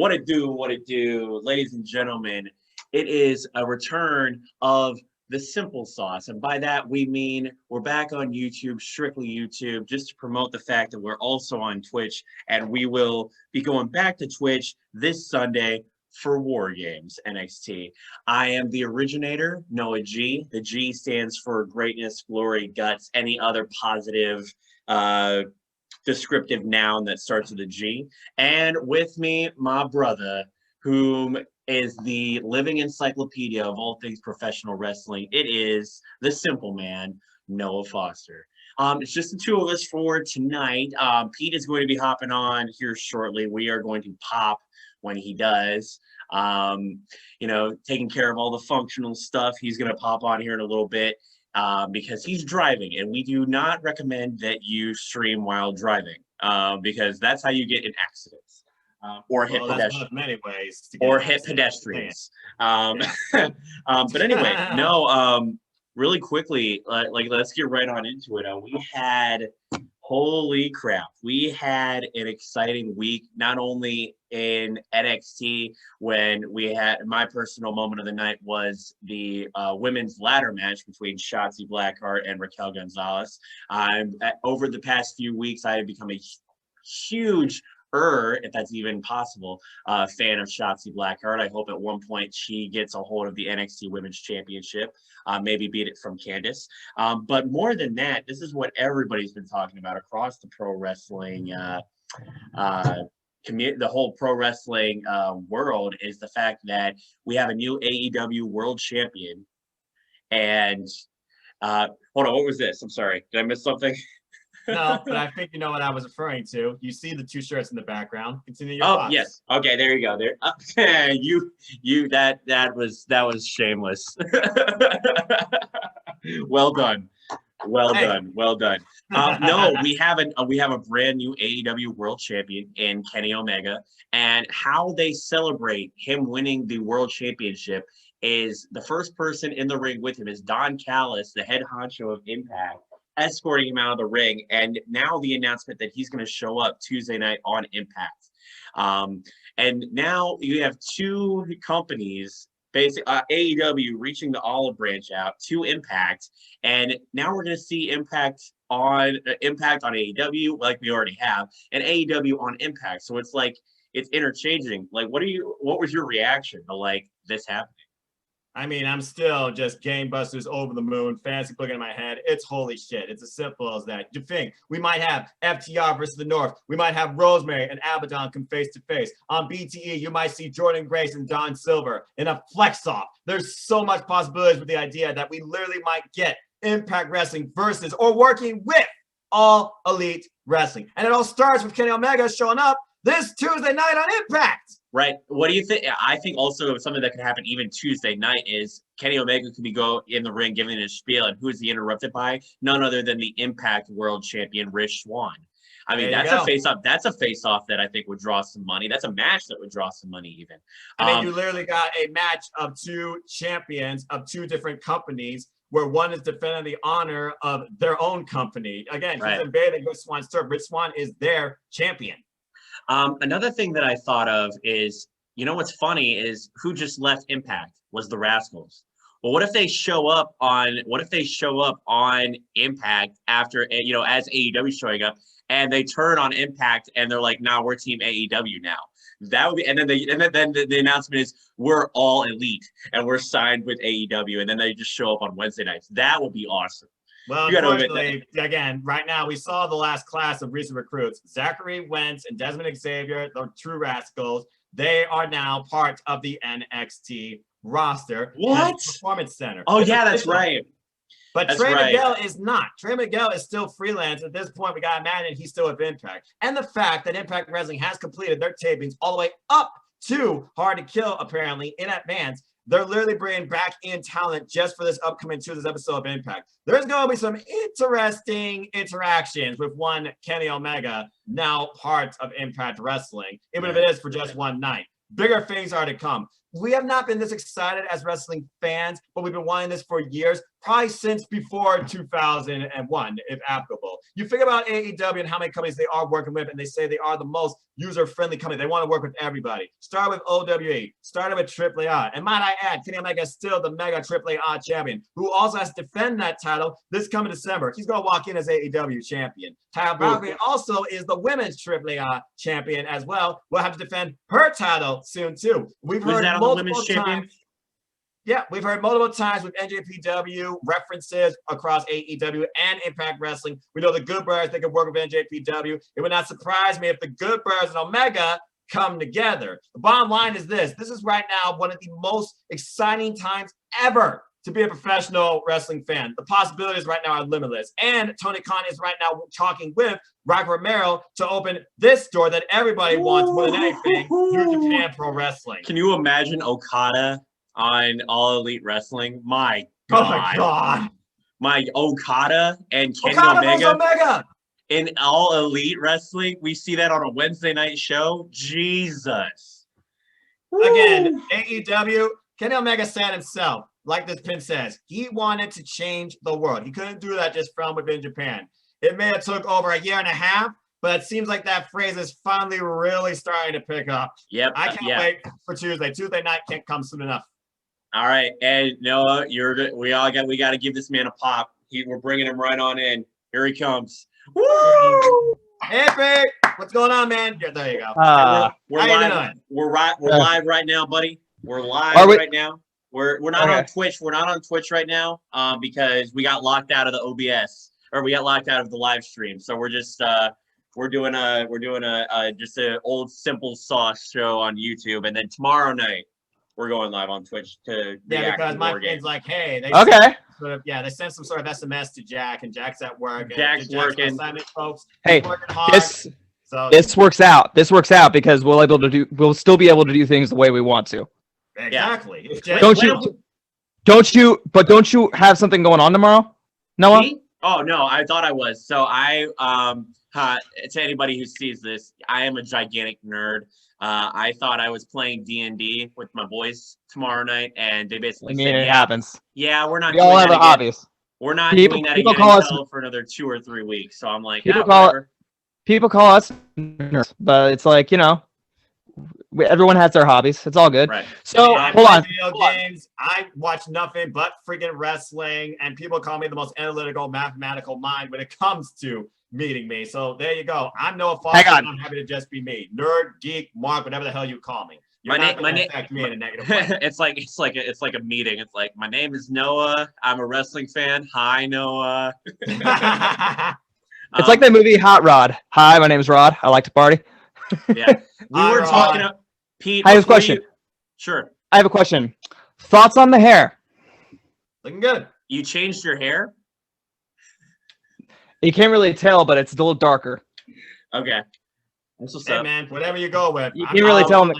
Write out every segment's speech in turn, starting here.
what it do, ladies and gentlemen. It is a return of the simple sauce. And by that, we mean we're back on YouTube, strictly YouTube, just to promote the fact that we're also on Twitch. And we will be going back to Twitch this Sunday for Wargames NXT. I am the originator, Noah G. The G stands for greatness, glory, guts, any other positive descriptive noun that starts with a G. And with me, my brother, whom is the living encyclopedia of all things professional wrestling. It is the simple man, Noah Foster. It's just the two of us for tonight. Pete is going to be hopping on here shortly. We are going to pop when he does. Taking care of all the functional stuff. He's going to pop on here in a little bit because he's driving, and we do not recommend that you stream while driving because that's how you get in accidents. Or hit pedestrians. Many ways. Or hit pedestrians. But anyway, no. Really quickly, let's get right on into it. Holy crap! We had an exciting week. Not only in NXT, when we had my personal moment of the night was the women's ladder match between Shotzi Blackheart and Raquel Gonzalez. Over the past few weeks, I have become a huge, if that's even possible, fan of Shotzi Blackheart. I hope at one point she gets a hold of the NXT Women's Championship, maybe beat it from Candice. But more than that, this is what everybody's been talking about across the pro wrestling the whole pro wrestling world, is the fact that we have a new AEW World Champion. And hold on, what was this? I'm sorry, did I miss something? No, but I think you know what I was referring to. You see the two shirts in the background. Continue your thoughts. Yes. Okay, there you go. There. That was shameless. Well done. No, we have a brand new AEW World Champion in Kenny Omega, and how they celebrate him winning the World Championship is the first person in the ring with him is Don Callis, the head honcho of Impact, escorting him out of the ring, and now the announcement that he's going to show up Tuesday night on Impact. And now you have two companies, basically AEW reaching the olive branch out to Impact, and now we're going to see Impact on AEW like we already have, and AEW on Impact. So it's like it's interchanging. Like, what was your reaction to this happening? I mean, I'm still just gangbusters over the moon, fantasy booking in my head. It's holy shit. It's as simple as that. You think we might have FTR versus the North. We might have Rosemary and Abaddon come face to face. On BTE, you might see Jordan Grace and Don Silver in a flex off. There's so much possibilities with the idea that we literally might get Impact Wrestling versus or working with All Elite Wrestling. And it all starts with Kenny Omega showing up this Tuesday night on Impact. Right. What do you think? I think also something that could happen even Tuesday night is Kenny Omega could go in the ring giving his spiel, and who is he interrupted by? None other than the Impact World Champion, Rich Swann. I mean, that's a face-off. That's a face-off that I think would draw some money. That's a match that would draw some money even. I mean, you literally got a match of two champions of two different companies where one is defending the honor of their own company. Again, he's invading Rich Swann's turf. Rich Swann is their champion. Another thing that I thought of is, what's funny is who just left Impact was the Rascals. Well, what if they show up on Impact after, as AEW showing up, and they turn on Impact and they're like, nah, we're Team AEW now. That would be, and then the announcement is we're All Elite and we're signed with AEW, and then they just show up on Wednesday nights. That would be awesome. Well, unfortunately, again, right now we saw the last class of recent recruits. Zachary Wentz and Desmond Xavier, the true Rascals, they are now part of the NXT roster. What? Performance Center. Oh, yeah, that's right. But Trey Miguel is not. Trey Miguel is still freelance. At this point, we got to imagine he's still with Impact. And the fact that Impact Wrestling has completed their tapings all the way up to Hard to Kill, apparently, in advance. They're literally bringing back in talent just for this upcoming Tuesday's episode of Impact. There's going to be some interesting interactions with one Kenny Omega, now part of Impact Wrestling, even if it is for just one night. Bigger things are to come. we have not been this excited as wrestling fans, but we've been wanting this for years, probably since before 2001, if applicable. You think about AEW and how many companies they are working with, and they say they are the most user-friendly company. They want to work with everybody. Start with OWE, started with AAA. And might I add, Kenny Omega is still the mega AAA champion, who also has to defend that title this coming December. He's going to walk in as AEW champion. Taya Valkyrie also is the women's AAA champion as well. Will have to defend her title soon, too. We've heard multiple times. Yeah, we've heard multiple times with NJPW references across AEW and Impact Wrestling. We know the Good Brothers, they can work with NJPW. It would not surprise me if the Good Brothers and Omega come together. The bottom line is this. This is right now one of the most exciting times ever to be a professional wrestling fan. The possibilities right now are limitless. And Tony Khan is right now talking with Rock Romero to open this door that everybody wants more than anything, New Japan Pro Wrestling. Can you imagine Okada on All Elite Wrestling? My God. Oh my God. My Okada and Kenny Omega in All Elite Wrestling. We see that on a Wednesday night show. Jesus. Again, AEW, Kenny Omega said himself, like this pin says, he wanted to change the world. He couldn't do that just from within Japan. It may have took over a year and a half, but it seems like that phrase is finally really starting to pick up. Yep. I can't wait for Tuesday. Tuesday night can't come soon enough. All right, and Noah, we got to give this man a pop. We're bringing him right on in. Here he comes. Woo! Hey, Big. What's going on, man? Yeah, there you go. We're live. We're live right now, buddy. We're live right now. We're not on Twitch. We're not on Twitch right now because we got locked out of the OBS, or we got locked out of the live stream. So we're just we're doing just an old simple sauce show on YouTube, and then tomorrow night we're going live on Twitch to because my friend's like, hey, they they sent some sort of SMS to Jack, and Jack's at work. Jack's working. Folks. Hey, this works out. This works out because we'll still be able to do things the way we want to. Exactly. Yeah. Don't you have something going on tomorrow, Noah? Me? Oh no, I thought I was. So to anybody who sees this, I am a gigantic nerd. I thought I was playing D&D with my boys tomorrow night, and they basically said, it happens. Yeah, we're not. We all have a hobbies. We're not doing that again for another 2 or 3 weeks. So I'm like, people call us nerds, but it's like, everyone has their hobbies. It's all good. Right. So hold on. Games. I watch nothing but freaking wrestling, and people call me the most analytical, mathematical mind when it comes to meeting me. So there you go. I'm Noah Foster. I'm happy to just be me. Nerd, geek, Mark, whatever the hell you call me. You're not going to affect me in a negative way. It's like a meeting. It's like, my name is Noah. I'm a wrestling fan. Hi, Noah. It's like that movie Hot Rod. Hi, my name is Rod. I like to party. Yeah. We were talking about Pete. I have a question. Sure. I have a question. Thoughts on the hair? Looking good. You changed your hair? You can't really tell, but it's a little darker. Okay. Hey, man, whatever you go with. You can't really tell me.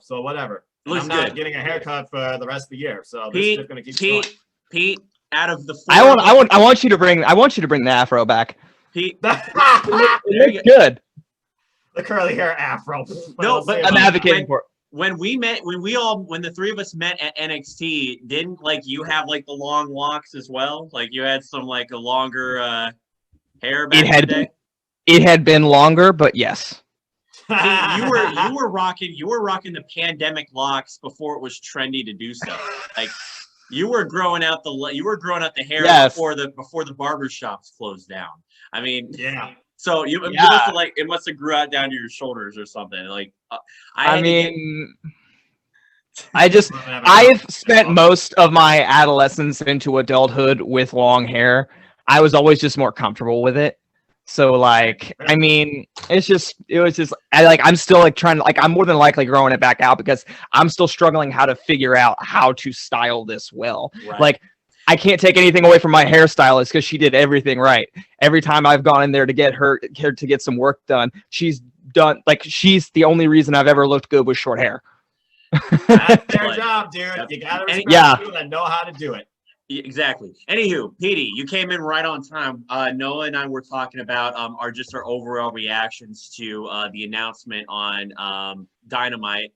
So whatever. Looks I'm not getting a haircut for the rest of the year. So Pete, this is just going to keep Pete, out of the four, I want you to bring the afro back. Pete. It looks good. The curly hair afro. No, but I'm advocating for it. When the three of us met at NXT, didn't you have the long locks as well? Like you had some a longer hair back in the day? It had been longer, but yes. See, you were rocking the pandemic locks before it was trendy to do so. You were growing out the hair before the barbershops closed down. I mean, yeah. So it must have grew out down to your shoulders or something. I've spent most of my adolescence into adulthood with long hair. I was always just more comfortable with it. So I'm still trying to I'm more than likely growing it back out because I'm still struggling how to figure out how to style this well. Right. I can't take anything away from my hairstylist because she did everything right. Every time I've gone in there to get her to get some work done, she's the only reason I've ever looked good with short hair. That's their job, dude. You gotta respect people that know how to do it. Exactly. Anywho, Petey, you came in right on time. Noah and I were talking about our overall reactions to the announcement on Dynamite.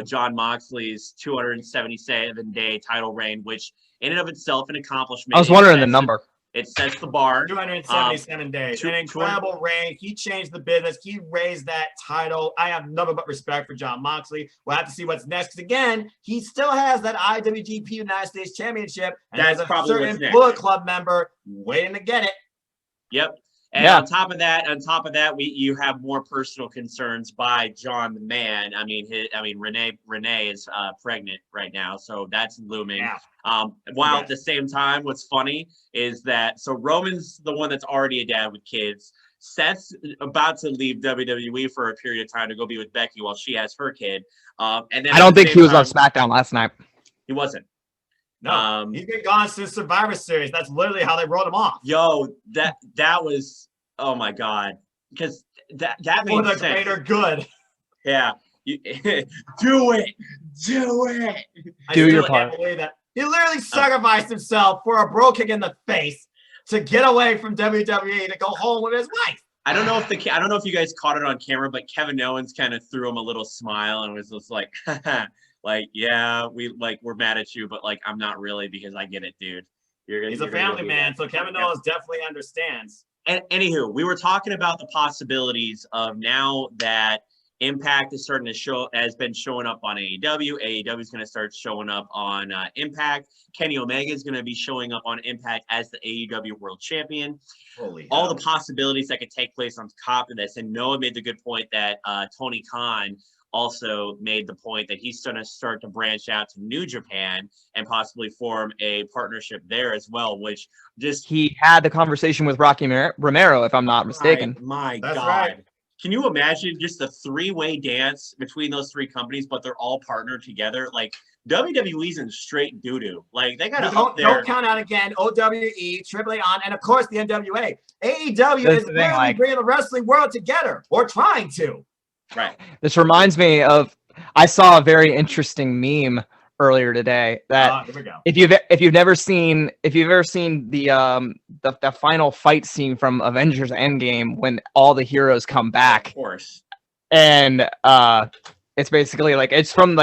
John Moxley's 277-day title reign, which in and of itself an accomplishment. I was wondering the number. It sets the bar. 277 days. An incredible reign. He changed the business. He raised that title. I have nothing but respect for John Moxley. We'll have to see what's next. Because again, he still has that IWGP United States Championship. And that's there's probably a certain Bullet Club member waiting to get it. Yep. And on top of that, you have more personal concerns by John the Man. I mean, Renee is pregnant right now, so that's looming. Yeah. While at the same time, what's funny is that Roman's the one that's already a dad with kids. Seth's about to leave WWE for a period of time to go be with Becky while she has her kid. And then I don't think he was on SmackDown last night. He wasn't. No, he's been gone since Survivor Series. That's literally how they wrote him off. Yo, that was, oh my God, because that made for the sense. greater good. Yeah, do it. Do your part. Can't believe that. He literally sacrificed himself for a bro kick in the face to get away from WWE to go home with his wife. I don't know if you guys caught it on camera, but Kevin Owens kind of threw him a little smile and was just like, like, yeah, we're mad at you, but like, I'm not really, because I get it, dude. He's a family man, so Kevin Owens definitely understands. And anywho, we were talking about the possibilities of now that Impact is starting to has been showing up on AEW. AEW is going to start showing up on Impact. Kenny Omega is going to be showing up on Impact as the AEW World Champion. All the possibilities that could take place on top of this. And Noah made the good point that Tony Khan also made the point that he's going to start to branch out to New Japan and possibly form a partnership there as well, which just... He had the conversation with Rocky Romero, if I'm not mistaken. My That's God. Right. Can you imagine just the three-way dance between those three companies, but they're all partnered together? Like, WWE's in straight doo-doo. Like, they got to don't count out again. OWE, AAA on, and of course the NWA. AEW is literally bringing the wrestling world together, or trying to. Right. This reminds me of, I saw a very interesting meme earlier today that here we go. if you've ever seen the final fight scene from Avengers Endgame when all the heroes come back, of course, and it's basically like it's from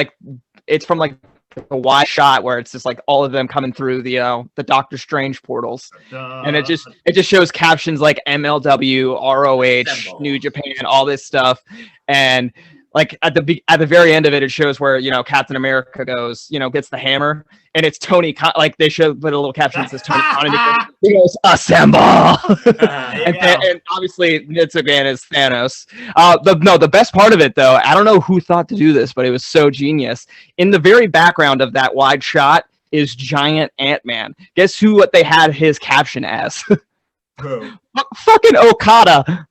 a wide shot where it's just like all of them coming through the Doctor Strange portals, and it just shows captions like MLW, ROH, New Japan, all this stuff, and like at the very end of it, it shows where Captain America goes, gets the hammer, and it's Tony Khan. Like they show put a little caption that says Tony Khan, and he goes assemble, and obviously it's again is Thanos. The best part of it though, I don't know who thought to do this, but it was so genius. In the very background of that wide shot is giant Ant-Man. Guess what they had his caption as? Who? Fucking Okada.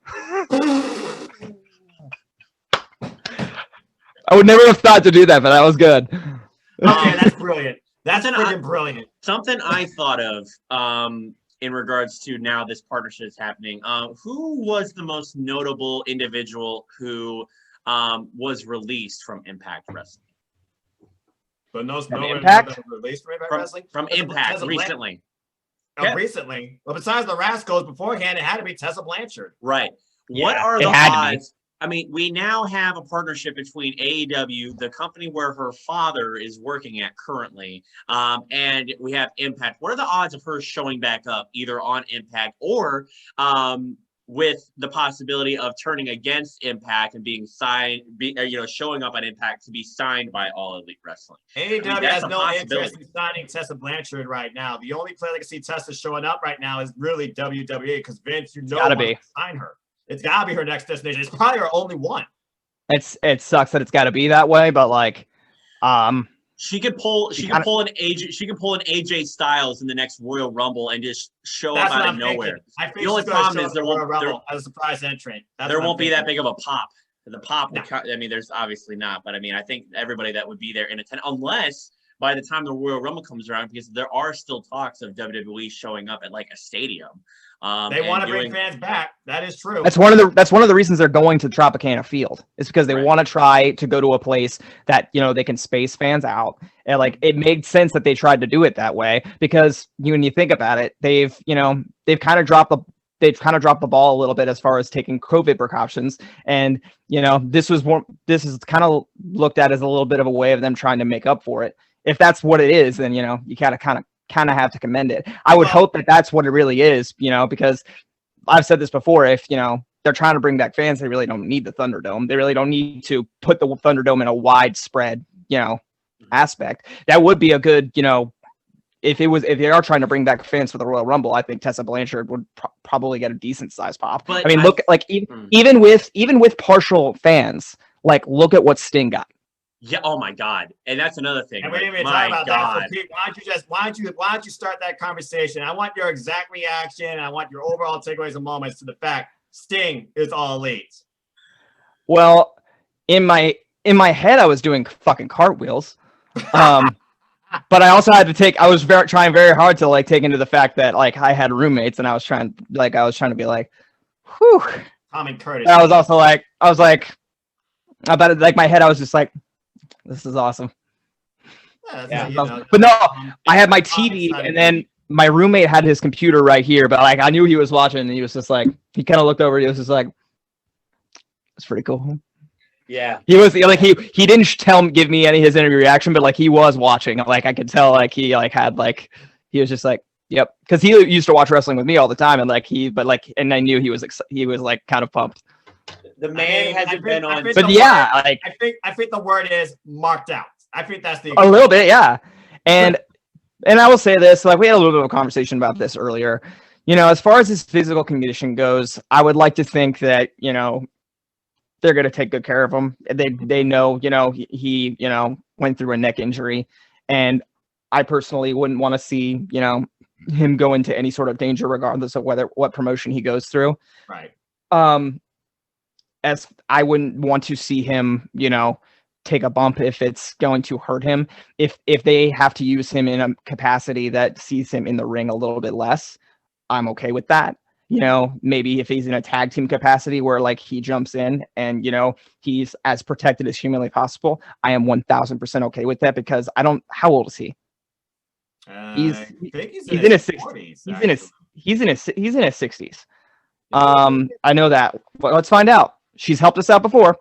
I would never have thought to do that, but that was good. Okay, that's brilliant. That's freaking brilliant. Something I thought of in regards to now this partnership is happening. Who was the most notable individual who was released from Impact Wrestling? But no Impact? Released from Impact Wrestling? From Impact recently. Recently. Well, besides the Rascals beforehand, it had to be Tessa Blanchard. Right. Yeah, what are the odds? I mean, we now have a partnership between AEW, the company where her father is working at currently, and we have Impact. What are the odds of her showing back up either on Impact or with the possibility of turning against Impact and being signed, showing up on Impact to be signed by All Elite Wrestling? AEW has no interest in signing Tessa Blanchard right now. The only player that can see Tessa showing up right now is really WWE, because Vince, gotta be sign her. It's gotta be her next destination. It's probably her only one. It sucks that it's got to be that way, but like, she could pull an AJ Styles in the next Royal Rumble and just show up out of nowhere. The only problem is there won't as a surprise entrant. There won't be that big of a pop. The pop, I mean, there's obviously not, but I mean, I think everybody that would be there in attendance, unless by the time the Royal Rumble comes around, because there are still talks of WWE showing up at like a stadium. They want to bring fans back. That is true. That's one of the reasons they're going to Tropicana Field. It's because they want to try to go to a place that they can space fans out. And like it made sense that they tried to do it that way, because when you think about it, they've kind of dropped they've kind of dropped the ball a little bit as far as taking COVID precautions. And, this is kind of looked at as a little bit of a way of them trying to make up for it. If that's what it is, then, you kind of have to commend it. I would hope that that's what it really is, because I've said this before, if, they're trying to bring back fans, they really don't need the Thunderdome. They really don't need to put the Thunderdome in a widespread, aspect. That would be a good, if they are trying to bring back fans for the Royal Rumble, I think Tessa Blanchard would probably get a decent size pop. But I mean, look, like even with partial fans, like look at what Sting got. Yeah. Oh my God. And that's another thing. And we didn't even talk about that. So Pete, why don't you start that conversation? I want your exact reaction. I want your overall takeaways and moments to the fact Sting is all elite. Well, in my head, I was doing fucking cartwheels. But I also had to I was trying very hard to like take into the fact that like I had roommates and I was trying to be like, whew. Common courtesy. I was also like, about it, like my head, I was just like, this is awesome. Yeah. But no, I had my TV and then my roommate had his computer right here, but like I knew he was watching and he was just like, he kind of looked over, he was just like, it's pretty cool. Yeah. He was like, he didn't give me any of his interview reaction, but like he was watching. Like I could tell like he like had like, he was just like, yep. Cause he used to watch wrestling with me all the time. And like and I knew he was like kind of pumped. The man hasn't been on. But yeah, like I think the word is marked out. I think that's the a little bit, yeah. And I will say this, like we had a little bit of a conversation about this earlier. As far as his physical condition goes, I would like to think that, they're going to take good care of him. They know, he went through a neck injury, and I personally wouldn't want to see, him go into any sort of danger regardless of what promotion he goes through. Right. As I wouldn't want to see him, take a bump if it's going to hurt him. If they have to use him in a capacity that sees him in the ring a little bit less, I'm okay with that. Maybe if he's in a tag team capacity where like he jumps in and, he's as protected as humanly possible, I am 1000% okay with that because how old is he? He's in his 60s. He's in his 60s. I know that. But let's find out. She's helped us out before.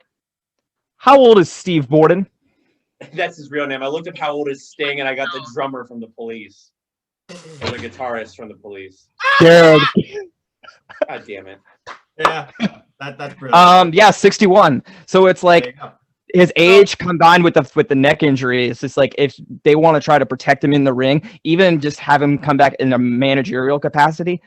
How old is Steve Borden? That's his real name. I looked up how old is Sting and I got the drummer from the Police. Or the guitarist from the Police. Dude. God damn it. Yeah, that's brilliant. Yeah, 61. So it's like his age combined with the neck injury. It's just like if they want to try to protect him in the ring, even just have him come back in a managerial capacity,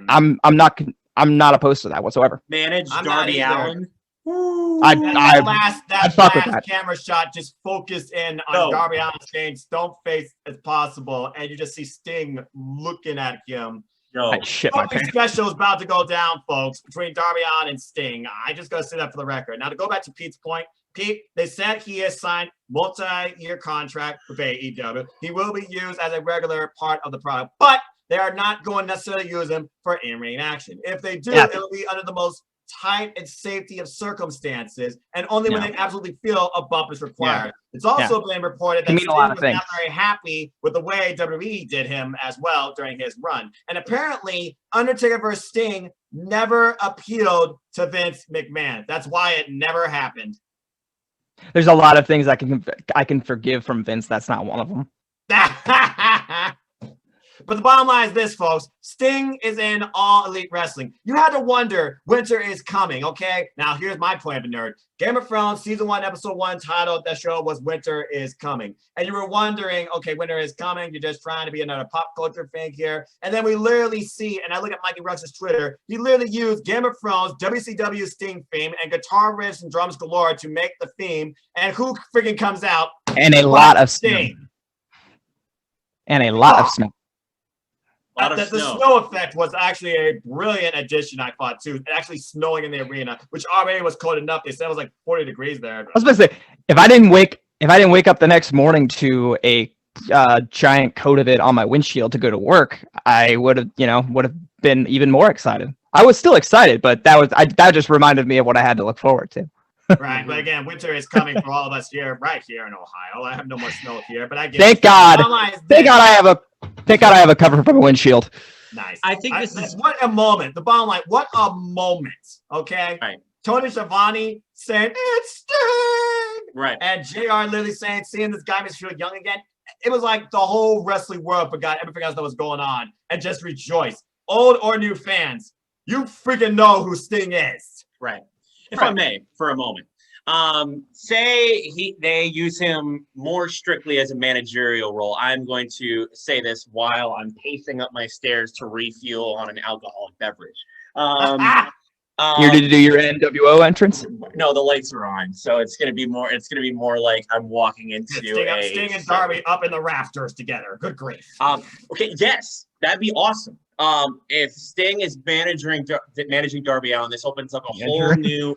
I'm not opposed to that whatsoever. Manage Darby Allin. That last camera shot just focused in on No. Darby Allin's staying stone face as possible, and you just see Sting looking at him. No. Shit, my Something pants. special is about to go down, folks, between Darby Allin and Sting. I just gotta say that for the record. Now to go back to Pete's point, Pete, they said he has signed multi-year contract with AEW. He will be used as a regular part of the product, but they are not going to necessarily use him for in-ring action. If they do, it'll be under the most tight and safety of circumstances, and only when they absolutely feel a bump is required. It's also been reported that Sting was not very happy with the way WWE did him as well during his run. And apparently, Undertaker vs. Sting never appealed to Vince McMahon. That's why it never happened. There's a lot of things I can forgive from Vince. That's not one of them. But the bottom line is this, folks. Sting is in All Elite Wrestling. You had to wonder, winter is coming, okay? Now, here's my point of the nerd. Game of Thrones, Season 1, Episode 1, title of that show was Winter is Coming. And you were wondering, okay, winter is coming. You're just trying to be another pop culture thing here. And then we literally see, and I look at Mikey Rux's Twitter, he literally used Game of Thrones, WCW Sting theme, and guitar riffs and drums galore to make the theme. And who freaking comes out? And a lot of Sting. And a lot of snow. The snow effect was actually a brilliant addition, I thought, too. Actually snowing in the arena, which already was cold enough. They said it was like 40 degrees there. I was going to say, if I didn't wake up the next morning to a giant coat of it on my windshield to go to work, I would have been even more excited. I was still excited, but that just reminded me of what I had to look forward to. Right, but again, winter is coming for all of us right here in Ohio. I have no more snow here, but I get Thank God I have a cover for my windshield. Nice. I think this is what a moment. The bottom line, what a moment. Okay. Right. Tony Schiavone saying it's Sting. Right. And JR literally saying, seeing this guy makes you feel young again. It was like the whole wrestling world forgot everything else that was going on and just rejoiced. Old or new fans, you freaking know who Sting is. Right. If I may, for a moment. Say they use him more strictly as a managerial role. I'm going to say this while I'm pacing up my stairs to refuel on an alcoholic beverage. Here to do your NWO entrance? No, the lights are on, so it's gonna be more. It's gonna be more like I'm walking into Sting and Darby up in the rafters together. Good grief. Okay, yes, that'd be awesome. If Sting is managing Darby Allin, this opens up a whole new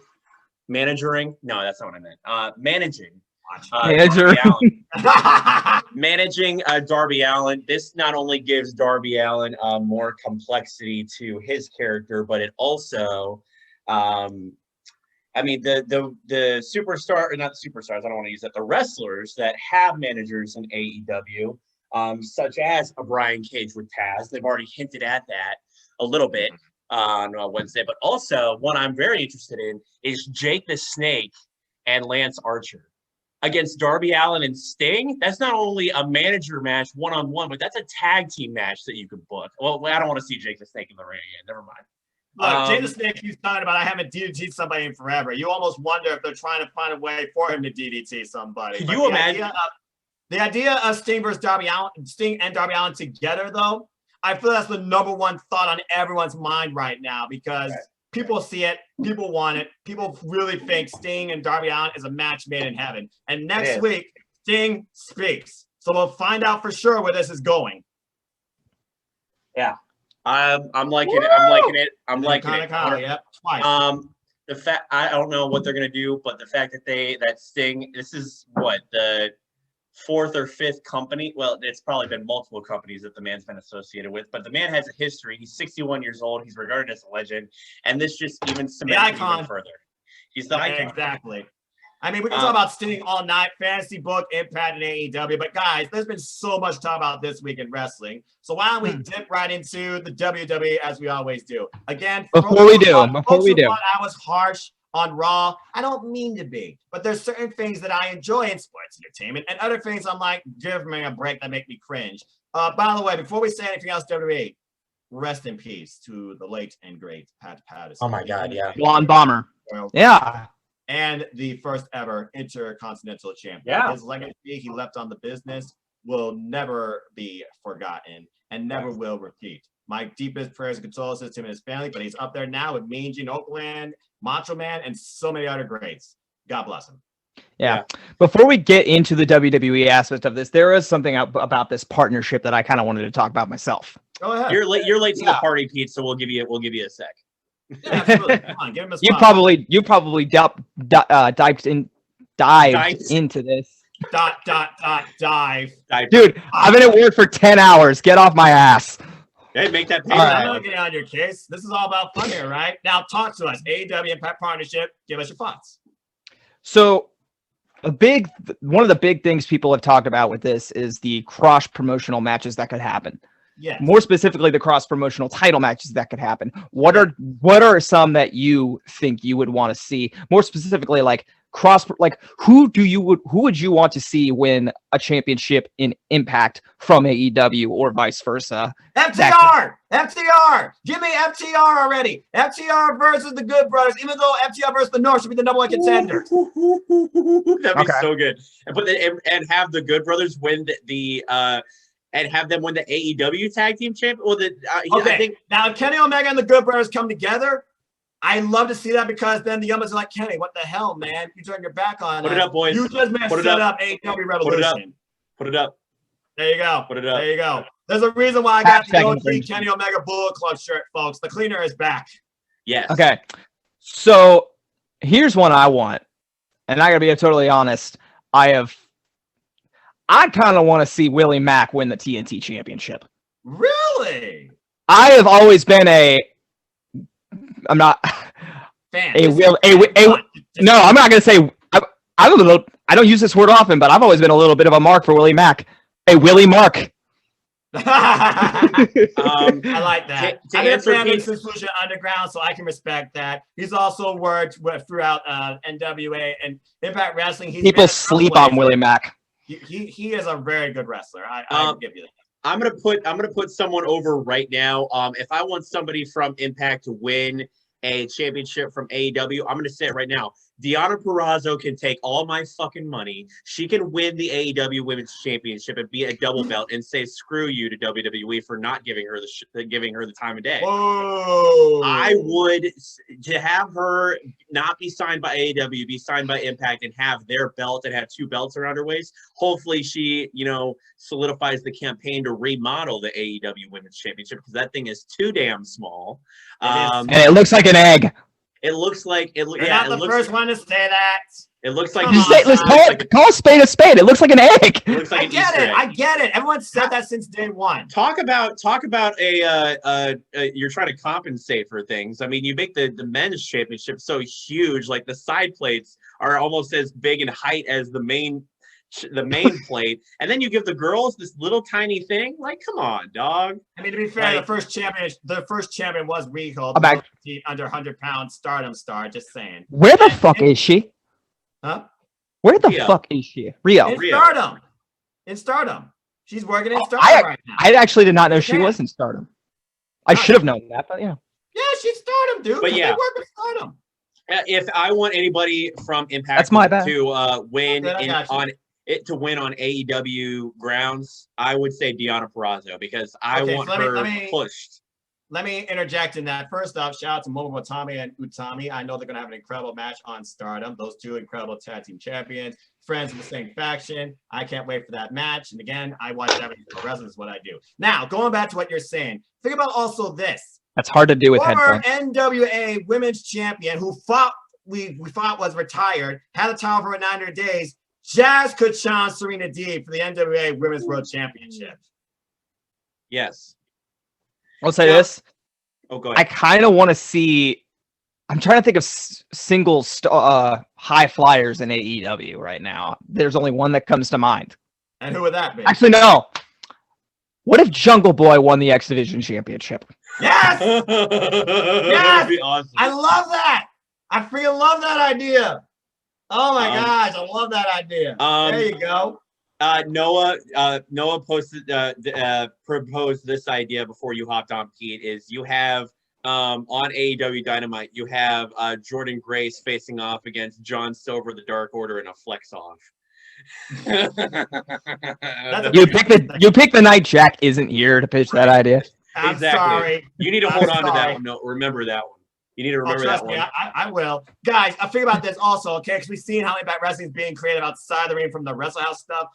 managing. No, that's not what I meant. Managing. Manager. Managing Darby Allin. This not only gives Darby Allin more complexity to his character, but it also, I mean, the superstar, or not superstars, I don't want to use that, the wrestlers that have managers in AEW, such as a Brian Cage with Taz, they've already hinted at that a little bit on Wednesday, but also one I'm very interested in is Jake the Snake and Lance Archer against Darby Allin and Sting. That's not only a manager match one-on-one, but that's a tag team match that you could book. Well, I don't want to see Jake the Snake in the ring again. Never mind. Look, Jake the Snake keeps talking about I haven't DDT'd somebody in forever. You almost wonder if they're trying to find a way for him to DDT somebody. Can you imagine? The idea of Sting versus Darby Allin, Sting and Darby Allin together, though, I feel that's the number one thought on everyone's mind right now because people see it, people want it, people really think Sting and Darby Allin is a match made in heaven. And next week, Sting speaks. So we'll find out for sure where this is going. Yeah. I'm liking it. I'm liking it. I'm liking it. Yep, twice. The fact I don't know what they're gonna do, but the fact that Sting, this is what, the fourth or fifth company. Well, it's probably been multiple companies that the man's been associated with, but the man has a history. He's 61 years old. He's regarded as a legend, and this just even cements it even further. He's the icon. Exactly. I mean, we can talk about Sting all night, fantasy book, Impact, and AEW, but guys, there's been so much to talk about this week in wrestling. So why don't we dip right into the WWE as we always do? Again, before we do, I was harsh on Raw. I don't mean to be, but there's certain things that I enjoy in sports entertainment, and other things I'm like, give me a break that make me cringe. By the way, before we say anything else, WWE, rest in peace to the late and great Pat Patterson. Oh my God, yeah. Blonde Bomber. Yeah. And the first ever Intercontinental Champion. Yeah. His legacy he left on the business will never be forgotten and never will repeat. My deepest prayers and condolences to him and his family, but he's up there now with Mean Gene Oakland, Macho Man, and so many other greats. God bless him. Yeah. Before we get into the WWE aspect of this, there is something about this partnership that I kind of wanted to talk about myself. Go ahead. You're late to the party, Pete. So we'll give you a sec. Yeah, absolutely. Come on, give him a You probably dived into this. Dive. Dude, I've been at work for 10 hours. Get off my ass. Hey, make that pay. I'm not getting on your case. This is all about fun here, right? Now talk to us. AEW Impact Partnership. Give us your thoughts. So one of the big things people have talked about with this is the cross promotional matches that could happen. Yes. More specifically, the cross promotional title matches that could happen. What are some that you think you would want to see? More specifically, like who would you want to see win a championship in Impact from AEW or vice versa? FTR! Give me FTR already. FTR versus the Good Brothers, even though FTR versus the North should be the number one contender. That'd be so good. And have the Good Brothers win and have them win the AEW Tag Team Champion. Well, I think now Kenny Omega and the Good Brothers come together. I love to see that because then the Young Bucks are like, Kenny, what the hell, man? You turned your back on Put it up, boys. You just set up AEW Revolution. Put it up. There you go. Put it up. There you go. There's a reason why I got the OG Kenny Omega Bullet Club shirt, folks. The cleaner is back. Yes. Okay. So here's one I want. And I gotta be totally honest. I kind of want to see Willie Mack win the TNT Championship. Really? I have always been I'm not fan. No, I'm not gonna say. I don't use this word often, but I've always been a little bit of a mark for Willie Mack. A Willie Mark. I like that. To I've been a answer fan of him Pete's- since Lucha Underground, so I can respect that. He's also worked throughout NWA and Impact Wrestling. He's People been sleep on Willie Mack. He is a very good wrestler. I give you that. I'm gonna put someone over right now. If I want somebody from Impact to win a championship from AEW, I'm gonna say it right now. Deonna Purrazzo can take all my fucking money. She can win the AEW Women's Championship and be a double belt and say screw you to WWE for not giving her the time of day. Whoa! I would to have her not be signed by AEW, be signed by Impact, and have their belt and have 2 belts around her waist. Hopefully, she solidifies the campaign to remodel the AEW Women's Championship because that thing is too damn small. And it looks like an egg. It looks like it. You're not the first one to say that. It looks like Come Just on, say, let's guys. call a spade a spade. It looks like an egg. It looks like I an get Easter it. egg. I get it. Everyone's said that since day one. Talk about you're trying to compensate for things. I mean, you make the men's championship so huge, like the side plates are almost as big in height as the main plate, and then you give the girls this little tiny thing. Like, come on, dog. I mean, to be fair, Like- the first champion was Riho, I'm back. the under 100-pound Stardom star. Just saying. Where the fuck is she? Huh? Where the Rio. fuck is she? Rio. In Rio. Stardom. In Stardom. She's working in Oh, Stardom right now. I actually did not know she Yeah. was in Stardom. I should have known that, but yeah. Yeah, she's Stardom, dude. But 'cause yeah. they work with Stardom. If I want anybody from Impact That's my bad. to win Okay, I got you. on AEW grounds, I would say Deonna Purrazzo because I Okay, want so her let me- pushed. Let me interject in that. First off, shout out to Momo Watami and Utami. I know they're going to have an incredible match on Stardom. Those 2 incredible tag team champions, friends of the same faction. I can't wait for that match. And again, I watch Japanese pro wrestling is what I do. Now, going back to what you're saying, think about also this. That's hard to do with Former headphones. NWA Women's Champion who we thought was retired, had a title for 900 days. Jazz could challenge Serena Deeb for the NWA Women's World Championship. Yes. I'll say Yeah. this. Oh, go I ahead. kind of want to see. I'm trying to think of single high flyers in AEW right now. There's only one that comes to mind. And who would that be? Actually, no. What if Jungle Boy won the X Division Championship? Yes! That would be awesome. I love that. I freaking love that idea. Oh my gosh, I love that idea. There you go. Noah posted proposed this idea before you hopped on, Pete. Is you have on AEW Dynamite, you have Jordan Grace facing off against John Silver, the Dark Order, in a flex off. You pick the night Jack isn't here to pitch that idea. I'm Exactly. sorry. You need to I'm hold on to that sorry. one. No, remember that one. You need to Oh, remember trust that me, one. I will. Guys, I figure about this also, okay? Because we've seen how Impact Wrestling is being created outside the ring from the Wrestle House stuff.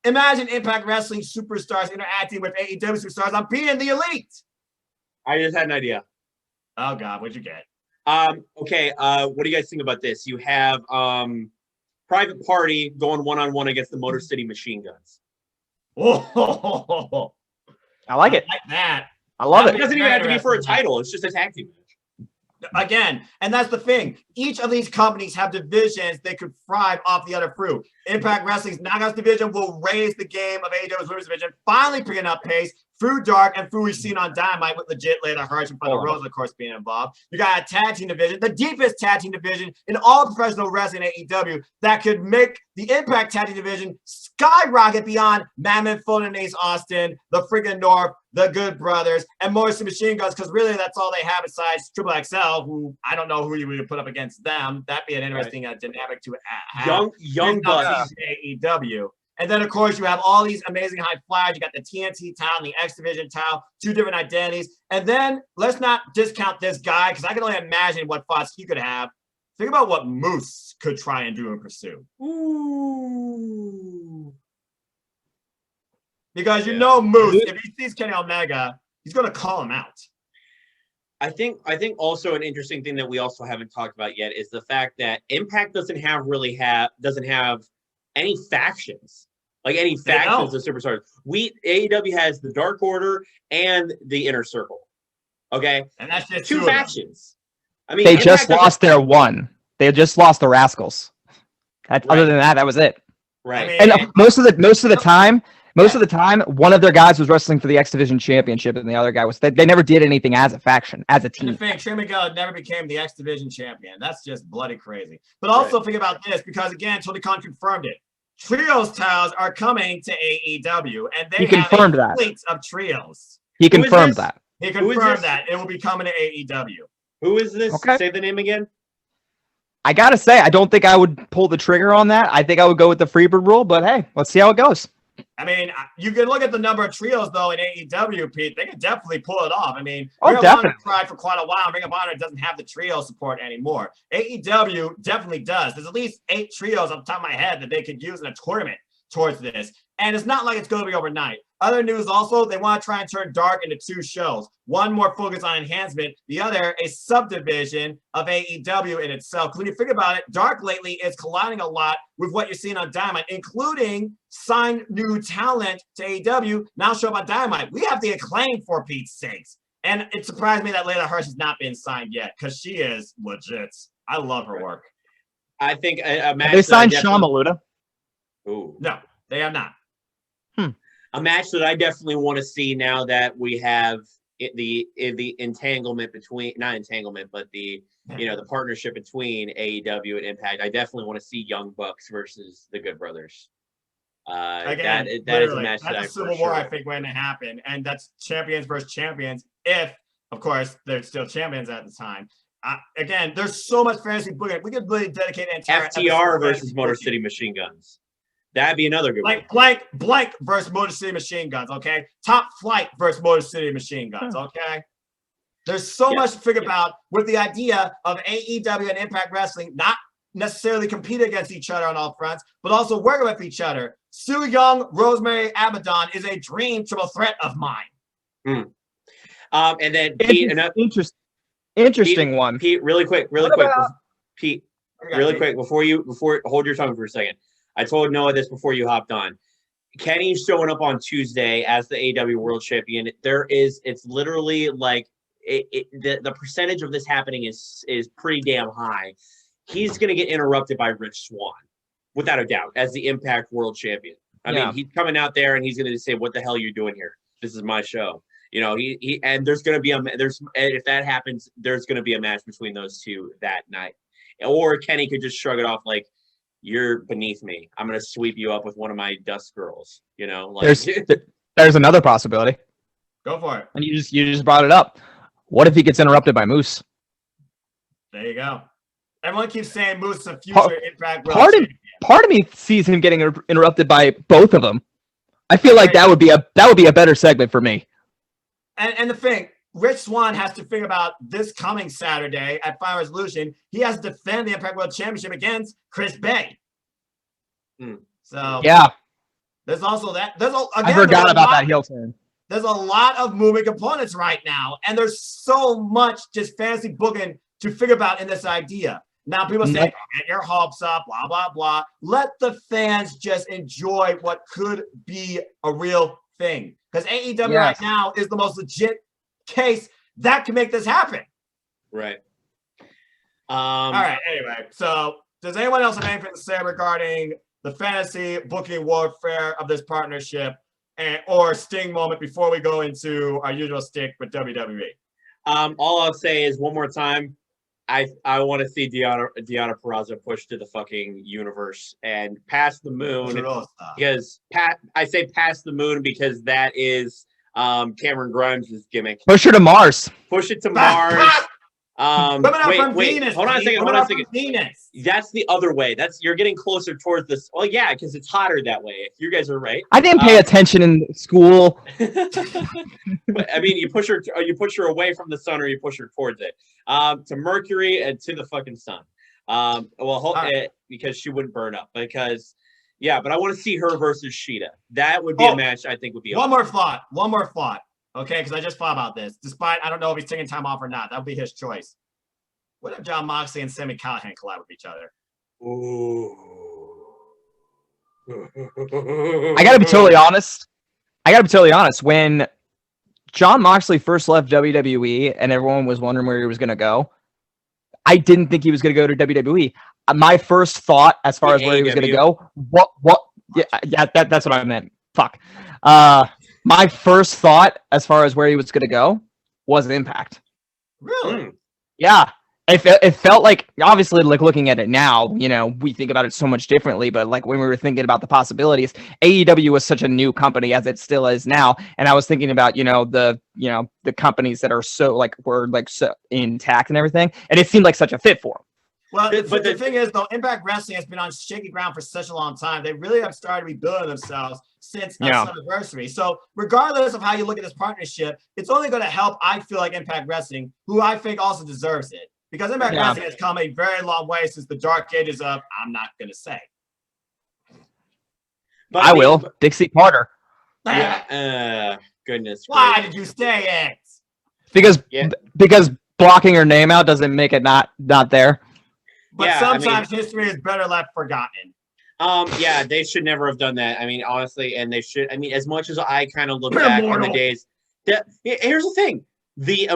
Imagine Impact Wrestling superstars interacting with AEW superstars on being the Elite. I just had an idea. Oh, God, what'd you get? Okay. What do you guys think about this? You have Private Party going one-on-one against the Motor City Machine Guns. Oh, I like it. I like that. I love It it. doesn't even have to be for a Interesting. title. It's just a tag team match. Again, and that's the thing. Each of these companies have divisions they could thrive off the other fruit. Impact Wrestling's Knockouts division will raise the game of AEW's Women's division, finally picking up pace through Dark and through we've seen on Dynamite with legit Layla Hirsch and Thunder Rosa, of course, being involved. You got a tag team division, the deepest tag team division in all professional wrestling at AEW that could make the Impact tag team division skyrocket beyond Mammoth, Fulton, and Ace Austin, the freaking North, the Good Brothers, and Motor City Machine Guns, because really that's all they have besides Triple XL, who I don't know who you would put up against them. That'd be an interesting dynamic to have. Young Bucks. AEW. And then, of course, you have all these amazing high flyers. You got the TNT title and the X Division title, 2 different identities. And then let's not discount this guy because I can only imagine what thoughts he could have. Think about what Moose could try and do and pursue. Ooh. Because you know Moose, if he sees Kenny Omega, he's going to call him out. I think also an interesting thing that we also haven't talked about yet is the fact that Impact doesn't have any factions, like any factions of superstars. AEW has the Dark Order and the Inner Circle. Okay, And that's just 2 factions. I mean, They Impact just doesn't- lost their one. They just lost the Rascals. Other than that, that was it. Right. I mean, And most of the time, Most of the time, one of their guys was wrestling for the X Division Championship, and the other guy was. They never did anything as a faction, as a And team. the thing, Trey Miguel never became the X Division champion. That's just bloody crazy. But also think about this, because again, Tony Khan confirmed it. Trios titles are coming to AEW, and they have a fleet of trios. He confirmed that. He confirmed that it will be coming to AEW. Who is this? Okay. Say the name again. I gotta say, I don't think I would pull the trigger on that. I think I would go with the Freebird rule, but hey, let's see how it goes. I mean, you can look at the number of trios, though, in AEW, Pete. They can definitely pull it off. I mean, Ring of Honor tried for quite a while. Ring of Honor doesn't have the trio support anymore. AEW definitely does. There's at least 8 trios off the top of my head that they could use in a tournament towards this. And it's not like it's going to be overnight. Other news also, they want to try and turn Dark into 2 shows. One more focused on enhancement, the other a subdivision of AEW in itself. When you think about it, Dark lately is colliding a lot with what you're seeing on Dynamite, including signed new talent to AEW, now show up on Dynamite. We have the Acclaim, for Pete's sakes. And it surprised me that Layla Hirsch has not been signed yet, because she is legit. I love her work. I think a match. They signed Shawn Maluda. Ooh. No, they have not. A match that I definitely want to see now that we have the entanglement between, not entanglement, but the the partnership between AEW and Impact. I definitely want to see Young Bucks versus the Good Brothers. Again, that is a match that that's a civil war, I think, going to happen, and that's champions versus champions. If, of course, they're still champions at the time. Again, there's so much fantasy booking. We could really dedicate an entire FTR versus Motor City Machine Guns. That'd be another good one. Like blank versus Motor City Machine Guns, okay? Top Flight versus Motor City Machine Guns, okay? There's so much to think about with the idea of AEW and Impact Wrestling not necessarily compete against each other on all fronts, but also work with each other. Su Yung, Rosemary, Abaddon is a dream triple threat of mine. And then Pete, interesting one. Pete, really quick, Pete, before hold your tongue for a second. I told Noah this before you hopped on. Kenny's showing up on Tuesday as the AEW World Champion. It's literally like the percentage of this happening is pretty damn high. He's going to get interrupted by Rich Swann, without a doubt, as the Impact World Champion. I mean, he's coming out there and he's going to say, "What the hell are you doing here? This is my show." He and there's going to be if that happens, there's going to be a match between those two that night. Or Kenny could just shrug it off like, "You're beneath me. I'm going to sweep you up with one of my dust girls." There's another possibility. Go for it. And you just brought it up. What if he gets interrupted by Moose? There you go. Everyone keeps saying Moose is a future Impact World Champion. Part of me sees him getting interrupted by both of them. I feel like that would be a better segment for me. And the thing, Rich Swann has to think about this coming Saturday at Final Resolution. He has to defend the Impact World Championship against Chris Bay. So yeah, there's also that. I forgot about that heel turn. There's a lot of moving components right now, and there's so much just fantasy booking to figure about in this idea. Now people say, "Get your hopes up," blah blah blah. Let the fans just enjoy what could be a real thing, because AEW right now is the most legit case that can make this happen. Right. All right. Anyway, so does anyone else have anything to say regarding the fantasy booking warfare of this partnership, or Sting moment before we go into our usual stick with WWE? All I'll say is one more time, I want to see Deonna Purrazzo push to the fucking universe and past the moon, because I say past the moon because that is Cameron Grimes' gimmick. Push her to Mars. Push it to Mars. Venus, hold on a second. Venus. That's the other way. You're getting closer towards this. Well, yeah, because it's hotter that way. You guys are right. I didn't pay attention in school. But, I mean, you push her away from the sun, or you push her towards it. To Mercury and to the fucking sun. Because she wouldn't burn up. But I want to see her versus Sheeta. That would be a match I think would be awesome. One more thought. Okay, because I just thought about this. Despite, I don't know if he's taking time off or not. That would be his choice. What if Jon Moxley and Sami Callihan collab with each other? Ooh. I gotta be totally honest. When Jon Moxley first left WWE and everyone was wondering where he was gonna go, I didn't think he was gonna go to WWE. My first thought, as far as where he was gonna go, that's what I meant. fuck. My first thought as far as where he was going to go was Impact. Really? Yeah. It felt like, obviously, like looking at it now, you know, we think about it so much differently, but like when we were thinking about the possibilities, AEW was such a new company as it still is now. And I was thinking about, the companies that are so like, were like so intact and everything. And it seemed like such a fit for them. Well, but the thing is, though, Impact Wrestling has been on shaky ground for such a long time. They really have started rebuilding themselves since Slammiversary. So regardless of how you look at this partnership, it's only going to help, I feel like, Impact Wrestling, who I think also deserves it. Because Impact Wrestling has come a very long way since the dark ages of, I'm not going to say. But I will. Dixie Carter. Yeah. Goodness. Why did you say it? Because blocking her name out doesn't make it not there. But sometimes history is better left forgotten. Yeah, they should never have done that. I mean, honestly, and they should. I mean, as much as I kind of look back on the days, here's the thing: the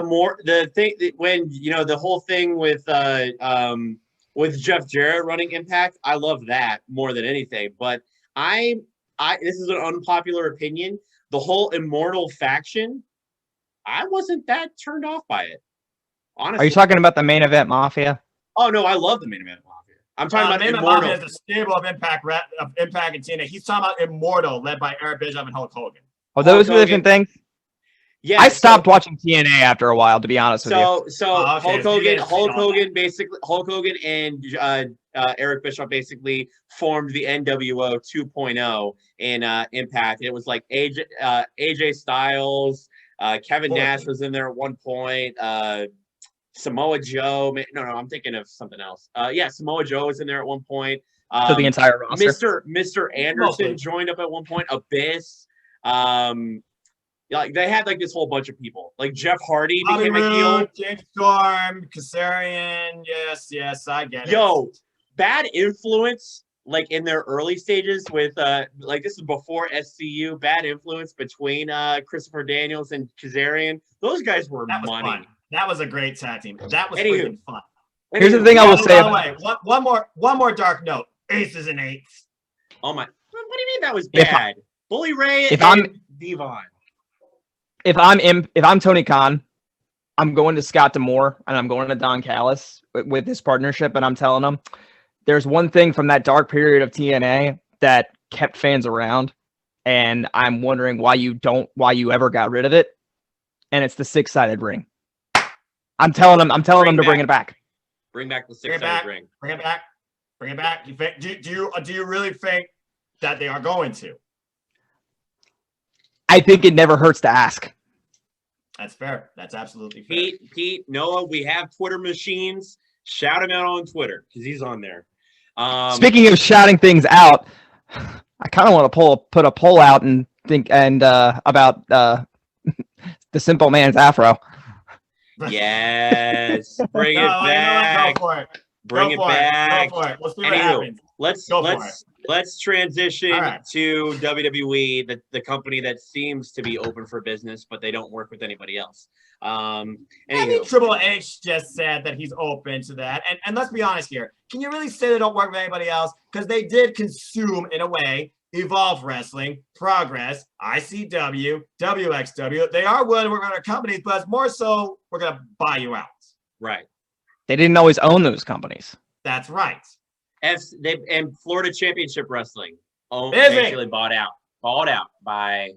thing when the whole thing with Jeff Jarrett running Impact, I love that more than anything. But this is an unpopular opinion. The whole Immortal faction, I wasn't that turned off by it. Honestly, are you talking about the Main Event Mafia? Oh no, I love the Main Event Mafia. I'm talking about Main Immortal. Event Mafia is the stable of Impact and TNA. He's talking about Immortal, led by Eric Bischoff and Hulk Hogan. Oh, those are different things. Yeah, I stopped watching TNA after a while, to be honest with you. Hulk Hogan and Eric Bischoff basically formed the NWO 2.0 in Impact. It was like AJ Styles, Kevin Nash was in there at one point. Samoa Joe. No, I'm thinking of something else. Samoa Joe was in there at one point. So the entire roster. Mr. Anderson joined up at one point. Abyss. Like they had like this whole bunch of people. Like Jeff Hardy became a heel. James Storm, Kazarian. Yes, I get it. Yo, Bad Influence. Like in their early stages with like this is before SCU. Bad Influence between Christopher Daniels and Kazarian. Those guys were money. Fun. That was a great tag team. That was freaking fun. Here's the thing I will say. By the way, one more dark note. Aces and eights. Oh my! What do you mean that was bad? Bully Ray and Devon. If I'm Tony Khan, I'm going to Scott D'Amore and I'm going to Don Callis with this partnership, and I'm telling them there's one thing from that dark period of TNA that kept fans around, and I'm wondering why you ever got rid of it, and it's the 6-sided ring. I'm telling them to bring it back. Bring back the 6-sided ring. Bring it back. Do you really think that they are going to? I think it never hurts to ask. That's fair. That's absolutely fair. Pete, Noah, we have Twitter machines. Shout him out on Twitter because he's on there. Speaking of shouting things out, I kind of want to put a poll out and think about the Simple Man's afro. Yes, bring it back. Go for it. Bring it back. Go for it. Let's see what happens. Let's transition to WWE, the company that seems to be open for business, but they don't work with anybody else. I mean, Triple H just said that he's open to that. And let's be honest here. Can you really say they don't work with anybody else? Because they did consume, in a way, Evolve Wrestling, Progress, ICW, WXW. They are willing to work with other companies, but it's more so we're going to buy you out. Right. They didn't always own those companies. That's right. And Florida Championship Wrestling eventually bought out by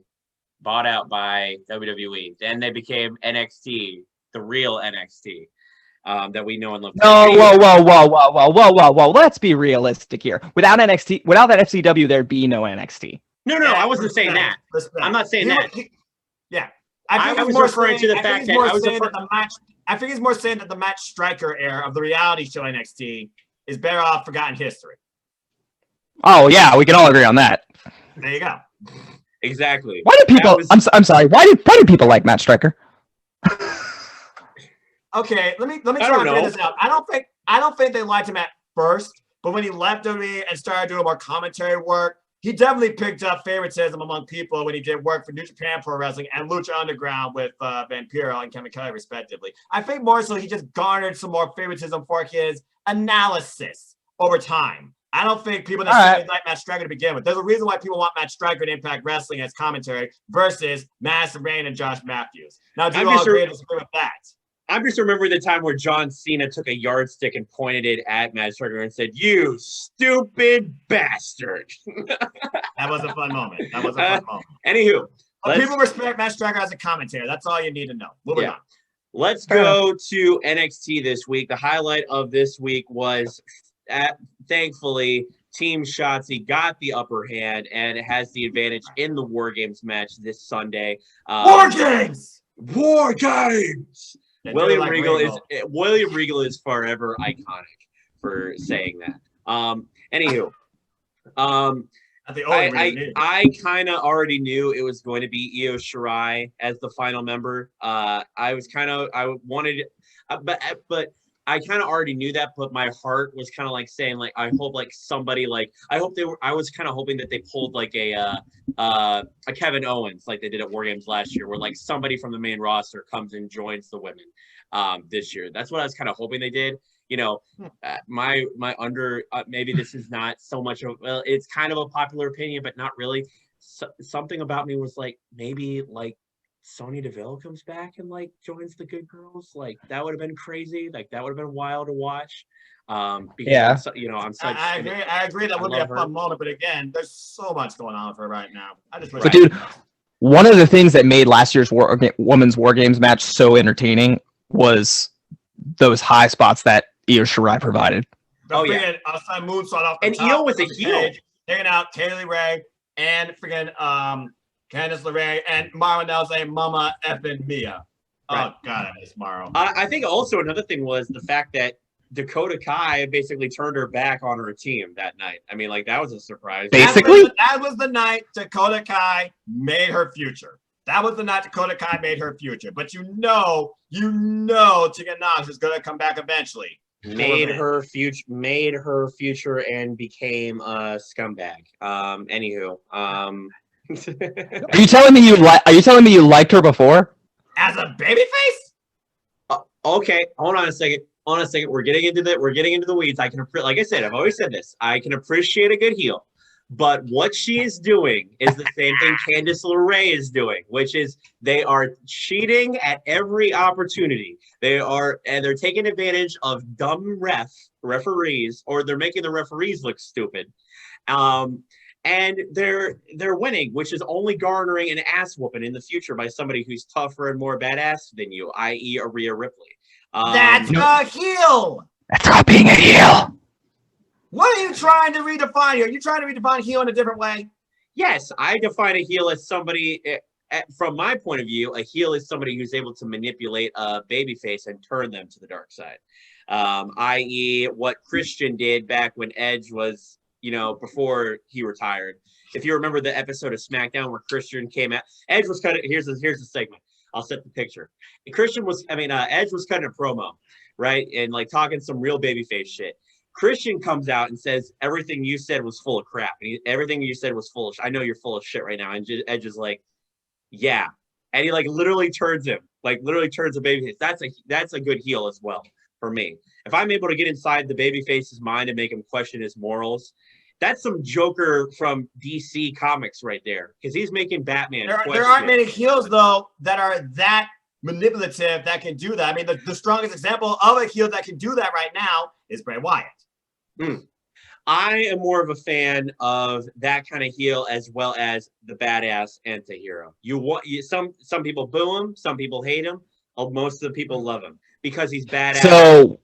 WWE. Then they became NXT, the real NXT that we know and love. Whoa! Let's be realistic here. Without NXT, without that FCW, there'd be no NXT. No, I wasn't saying that. I'm not saying that. I was referring to the fact that I think he's more saying that the Matt Striker era of the reality show NXT is better off forgotten history. Oh yeah, we can all agree on that. There you go. Exactly. Why do people? I'm sorry. Why do people like Matt Striker? Okay, let me try to figure this out. I don't think they liked him at first, but when he left WWE and started doing more commentary work, he definitely picked up favoritism among people when he did work for New Japan Pro Wrestling and Lucha Underground with Vampiro and Kevin Kelly, respectively. I think more so he just garnered some more favoritism for his analysis over time I don't think people necessarily like Matt Striker to begin with. There's a reason why people want Matt Striker to Impact Wrestling as commentary versus Madison Rayne and Josh Matthews. Now, do you all agree with that? I'm just remembering the time where John Cena took a yardstick and pointed it at Matt Striker and said, "You stupid bastard." That was a fun moment. Anywho. People respect Matt Striker as a commentator. That's all you need to know. Moving on. Let's go to NXT this week. The highlight of this week was, thankfully, Team Shotzi got the upper hand and it has the advantage in the Wargames match this Sunday. Wargames! William Regal is forever iconic for saying that. Anywho. I kind of already knew it was going to be Io Shirai as the final member. But I kind of already knew that, but my heart was kind of like saying, like, I hope like somebody I was kind of hoping that they pulled like a Kevin Owens like they did at Wargames last year, where like somebody from the main roster comes and joins the women this year. That's what I was kind of hoping they did. You know, maybe this is not so much of, well, it's kind of a popular opinion, but not really. Something about me was like, maybe like Sonya Deville comes back and like joins the Good Girls. Like that would have been crazy. Like that would have been wild to watch. Because I agree that would be a fun moment, but again, there's so much going on for her right now. Dude, one of the things that made last year's women's War Games match so entertaining was those high spots that Io Shirai provided. Outside moonsault off the and top. Io was a heel. Taking out Kaylee Ray and freaking Candice LeRae and Mara Nelson, Mama effing Mia. Right. Oh, God, I miss Mara. I think also another thing was the fact that Dakota Kai basically turned her back on her team that night. I mean, like, that was a surprise. Basically? That was the night Dakota Kai made her future. That was the night Dakota Kai made her future. But you know, Tegan Knox is going to come back eventually. Made her future and became a scumbag. Anywho, Are you telling me you liked her before? As a babyface? Okay, hold on a second. We're getting into the weeds. Like I said, I've always said this. I can appreciate a good heel, but what she is doing is the same thing Candice LeRae is doing, which is they are cheating at every opportunity. They're taking advantage of dumb referees, or they're making the referees look stupid. And they're winning, which is only garnering an ass whooping in the future by somebody who's tougher and more badass than you, i.e. Rhea Ripley. That's a heel. That's not being a heel. What are you trying to redefine here? Are you trying to redefine heel in a different way? Yes, I define a heel as somebody, from my point of view, a heel is somebody who's able to manipulate a babyface and turn them to the dark side, i.e. what Christian did back when Edge was, before he retired. If you remember the episode of SmackDown where Christian came out, Edge was kind of, here's the segment. I'll set the picture. Edge was cutting a promo, right? And like talking some real babyface shit. Christian comes out and says, everything you said was full of crap. Everything you said was full of, I know you're full of shit right now. And Edge is like, yeah. And he like literally turns him, a babyface. That's a good heel as well for me. If I'm able to get inside the babyface's mind and make him question his morals, that's some Joker from DC Comics right there, because he's making Batman. There aren't many heels, though, that are that manipulative that can do that. I mean, the strongest example of a heel that can do that right now is Bray Wyatt. I am more of a fan of that kind of heel as well as the badass anti-hero. Some people boo him, some people hate him. Most of the people love him because he's badass.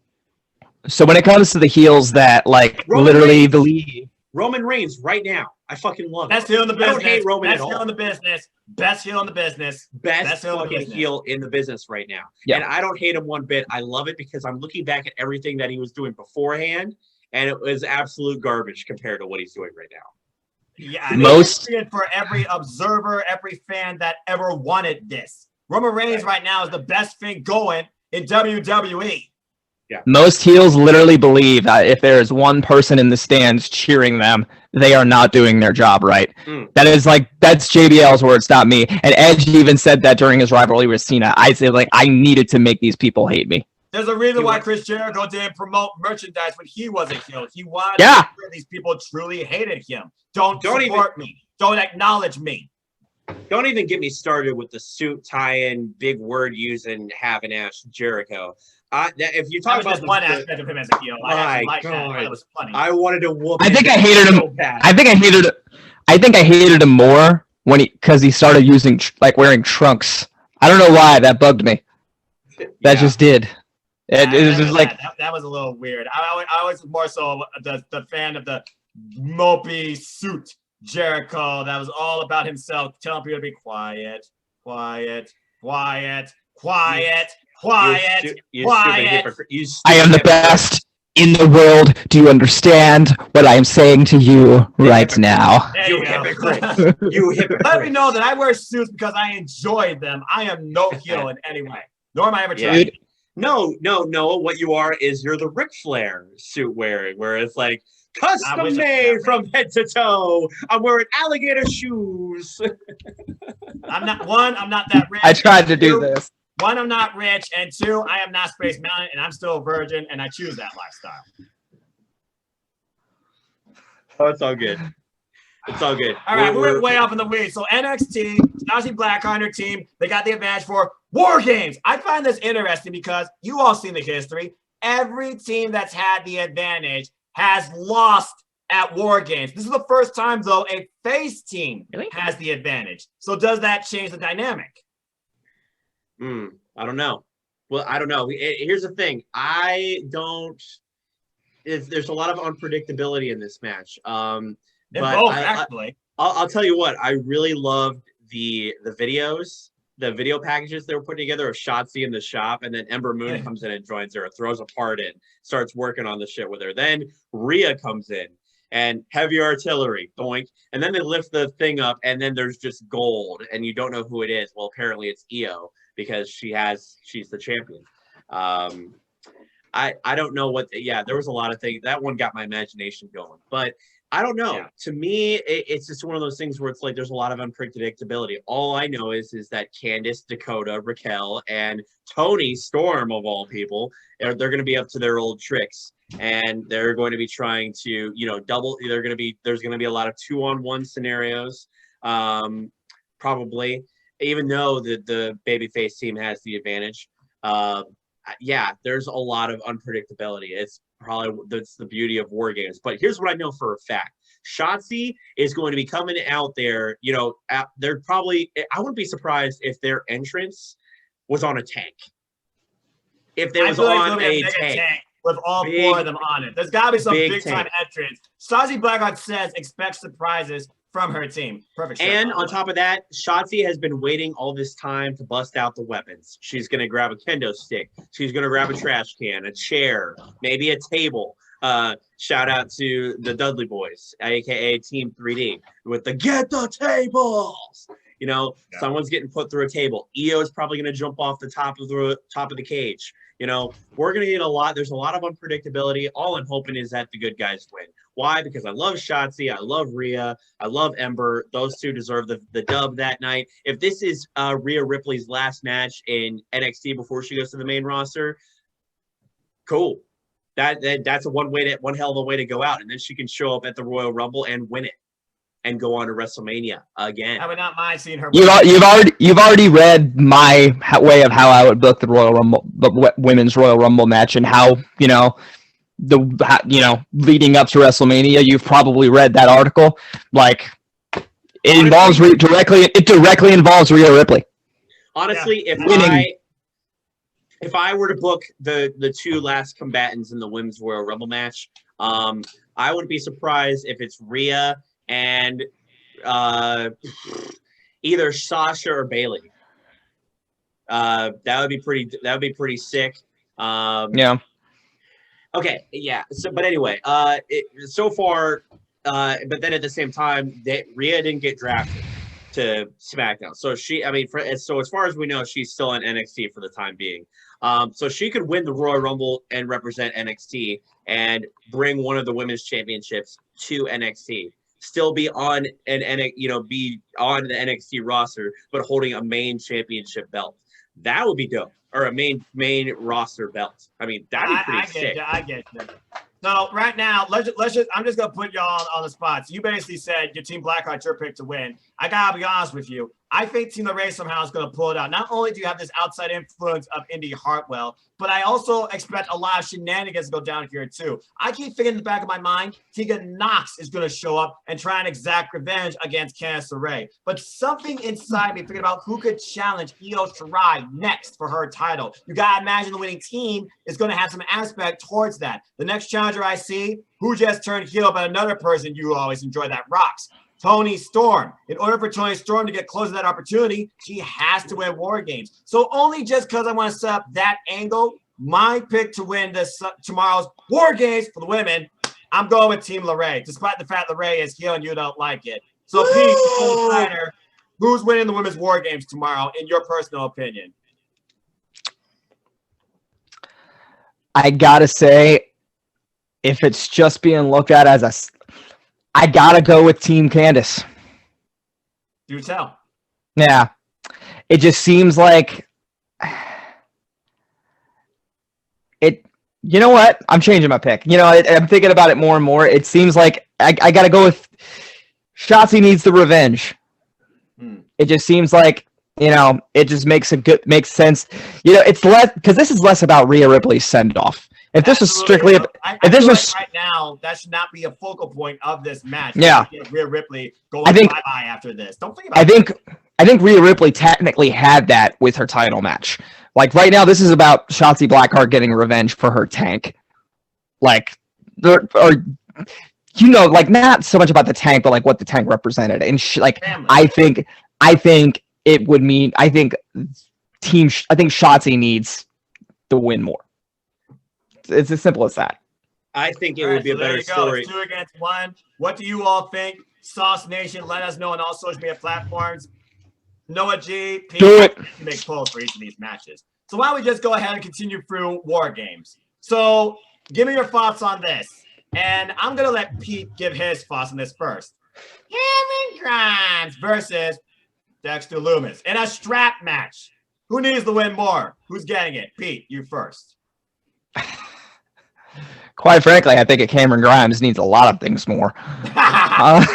So when it comes to the heels that like literally believe. Roman Reigns right now. I fucking love it. Best heel in the business. I don't hate Roman at all. Best heel in the business. Best heel in the business. Best fucking heel in the business right now. Yeah. And I don't hate him one bit. I love it because I'm looking back at everything that he was doing beforehand, and it was absolute garbage compared to what he's doing right now. Yeah, for every observer, every fan that ever wanted this. Roman Reigns right now is the best thing going in WWE. Yeah. Most heels literally believe that if there is one person in the stands cheering them, they are not doing their job right. That's JBL's words, not me. And Edge even said that during his rivalry with Cena. I said, I needed to make these people hate me. There's a reason why Chris Jericho didn't promote merchandise when he was a heel. He wanted to make sure these people truly hated him. Don't support me. Don't acknowledge me. Don't even get me started with the suit tie-in, big word using, having ass Jericho. If you talk about one aspect of him as a heel, I thought it was funny. I wanted to whoop. I think I hated him. So I think I hated him more because he started using wearing trunks. I don't know why that bugged me. That just did. It was just that was a little weird. I was more so the fan of the mopey suit Jericho that was all about himself, telling people to be quiet, quiet, quiet, quiet, quiet, quiet. I am the best in the world. Do you understand what I am saying to you right now? You hypocrite. You hypocrite. Let me know that I wear suits because I enjoy them. I am no heel in any way. Nor am I ever tried. No. What you are is you're the Ric Flair suit wearing, where it's like custom made from head to toe. I'm wearing alligator shoes. I'm not that rich. I tried to do this. One, I'm not rich, and two, I am not Space Mountain, and I'm still a virgin, and I choose that lifestyle. Oh, it's all good. It's all good. All right, we're way off in the weeds. So NXT, Shotzi Blackheart and her team, they got the advantage for Wargames. I find this interesting because you all seen the history. Every team that's had the advantage has lost at Wargames. This is the first time, though, a face team has the advantage. So does that change the dynamic? I don't know. Well, I don't know. Here's the thing. There's a lot of unpredictability in this match. Actually. I'll tell you what. I really loved the videos, the video packages they were putting together of Shotzi in the shop, and then Ember Moon comes in and joins her, throws a part in, starts working on the shit with her. Then Rhea comes in and heavy artillery, boink, and then they lift the thing up, and then there's just gold, and you don't know who it is. Well, apparently it's Io because she's the champion. I don't know what. There was a lot of things. That one got my imagination going, but I don't know. Yeah. To me, it's just one of those things where it's like there's a lot of unpredictability. All I know is that Candice, Dakota, Raquel, and Tony Storm, of all people, they're going to be up to their old tricks, and they're going to be trying to, double. There's going to be a lot of 2-on-1 scenarios, probably, even though the babyface team has the advantage. There's a lot of unpredictability. That's the beauty of Wargames. But here's what I know for a fact. Shotzi is going to be coming out there, they're probably, I wouldn't be surprised if their entrance was on a tank. If there was on a tank. With all four of them on it. There's got to be some big time entrance. Shotzi Blackheart says expect surprises from her team. Perfect. And on top of that, Shotzi has been waiting all this time to bust out the weapons. She's going to grab a kendo stick. She's going to grab a trash can, a chair, maybe a table. Shout out to the Dudley Boys, aka Team 3D, with the get the tables. Someone's getting put through a table. Io is probably going to jump off the top of the cage. We're going to get a lot. There's a lot of unpredictability. All I'm hoping is that the good guys win. Why? Because I love Shotzi. I love Rhea. I love Ember. Those two deserve the dub that night. If this is Rhea Ripley's last match in NXT before she goes to the main roster, cool. That's one hell of a way to go out. And then she can show up at the Royal Rumble and win it and go on to WrestleMania again. I would not mind seeing her. You've already read my way of how I would book the Royal Rumble, the women's Royal Rumble match, and how leading up to WrestleMania. You've probably read that article. Like it involves directly involves Rhea Ripley. Honestly, if I were to book the two last combatants in the women's Royal Rumble match, I wouldn't be surprised if it's Rhea and either Sasha or Bayley. That would be pretty sick. Yeah. Okay. Yeah. So, but anyway, so far, but then at the same time, Rhea didn't get drafted to SmackDown. So so as far as we know, she's still in NXT for the time being. So she could win the Royal Rumble and represent NXT and bring one of the women's championships to NXT. Still be on be on the NXT roster, but holding a main championship belt. That would be dope. or a main roster belt. I mean, that'd be pretty sick. I get you. So right now, I'm just gonna put y'all on the spot. So you basically said your Team Blackheart's your pick to win. I gotta be honest with you. I think Team LeRae somehow is gonna pull it out. Not only do you have this outside influence of Indy Hartwell, but I also expect a lot of shenanigans to go down here too. I keep thinking in the back of my mind, Tegan Knox is gonna show up and try and exact revenge against Candice LeRae. But something inside me thinking about who could challenge Io Shirai next for her title. You gotta imagine the winning team is gonna have some aspect towards that. The next challenger I see, who just turned heel, but another person you always enjoy that rocks. Toni Storm. In order for Toni Storm to get close to that opportunity, she has to win War Games. So only just because I want to set up that angle, my pick to win this tomorrow's War Games for the women, I'm going with Team LeRae, despite the fact LeRae is heel and you don't like it. So Pete, who's winning the women's War Games tomorrow, in your personal opinion? I gotta say, if it's just being looked at as I gotta go with Team Candice. Do tell. Yeah. It just seems like it. You know what? I'm changing my pick. You know, I'm thinking about it more and more. It seems like I gotta go with Shotzi needs the revenge. It just seems like, you know, it just makes sense. You know, it's less because this is less about Rhea Ripley's send off. If this was strictly, if this was right now, that should not be a focal point of this match. Yeah, Rhea Ripley going bye-bye after this. Don't think about I think Rhea Ripley technically had that with her title match. Like right now, this is about Shotzi Blackheart getting revenge for her tank. Like, or you know, like not so much about the tank, but like what the tank represented. And I think it would mean I think Shotzi needs the win more. It's as simple as that. I think it would be a better story. It's 2 against 1. What do you all think? Sauce Nation, let us know on all social media platforms. Noah G, Pete, do it. Make polls for each of these matches. So why don't we just go ahead and continue through War Games? So give me your thoughts on this. And I'm going to let Pete give his thoughts on this first. Cameron Grimes versus Dexter Lumis in a strap match. Who needs to win more? Who's getting it? Pete, you first. Quite frankly, I think Cameron Grimes needs a lot of things more. A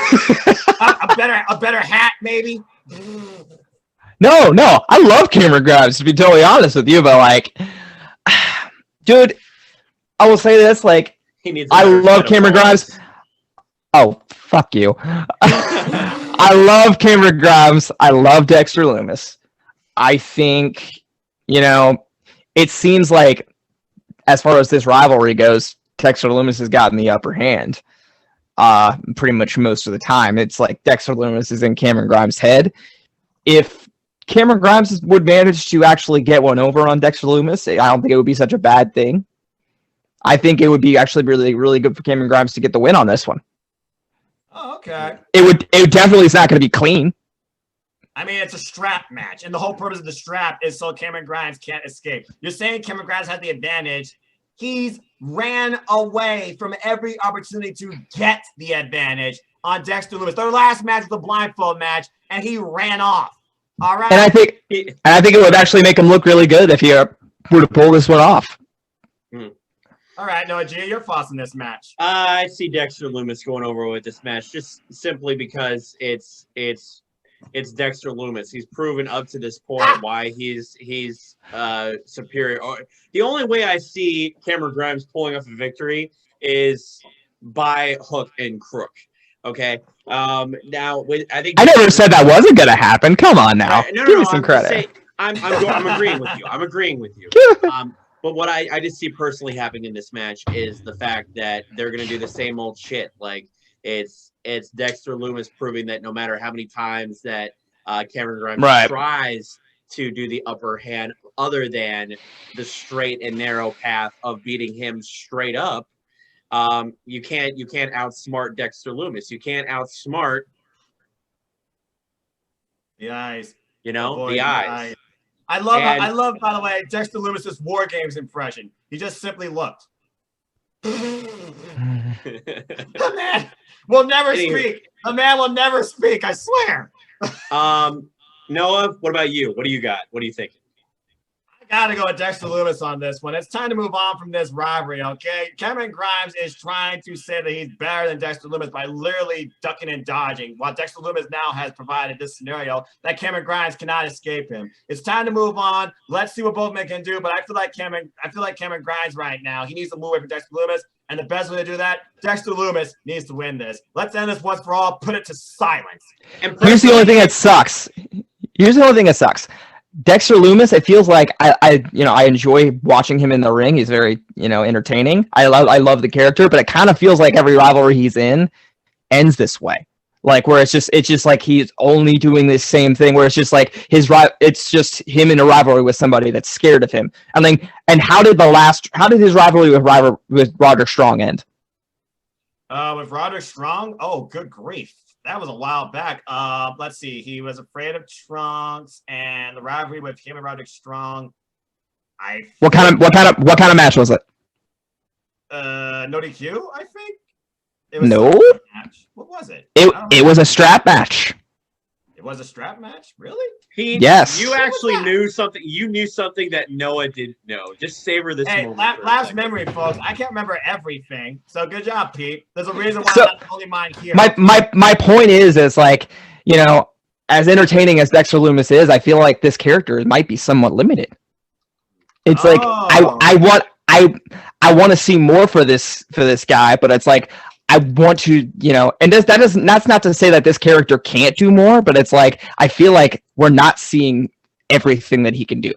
better hat, maybe? No. I love Cameron Grimes, to be totally honest with you, but like, dude, I will say this, like, I love Cameron Grimes. Oh, fuck you. I love Cameron Grimes. I love Dexter Lumis. I think, you know, it seems like as far as this rivalry goes, Dexter Lumis has gotten the upper hand pretty much most of the time. It's like Dexter Lumis is in Cameron Grimes' head. If Cameron Grimes would manage to actually get one over on Dexter Lumis, I don't think it would be such a bad thing. I think it would be actually really, really good for Cameron Grimes to get the win on this one. Oh, okay. It definitely is not going to be clean. I mean, it's a strap match, and the whole purpose of the strap is so Cameron Grimes can't escape. You're saying Cameron Grimes had the advantage. He's ran away from every opportunity to get the advantage on Dexter Lumis. Their last match was a blindfold match, and he ran off. All right. And I think it would actually make him look really good if he were to pull this one off. All right, Noah G, your thoughts on this match? I see Dexter Lumis going over with this match just simply because it's Dexter Lumis. He's proven up to this point why he's superior. The only way I see Cameron Grimes pulling off a victory is by hook and crook. Okay. Now I think I never said that wasn't going to happen. Come on now. No, Give me some credit. I'm agreeing with you. I'm agreeing with you. But what I just see personally happening in this match is the fact that they're going to do the same old shit. Like it's Dexter Lumis proving that no matter how many times that Cameron Grimes tries to do the upper hand, other than the straight and narrow path of beating him straight up, you can't outsmart Dexter Lumis. You can't outsmart the eyes. You know, the eyes. I love, by the way, Dexter Lumis's War Games impression. He just simply looked. The man will never speak. The man will never speak, I swear. Noah, what about you? What do you got? What are you thinking? Gotta go with Dexter Loomis on this one. It's time to move on from this rivalry, okay? Cameron Grimes is trying to say that he's better than Dexter Loomis by literally ducking and dodging, while Dexter Loomis now has provided this scenario that Cameron Grimes cannot escape him. It's time to move on. Let's see what both men can do, but I feel like Cameron Grimes right now, he needs to move away from Dexter Loomis, and the best way to do that, Dexter Loomis needs to win this. Let's end this once for all, put it to silence. And here's the only thing that sucks. Dexter Loomis, it feels like I enjoy watching him in the ring. He's very, entertaining. I love the character, but it kind of feels like every rivalry he's in ends this way. Like where it's just like he's only doing this same thing where it's just like it's just him in a rivalry with somebody that's scared of him. And how did his rivalry with Roderick Strong end? With Roderick Strong? Oh, good grief. That was a while back. Let's see. He was afraid of Trunks, and the rivalry with him and Roderick Strong. What kind of match was it? No DQ, I think. It was no. Match. What was it? It was a strap match. It was a strap match? Really? Yes. You actually knew something. You knew something that Noah didn't know. Just savor this moment. Last memory, folks. I can't remember everything. So good job, Pete. There's a reason why I'm not only mine here. My point is like, as entertaining as Dexter Loomis is, I feel like this character might be somewhat limited. It's like I want to see more for this guy, but it's like I want to, and that's not to say that this character can't do more, but it's like I feel like we're not seeing everything that he can do.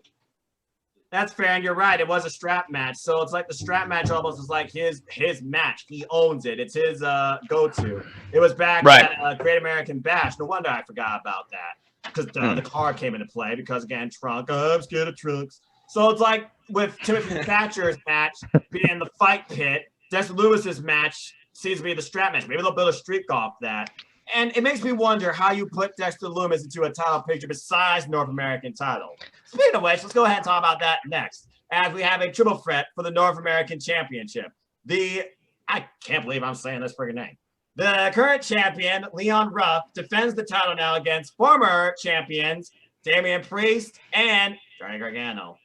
That's fair, and you're right. It was a strap match, so it's like the strap match almost is like his match. He owns it. It's his go-to. It was back at Great American Bash. No wonder I forgot about that because the car came into play because again, Trunk. I'm scared of Trunks. So it's like with Timothy Thatcher's match being the fight pit, Dexter Lewis's match seems to be the strap match. Maybe they'll build a streak off that. And it makes me wonder how you put Dexter Loomis into a title picture besides North American title. Speaking of which, let's go ahead and talk about that next, as we have a triple threat for the North American Championship. I can't believe I'm saying this friggin' name. The current champion, Leon Ruff, defends the title now against former champions, Damian Priest and Johnny Gargano.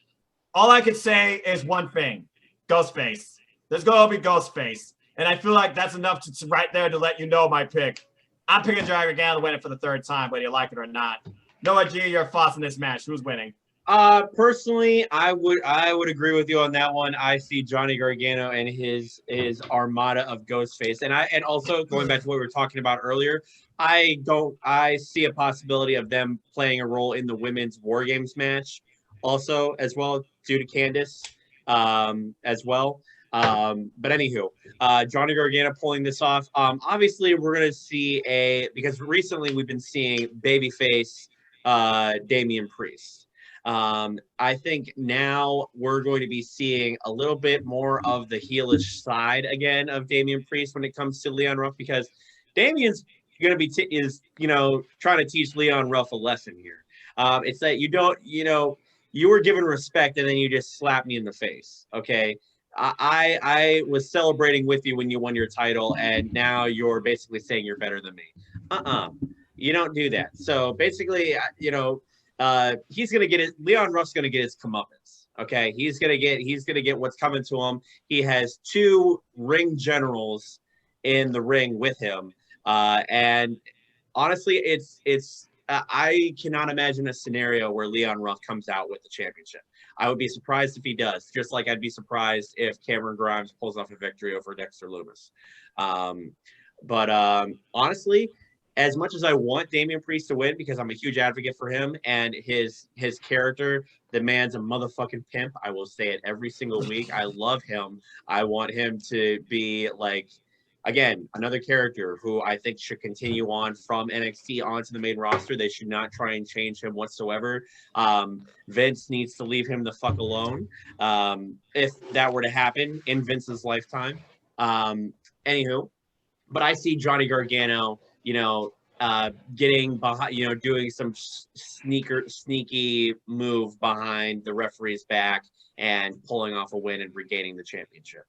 All I could say is one thing, Ghostface. There's going to be Ghostface. And I feel like that's enough to right there to let you know my pick. I'm picking Johnny Gargano to win it for the third time, whether you like it or not. Noah G, your thoughts on this match? Who's winning? Personally, I would agree with you on that one. I see Johnny Gargano and his armada of Ghostface, and also going back to what we were talking about earlier, I see a possibility of them playing a role in the women's Wargames match, also as well due to Candice, as well. But anywho, Johnny Gargano pulling this off. Obviously, we're gonna see because recently we've been seeing babyface Damian Priest. I think now we're going to be seeing a little bit more of the heelish side again of Damian Priest when it comes to Leon Ruff, because Damian's going to be trying to teach Leon Ruff a lesson here. It's that you were given respect and then you just slapped me in the face. Okay. I was celebrating with you when you won your title, and now you're basically saying you're better than me. You don't do that. So basically, he's gonna get it. Leon Ruff's gonna get his comeuppance. Okay, he's gonna get what's coming to him. He has two ring generals in the ring with him, and honestly, I cannot imagine a scenario where Leon Ruff comes out with the championship. I would be surprised if he does, just like I'd be surprised if Cameron Grimes pulls off a victory over Dexter Loomis. But honestly, as much as I want Damian Priest to win, because I'm a huge advocate for him and his character, the man's a motherfucking pimp. I will say it every single week. I love him. I want him to be like, again, another character who I think should continue on from NXT onto the main roster. They should not try and change him whatsoever. Vince needs to leave him the fuck alone, if that were to happen in Vince's lifetime. Anywho, but I see Johnny Gargano, getting behind, doing some sneaky move behind the referee's back and pulling off a win and regaining the championship.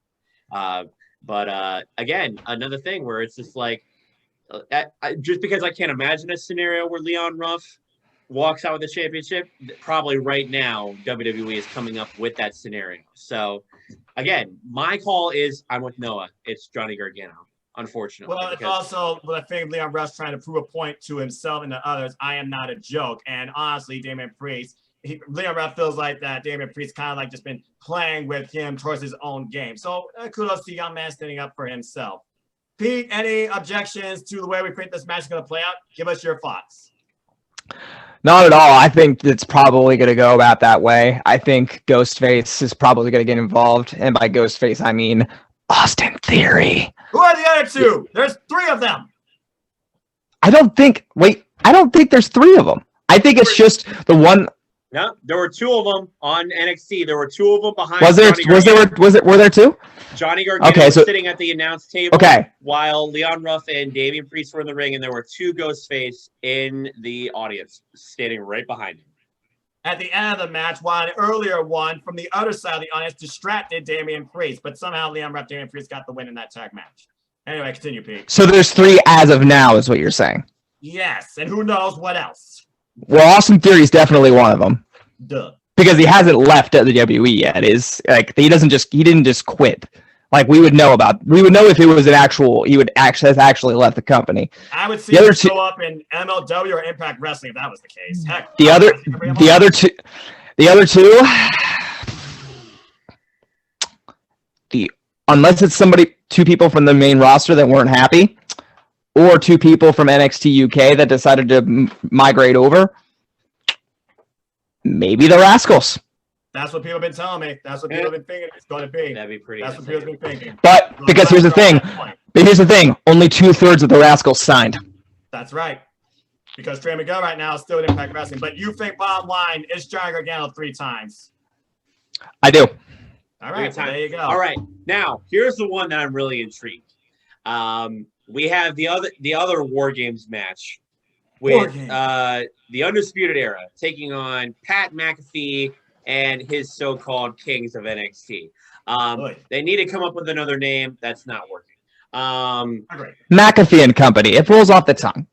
But again, another thing where it's just like, just because I can't imagine a scenario where Leon Ruff walks out with the championship, probably right now WWE is coming up with that scenario. So again, my call is I'm with Noah. It's Johnny Gargano, unfortunately. Well, it's also, but I think Leon Rush trying to prove a point to himself and to others. I am not a joke. And honestly, Damian Priest, Leon Rush feels like that Damian Priest kind of like just been playing with him towards his own game. So kudos to young man standing up for himself. Pete, any objections to the way we think this match is going to play out? Give us your thoughts. Not at all. I think it's probably going to go about that way. I think Ghostface is probably going to get involved. And by Ghostface, I mean Austin Theory. Who are the other two? There's 3 of them. I don't think there's 3 of them. I think it's just the one. No, there were 2 of them on NXT. There were 2 of them behind. Were there 2? Johnny Gargano was sitting at the announce table while Leon Ruff and Damian Priest were in the ring, and there were 2 Ghostface in the audience standing right behind him. At the end of the match, while an earlier one from the other side of the audience distracted Damian Priest, but somehow Leon Ruff, Damian Priest got the win in that tag match. Anyway, continue, Pete. So there's 3 as of now, is what you're saying? Yes, and who knows what else? Well, Austin Theory is definitely one of them. Duh. Because he hasn't left at the WWE yet. Is like he didn't just quit. Like we would know if it was he would has actually left the company. I would see him show up in MLW or Impact Wrestling if that was the case. Heck, the other two, unless it's 2 people from the main roster that weren't happy, or 2 people from NXT UK that decided to migrate over. Maybe the Rascals. That's what people have been telling me. That's what people have been thinking it's going to be. That'd be pretty. That's what people have been thinking. But because here's the thing. Only 2/3 of the Rascals signed. That's right. Because Trey Miguel right now is still in Impact Wrestling. But you think bottom line is Johnny Gargano 3 times. I do. All right. There you go. All right. Now, here's the one that I'm really intrigued. We have the other War Games match with the Undisputed Era taking on Pat McAfee and his so-called Kings of NXT. They need to come up with another name. That's not working. McAfee and Company. It rolls off the tongue.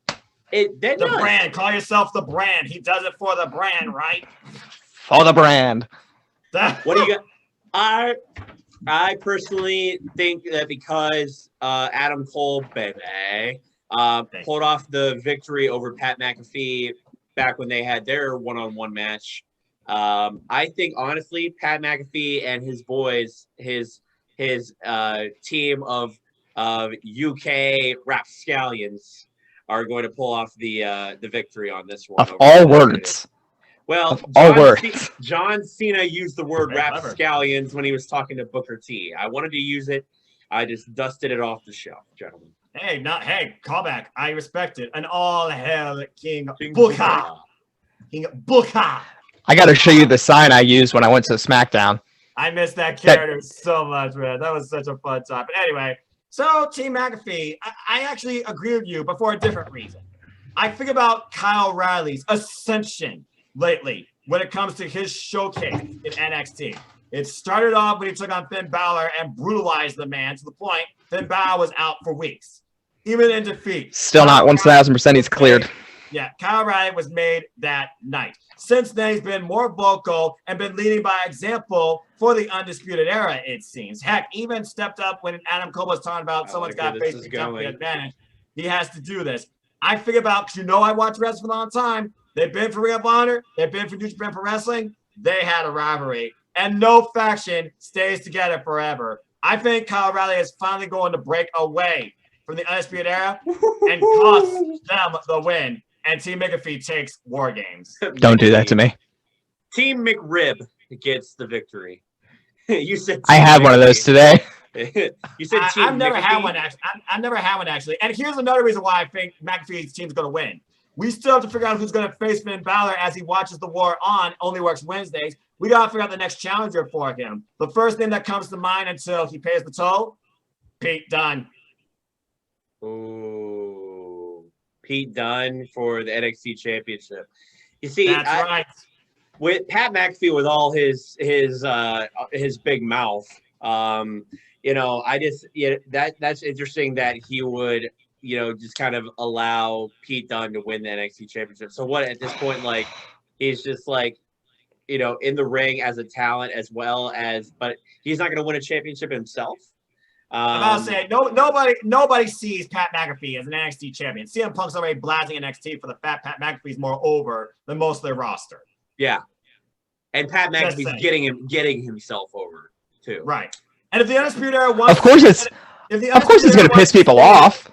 The brand. Call yourself the brand. He does it for the brand, right? For the brand. What do you got? I personally think that because Adam Cole, baby, pulled off the victory over Pat McAfee back when they had their one-on-one match. I think honestly, Pat McAfee and his boys, his team of UK rapscallions, are going to pull off the victory on this one. Of all words. Well, John Cena used the word rapscallions when he was talking to Booker T. I wanted to use it. I just dusted it off the shelf, gentlemen. Hey, callback. I respect it. And all hail King Booker. King Booker. I got to show you the sign I used when I went to SmackDown. I miss that character so much, man. That was such a fun time. But anyway, so Team McAfee, I actually agree with you, but for a different reason. I think about Kyle O'Reilly's ascension lately when it comes to his showcase in NXT. It started off when he took on Finn Balor and brutalized the man to the point Finn Balor was out for weeks, even in defeat. Still not 1,000% he's cleared. Yeah, Kyle O'Reilly was made that night. Since then, he's been more vocal and been leading by example for the Undisputed Era, it seems. Heck, even stepped up when Adam Cole was talking about someone's got face to jump the advantage. He has to do this. I think about, because I watch wrestling for a long time. They've been for Ring of Honor. They've been for New Japan Pro Wrestling. They had a rivalry. And no faction stays together forever. I think Kyle O'Reilly is finally going to break away from the Undisputed Era and cost them the win. And Team McAfee takes War Games. Don't do that to me. Team McRib gets the victory. You said I had one of those today. You said Team I've never McAfee? had one actually. I've never had one actually. And here's another reason why I think McAfee's team's going to win. We still have to figure out who's going to face Finn Balor as he watches the war on Only Works Wednesdays. We got to figure out the next challenger for him. The first thing that comes to mind until he pays the toll, Pete Dunne. Ooh, Pete Dunne for the NXT Championship. You see, That's right. With Pat McAfee, with all his big mouth, that's interesting that he would you know, just kind of allow Pete Dunne to win the NXT championship. So what at this point, like, he's just like, you know, in the ring as a talent as well as, but he's not going to win a championship himself. I'm about to say nobody sees Pat McAfee as an NXT champion. CM Punk's already blasting NXT for the fact Pat McAfee's more over than most of their roster. Yeah, and Pat McAfee's getting himself over too. Right. And if the Undisputed Era wants, of course it's going to piss people off.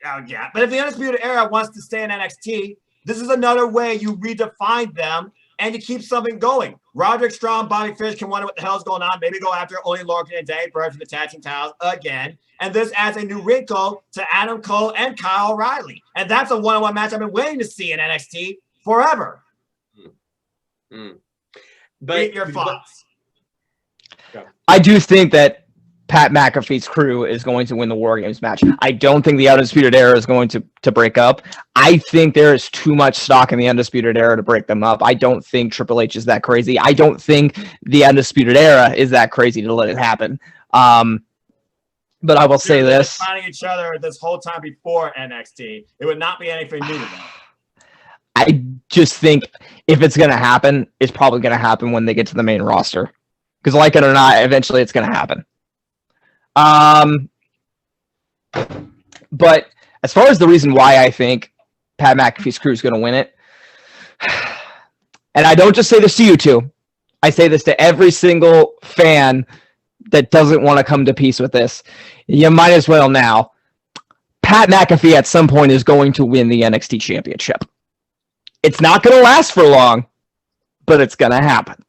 Oh yeah, but if the Undisputed Era wants to stay in NXT, this is another way you redefine them and you keep something going. Roderick Strong, Bobby Fish can wonder what the hell's going on. Maybe go after only Lorcan and Dave Bird for the tag team titles again. And this adds a new wrinkle to Adam Cole and Kyle O'Reilly. And that's a one-on-one match I've been waiting to see in NXT forever. But your thoughts? I do think that Pat McAfee's crew is going to win the Wargames match. I don't think the Undisputed Era is going to break up. I think there is too much stock in the Undisputed Era to break them up. I don't think Triple H is that crazy. I don't think the Undisputed Era is that crazy to let it happen. But I will say this. Finding each other this whole time before NXT, it would not be anything new to them. I just think if it's going to happen, it's probably going to happen when they get to the main roster. Because like it or not, eventually it's going to happen. But as far as the reason why I think Pat McAfee's crew is going to win it, and I don't just say this to you two, I say this to every single fan that doesn't want to come to peace with this. You might as well now. Pat McAfee at some point is going to win the NXT championship. It's not going to last for long, but it's going to happen.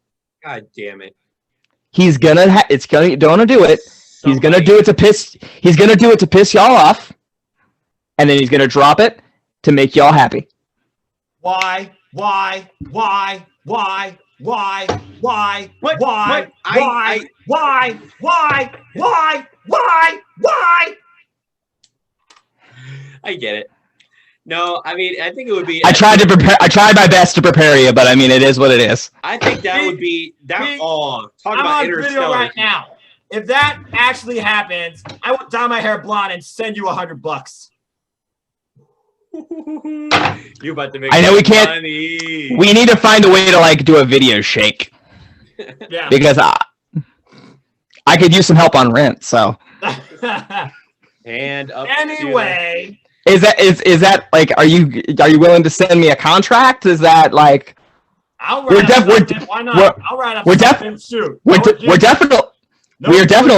God damn it. He's going to do it. He's going to do it to piss. He's going to do it to piss y'all off. And then he's going to drop it to make y'all happy. Why? Why? I get it. No, I mean, I think it would be. I tried my best to prepare you, but I mean, it is what it is. I think that would be that. Oh, talk about Interstellar. I'm on video right now. If that actually happens, I will dye my hair blonde and send you $100. You're about to make. I know we can't. Money. We need to find a way to like do a video shake. Yeah. Because I could use some help on rent. So. And up anyway. Is that like? Are you willing to send me a contract? Is that like? I'll write up. Why not? I'll write up. We're definitely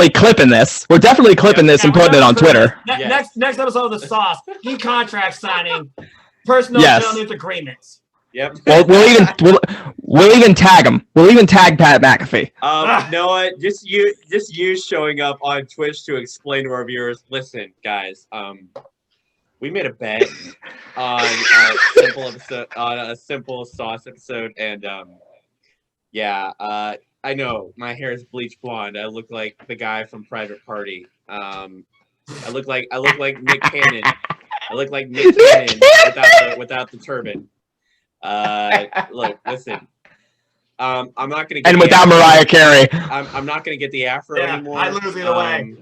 clipping this. We're definitely clipping this and putting it on Twitter. Next episode of The Sauce, e-contract signing, personal gentlemen's agreements. Yep. Well, we'll even tag him. We'll even tag Pat McAfee. Noah, just you showing up on Twitch to explain to our viewers. Listen, guys. We made a bet on a simple sauce episode, and I know my hair is bleach blonde. I look like the guy from Private Party. I look like Nick Cannon. I look like Nick Cannon without the turban. Look, listen. I'm not gonna. And without Mariah Carey. I'm not gonna get the afro anymore. I lose either way.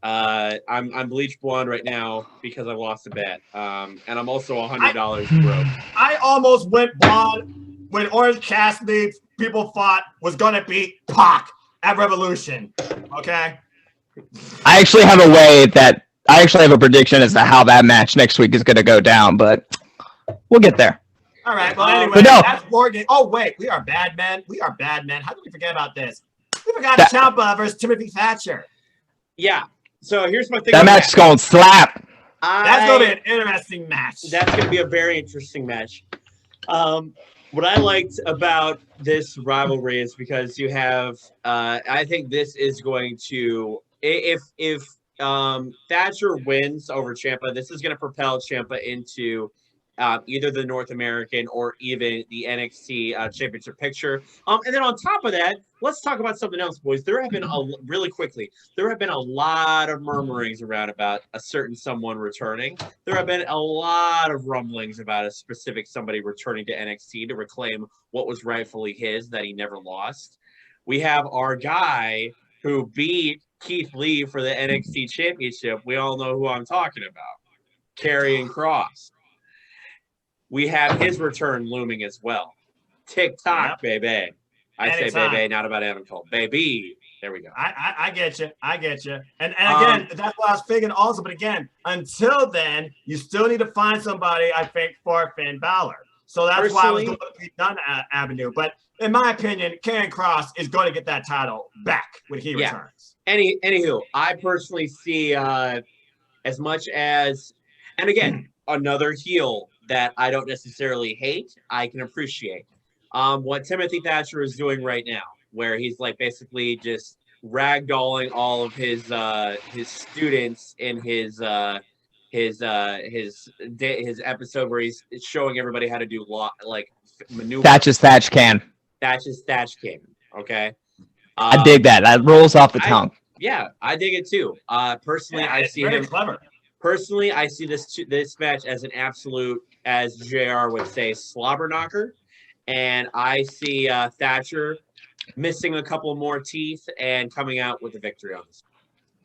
I'm bleach blonde right now because I lost a bet. And I'm also $100 broke. I almost went blonde when Orange Cassidy people thought was gonna beat Pac at Revolution. Okay. I actually have a prediction as to how that match next week is gonna go down, but we'll get there. All right. Well, anyway, that's Wargames. Oh wait, we are bad men. How did we forget about this? We forgot Ciampa versus Timothy Thatcher. Yeah. So here's my thing. That match is going to slap. That's going to be an interesting match. That's going to be a very interesting match. What I liked about this rivalry is because you have, I think this is going to, if Thatcher wins over Ciampa, this is going to propel Ciampa into either the North American or even the NXT championship picture. And then on top of that, let's talk about something else, boys. There have been there have been a lot of murmurings around about a certain someone returning. There have been a lot of rumblings about a specific somebody returning to NXT to reclaim what was rightfully his that he never lost. We have our guy who beat Keith Lee for the NXT championship. We all know who I'm talking about. Karrion Kross. We have his return looming as well. TikTok, baby. I say baby, not about Adam Cole. Baby. There we go. I get you. I get you. And again, that's what I was figuring also. But again, until then, you still need to find somebody, I think, for Finn Balor. So that's why I was going to be done avenue. But in my opinion, Karrion Kross is going to get that title back when he returns. Anywho, I personally see as much as, and again, another heel that I don't necessarily hate, I can appreciate. What Timothy Thatcher is doing right now, where he's like basically just ragdolling all of his students in his episode where he's showing everybody how to do maneuver. Thatch's Thatch can. Thatch's Thatch can. Okay. I dig that. That rolls off the tongue. Yeah, I dig it too. Personally, I see him clever. Personally, I see this match as an absolute, as JR would say, slobber knocker. And I see Thatcher missing a couple more teeth and coming out with a victory on this.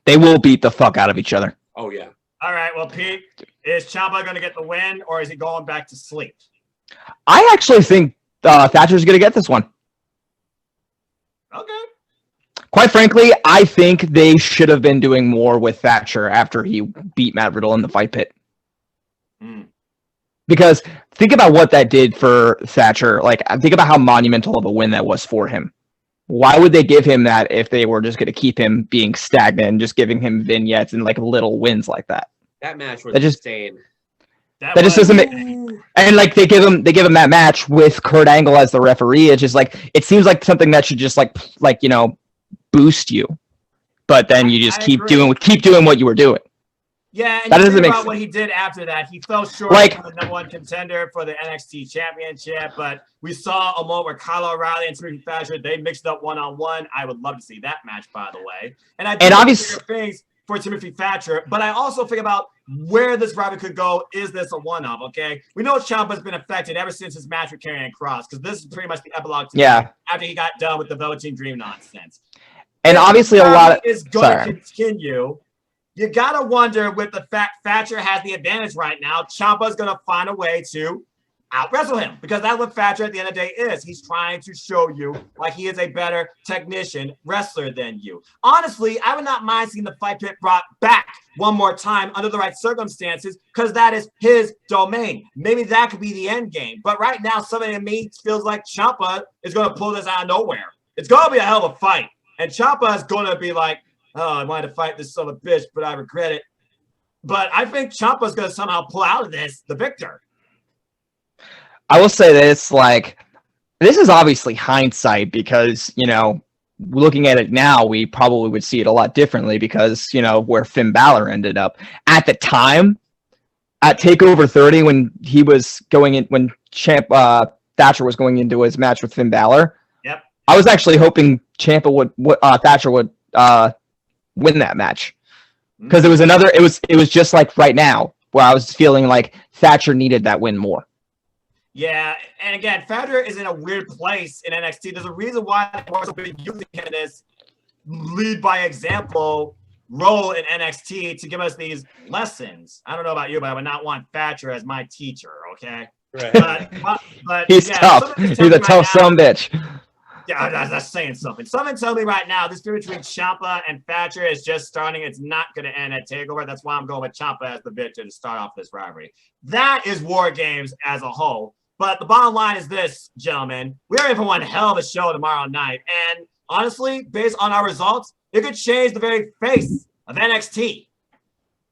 They will beat the fuck out of each other. Oh, yeah. All right. Well, Pete, is Ciampa going to get the win, or is he going back to sleep? I actually think Thatcher's going to get this one. Okay. Quite frankly, I think they should have been doing more with Thatcher after he beat Matt Riddle in the fight pit. Because think about what that did for Thatcher. Like, think about how monumental of a win that was for him. Why would they give him that if they were just going to keep him being stagnant and just giving him vignettes and like little wins like that? That match was insane. That just doesn't make. And like they give him that match with Kurt Angle as the referee. It's just like it seems like something that should just like boost you, but then you just keep doing what you were doing. Yeah, and you think about what he did after that. He fell short of the #1 contender for the NXT Championship, but we saw a moment where Kyle O'Reilly and Timothy Thatcher, they mixed up one-on-one. I would love to see that match, by the way. And I think obviously things for Timothy Thatcher, but I also think about where this rivalry could go. Is this a one-off, okay? We know Ciampa's been affected ever since his match with Karrion Kross, because this is pretty much the epilogue to after he got done with the Velveteen Dream nonsense. And obviously a lot of is going to continue. You got to wonder with the fact Thatcher has the advantage right now, Ciampa's going to find a way to out-wrestle him because that's what Thatcher at the end of the day is. He's trying to show you like he is a better technician wrestler than you. Honestly, I would not mind seeing the fight pit brought back one more time under the right circumstances because that is his domain. Maybe that could be the end game. But right now, something in me feels like Ciampa is going to pull this out of nowhere. It's going to be a hell of a fight. And Ciampa is going to be like, oh, I wanted to fight this son of a bitch, but I regret it. But I think Ciampa's going to somehow pull out of this the victor. I will say this, this is obviously hindsight because, looking at it now, we probably would see it a lot differently because, where Finn Balor ended up. At the time, at TakeOver 30, when he was going in, when Thatcher was going into his match with Finn Balor, I was actually hoping Thatcher would win that match because it was just like right now where I was feeling like Thatcher needed that win more. Yeah, and again, Thatcher is in a weird place in NXT. There's a reason why they're been using him in this lead by example role in NXT to give us these lessons. I don't know about you, but I would not want Thatcher as my teacher. Okay, right. But he's tough. He's a tough son bitch. Yeah, that's saying something. Someone tell me right now, this feud between Ciampa and Thatcher is just starting. It's not going to end at TakeOver. That's why I'm going with Ciampa as the victor to start off this rivalry. That is Wargames as a whole. But the bottom line is this, gentlemen. We are in for one hell of a show tomorrow night. And honestly, based on our results, it could change the very face of NXT.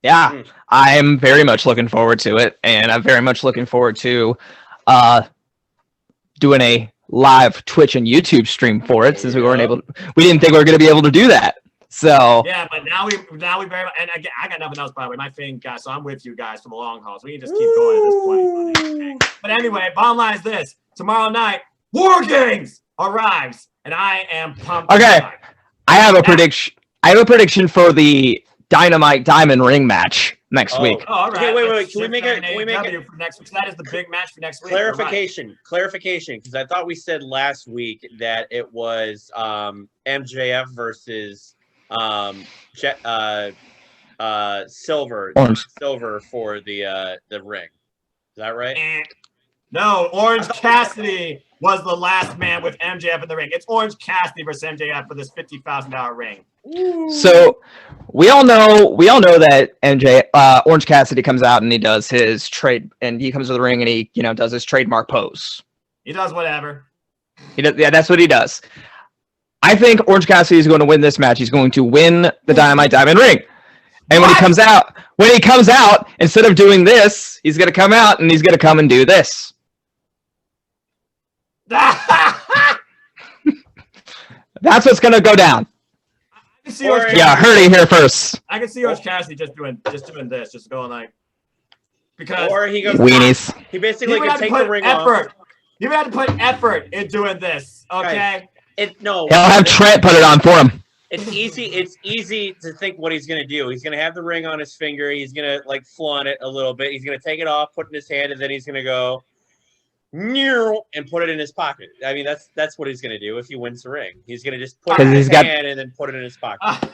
Yeah, I'm very much looking forward to it. And I'm very much looking forward to doing a live Twitch and YouTube stream for it since we didn't think we were going to be able to do that. So yeah, but now we very much, and again, I got nothing else by the way. My thing, guys, so I'm with you guys for the long haul. So we can just keep going at this point. Okay? But anyway, bottom line is this: tomorrow night, Wargames arrives, and I am pumped. Okay, I have a prediction. I have a prediction for the Dynamite Diamond Ring match next week. Oh, all right. Okay, wait. Can we make it for next week? That is the big match for next week. Clarification, because I thought we said last week that it was MJF versus silver Orange. for the ring. Is that right? No, Orange Cassidy was the last man with MJF in the ring. It's Orange Cassidy versus MJF for this $50,000 ring. So we all know that Orange Cassidy comes out and he does his trade, and he comes to the ring and he does his trademark pose. He does whatever. Yeah, that's what he does. I think Orange Cassidy is going to win this match. He's going to win the Dynamite Diamond ring. And when he comes out, instead of doing this, he's going to come out and he's going to come and do this. That's what's going to go down. Yeah, heard it here first. I can see Orange Cassidy just doing this, just going like, because or he goes weenies. He basically can take the ring off. You would have to put effort in doing this, okay? No. He'll have Trent put it on for him. It's easy to think what he's gonna do. He's gonna have the ring on his finger. He's gonna like flaunt it a little bit. He's gonna take it off, put it in his hand, and then he's gonna go and put it in his pocket. I mean, that's what he's gonna do if he wins the ring. He's gonna just put it in his hand and then put it in his pocket.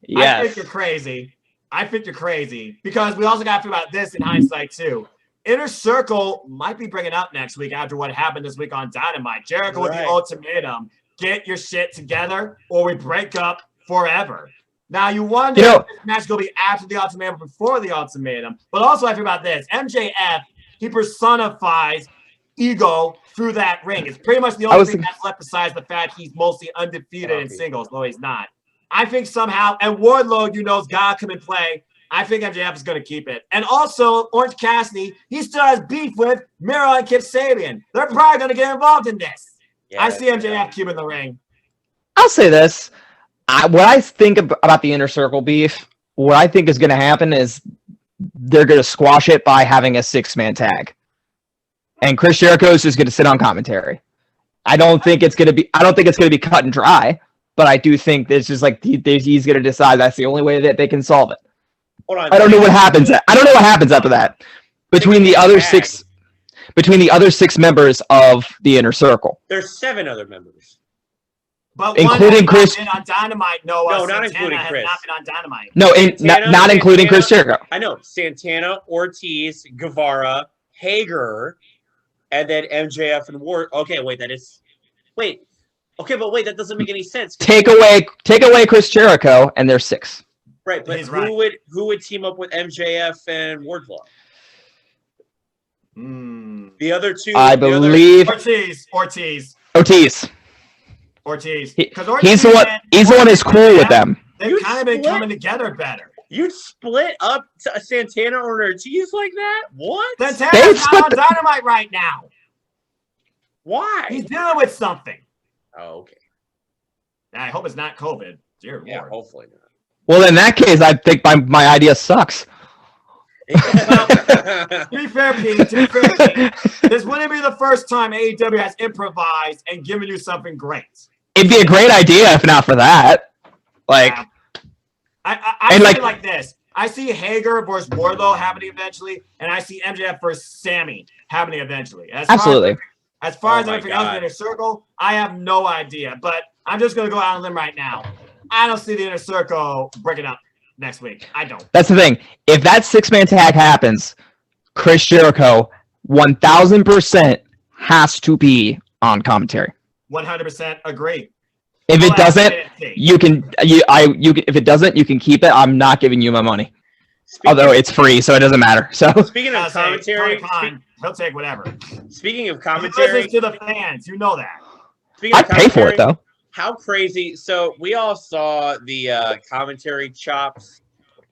Yes. I think you're crazy because we also got to think about this in hindsight too. Inner Circle might be bringing up next week after what happened this week on Dynamite. Jericho with the ultimatum: get your shit together, or we break up forever. Now you wonder if this match is going to be after the ultimatum, before the ultimatum. But also, I think about this: MJF, he personifies ego through that ring. It's pretty much the only thing that's left besides the fact he's mostly undefeated in singles. No, he's not. I think somehow, and Wardlow, has got to come and play. I think MJF is going to keep it. And also, Orange Cassidy, he still has beef with Miro and Kip Sabian. They're probably going to get involved in this. Yeah, I see MJF keeping the ring. I'll say this. What I think about the Inner Circle beef, what I think is going to happen is they're going to squash it by having a 6-man tag. And Chris Jericho is just going to sit on commentary. I don't think it's going to be cut and dry, but I do think it's just like he's going to decide that's the only way that they can solve it. Hold on, I don't know what happens. I don't know what happens after that. Between the other 6 members of the Inner Circle. There's 7 other members. But including Chris on Dynamite. No, not including Chris. Not been on Dynamite. No, not including Chris Jericho. I know Santana, Ortiz, Guevara, Hager, and then MJF and Ward. Okay, wait, that doesn't make any sense. Take away Chris Jericho, and there's 6. Right, but who would team up with MJF and Wardlow? The other 2, I believe Ortiz. He's the one who's cool with them. They've kind of been coming together better. You'd split up Santana or Ortiz like that? What? Santana's not on Dynamite right now. Why? He's dealing with something. Oh, okay. I hope it's not COVID. Dear Lord. Hopefully not. Well, in that case, I think my idea sucks. To be fair, Pete, this wouldn't be the first time AEW has improvised and given you something great. It'd be a great idea if not for that. Like, I see it like this. I see Hager versus Wardlow happening eventually, and I see MJF versus Sammy happening eventually. Absolutely. As far as everything else in the Inner Circle, I have no idea. But I'm just going to go out on a limb right now. I don't see the Inner Circle breaking up next week. I don't. That's the thing. If that 6-man tag happens, Chris Jericho 1,000% has to be on commentary. 100% agree. If it doesn't, if it doesn't, you can keep it. I'm not giving you my money. Although it's free, so it doesn't matter. So speaking of commentary, he'll take whatever. Speaking of commentary, to the fans, you know that. I'd pay for it though. How crazy! So we all saw the commentary chops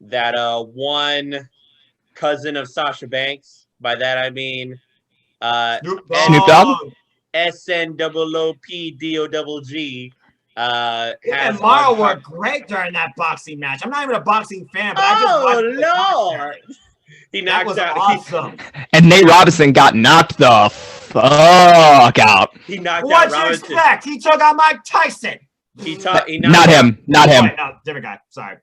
that one cousin of Sasha Banks. By that I mean Snoop Dogg. SNOOPDOGG. And Mara worked great during that boxing match. I'm not even a boxing fan, but I just watched Lord. He knocked out. Awesome. And Nate Robinson got knocked the fuck out. He knocked out What'd Robinson. You expect? He took out Mike Tyson. Not him. No, different guy. Sorry.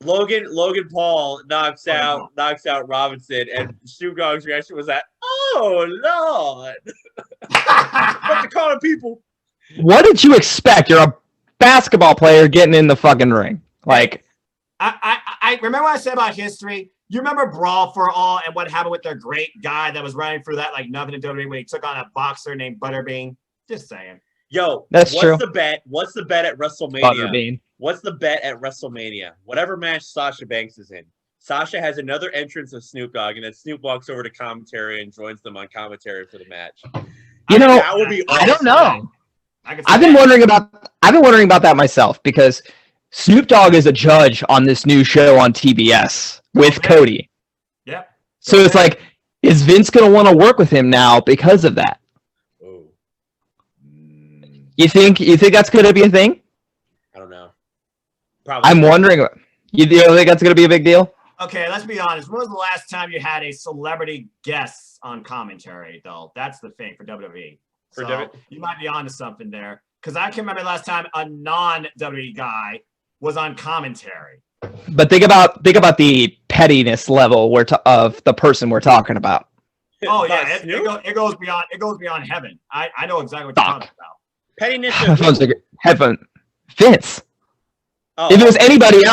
Logan Paul knocks out Robinson, and Snoop Dogg's reaction was that, "Oh Lord!" What to call people? What did you expect? You're a basketball player getting in the fucking ring. Like, I remember what I said about history. You remember Brawl for All and what happened with their great guy that was running through that like nothing in WWE when he took on a boxer named Butterbean? Just saying. Yo, That's what's true. the bet? What's the bet at WrestleMania? Butterbean. What's the bet at WrestleMania? Whatever match Sasha Banks is in. Sasha has another entrance of Snoop Dogg, and then Snoop walks over to commentary and joins them on commentary for the match. That would be awesome. I don't know. I've been wondering about that myself because Snoop Dogg is a judge on this new show on TBS with Cody. Yep. So it's like, is Vince going to want to work with him now because of that? Oh. You think that's going to be a thing? I don't know. Probably. I'm wondering. You think that's going to be a big deal? Okay, let's be honest. When was the last time you had a celebrity guest on commentary, though? That's the thing for WWE. You might be onto something there. Because I can remember last time a non-WWE guy was on commentary. But think about the pettiness level of the person we're talking about. Oh yeah, it goes beyond heaven. I know exactly what you're talking about. Pettiness. Heaven, Vince. Oh, if it was anybody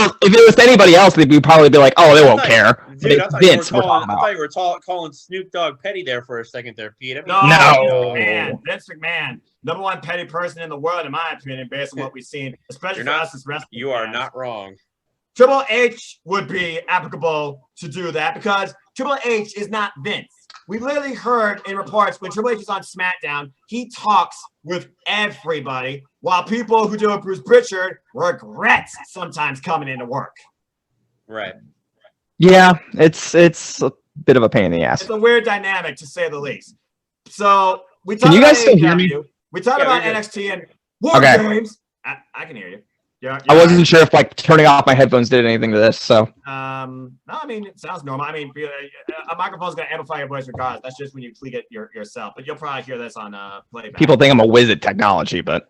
else, they'd probably be like, "Oh, they won't care." Dude, but Vince, we're talking about. I thought you were calling Snoop Dogg petty there for a second there, Pete. No. Vince McMahon, number one petty person in the world, in my opinion, based on what we've seen, especially for us as wrestling. You are not wrong. Triple H would be applicable to do that because Triple H is not Vince. We literally heard in reports when Triple H is on SmackDown, he talks with everybody, while people who do it, Bruce Pritchard, regret sometimes coming into work. Right. Yeah, it's a bit of a pain in the ass. It's a weird dynamic, to say the least. So we talked Can you about guys still hear me? We talked about NXT and Wargames. I can hear you. Yeah, I wasn't sure if like turning off my headphones did anything to this. So no, I mean it sounds normal. I mean a microphone's gonna amplify your voice regardless. That's just when you tweak it yourself. But you'll probably hear this on playback. people think I'm a whiz at technology, but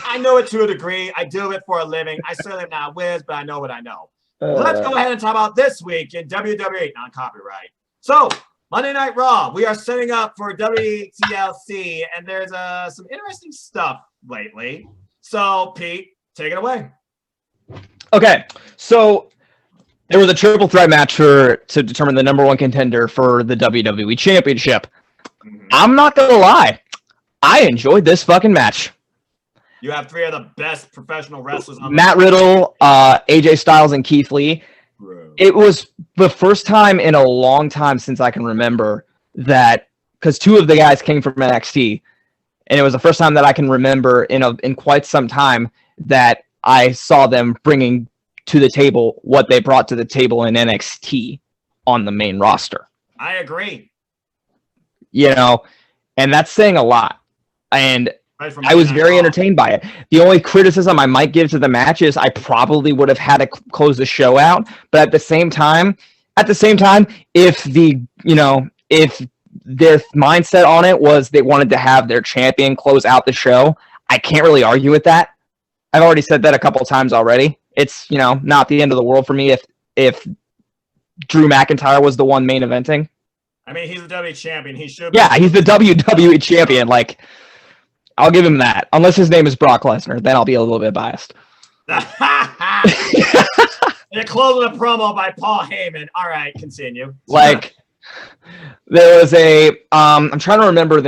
I know it to a degree. I do it for a living. I certainly am not a whiz, but I know what I know. Let's go ahead and talk about this week in WWE non-copyright. So Monday Night Raw, we are setting up for WTLC, and there's some interesting stuff lately. So Pete, take it away. Okay, so there was a triple threat match to determine the number one contender for the WWE Championship. Mm-hmm. I'm not gonna lie, I enjoyed this fucking match. You have three of the best professional wrestlers on Matt Riddle, AJ Styles, and Keith Lee. Bro. It was the first time in a long time since I can remember that, because two of the guys came from NXT, and it was the first time that I can remember in quite some time that I saw them bringing to the table what they brought to the table in NXT on the main roster. I agree. You know, and that's saying a lot. And Right, I was very entertained by it. The only criticism I might give to the match is I probably would have had to close the show out. But at the same time, if their mindset on it was they wanted to have their champion close out the show, I can't really argue with that. I've already said that a couple of times already. It's, not the end of the world for me if Drew McIntyre was the one main eventing. I mean, he's the WWE champion. He should be. Yeah, he's the WWE champion. Like, I'll give him that. Unless his name is Brock Lesnar, then I'll be a little bit biased. They're closing a promo by Paul Heyman. All right, continue. Like, there was I'm trying to remember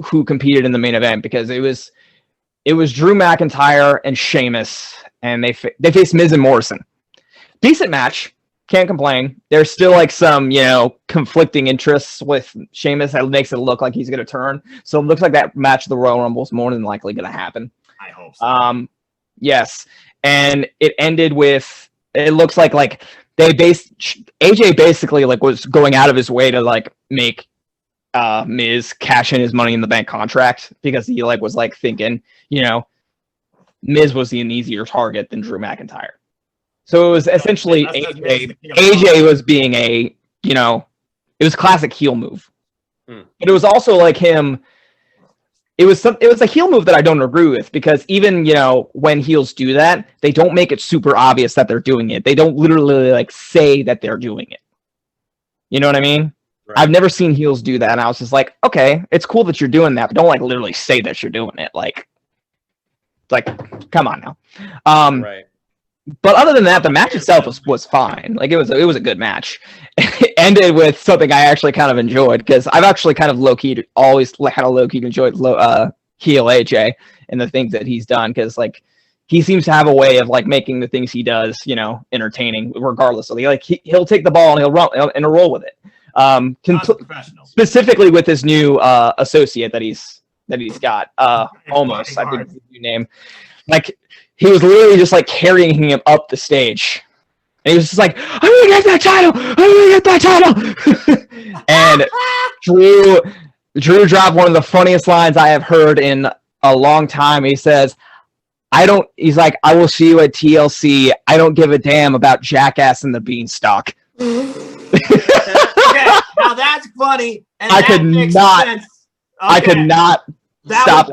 who competed in the main event, because it was Drew McIntyre and Sheamus, and they faced Miz and Morrison. Decent match. Can't complain. There's still some, conflicting interests with Sheamus that makes it look like he's going to turn. So it looks like that match of the Royal Rumble is more than likely going to happen. I hope so. Yes. And it ended with, it looks like AJ basically was going out of his way to make Miz cash in his Money in the Bank contract, because he was thinking, Miz was an easier target than Drew McIntyre. So it was essentially AJ was being it was a classic heel move. But it was also him. It was a heel move that I don't agree with, because even, when heels do that, they don't make it super obvious that they're doing it. They don't literally say that they're doing it. You know what I mean? Right. I've never seen heels do that. And I was just like, okay, it's cool that you're doing that, but don't literally say that you're doing it. Come on now. Right. But other than that, the match itself was fine. Like it was a good match. It ended with something I actually kind of enjoyed because I've actually kind of always kind of low key enjoyed heel AJ and the things that he's done because like he seems to have a way of like making the things he does, you know, entertaining regardless of he'll take the ball and he'll roll with it. Specifically with his new associate that he's got, almost I think it's his new name. Like he was literally just like carrying him up the stage, and he was just like, "I'm gonna get that title! I'm gonna get that title!" And Drew dropped one of the funniest lines I have heard in a long time. He says, He's like, "I will see you at TLC. I don't give a damn about Jackass and the Beanstalk." Okay, now that's funny. And I could not. Okay. I could not stop.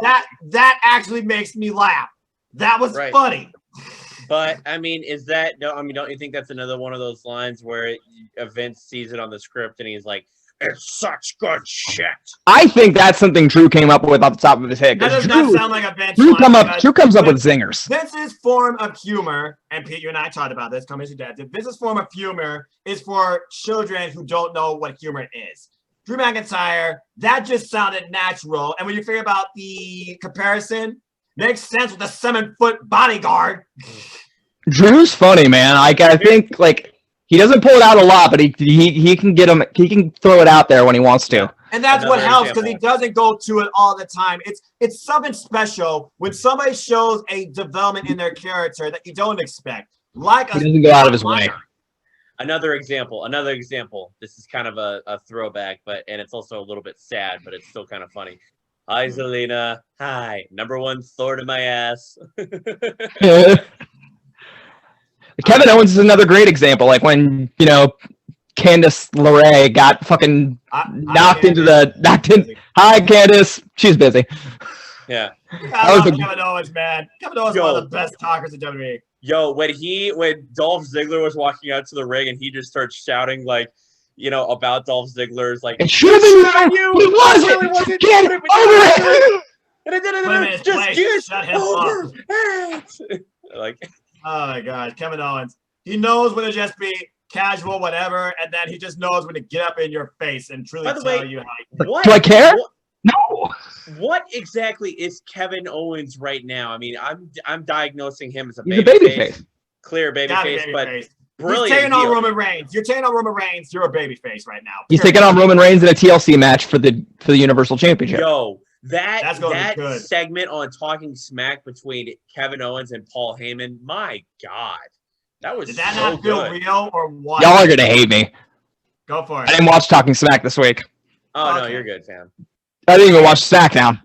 That actually makes me laugh. That was funny. But I mean, don't you think that's another one of those lines where Vince sees it on the script and he's like, "It's such good shit." I think that's something Drew came up with off the top of his head. That does not sound like a Vince Drew line. comes up with zingers. Vince's form of humor, and Pete, you and I talked about this. Come as your dad did. Vince's form of humor is for children who don't know what humor is. Drew McIntyre, that just sounded natural. And when you figure about the comparison, makes sense with the 7-foot bodyguard. Drew's funny, man. I think like he doesn't pull it out a lot, but he can get him. He can throw it out there when he wants to. And that's what helps because he doesn't go to it all the time. It's something special when somebody shows a development in their character that you don't expect. Like he doesn't go out of his way. Another example. This is kind of a throwback, and it's also a little bit sad, but it's still kind of funny. Hi, Zelina. Hi. #1 thorn in my ass. Kevin Owens is another great example. Like when, you know, Candice LeRae got fucking knocked in. Hi, Candice. She's busy. Yeah. I love Kevin Owens, man. Kevin Owens is one of the best talkers in WWE. Yo, when Dolph Ziggler was walking out to the ring and he just starts shouting like, you know, about Dolph Ziggler's like, it should have been you. It wasn't. Get over it. And I did just get over it. Like, oh my God, Kevin Owens. He knows when to just be casual, whatever, and then he just knows when to get up in your face and truly tell you how. Do I care? No. What exactly is Kevin Owens right now? I mean, I'm diagnosing him as a baby face. Clear baby face, but brilliant. You're taking on Roman Reigns. You're a baby face right now. He's taking on Roman Reigns in a TLC match for the Universal Championship. Yo, that segment on Talking Smack between Kevin Owens and Paul Heyman, my God. That was Did that not feel real or what? Y'all are gonna hate me. Go for it. I didn't watch Talking Smack this week. Oh no, you're good, fam. I didn't even watch SmackDown.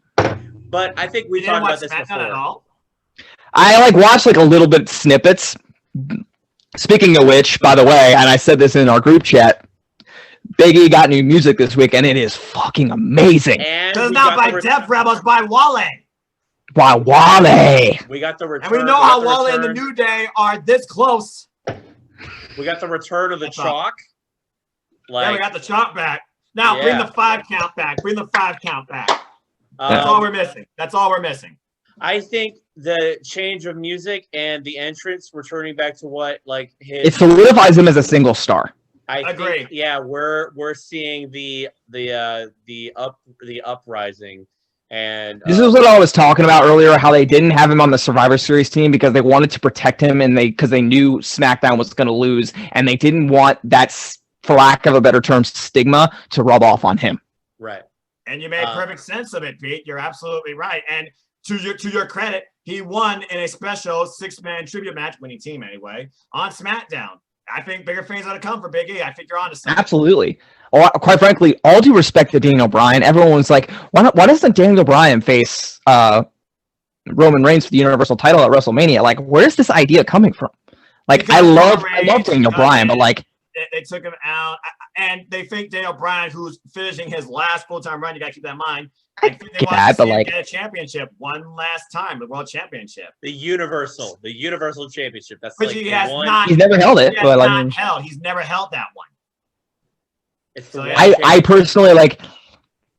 But I think we talked about this before. At all? I watched a little bit snippets. Speaking of which, by the way, and I said this in our group chat, Big E got new music this week, and it is fucking amazing. It's not by Def Rebels, by Wale. By Wale. We got the return. And we know how Wale and the New Day are this close. We got the return of the chalk. Yeah, we got the chalk back. Now bring the 5 count back. That's all we're missing. I think the change of music and the entrance returning back to what his. It solidifies him as a single star. I agree. We're seeing the uprising, and this is what I was talking about earlier. How they didn't have him on the Survivor Series team because they wanted to protect him, and because they knew SmackDown was going to lose, and they didn't want that, for lack of a better term, stigma to rub off on him. Right. And you made perfect sense of it, Pete. You're absolutely right. And to your credit, he won in a special 6-man tribute match, winning team anyway, on SmackDown. I think bigger fans ought to come for Big E. I think you're on to something. Absolutely. Quite frankly, all due respect to Daniel Bryan, everyone was like, why doesn't Daniel Bryan face Roman Reigns for the Universal title at WrestleMania? Like, where's this idea coming from? Like, I love Daniel Bryan, but like, they took him out, and they think Daniel Bryan, who's finishing his last full-time run, you got to keep that in mind. I think they want to see him get a championship one last time, the World Championship. The Universal Championship. That's which he has not. He's never held it. He's never held that one. I personally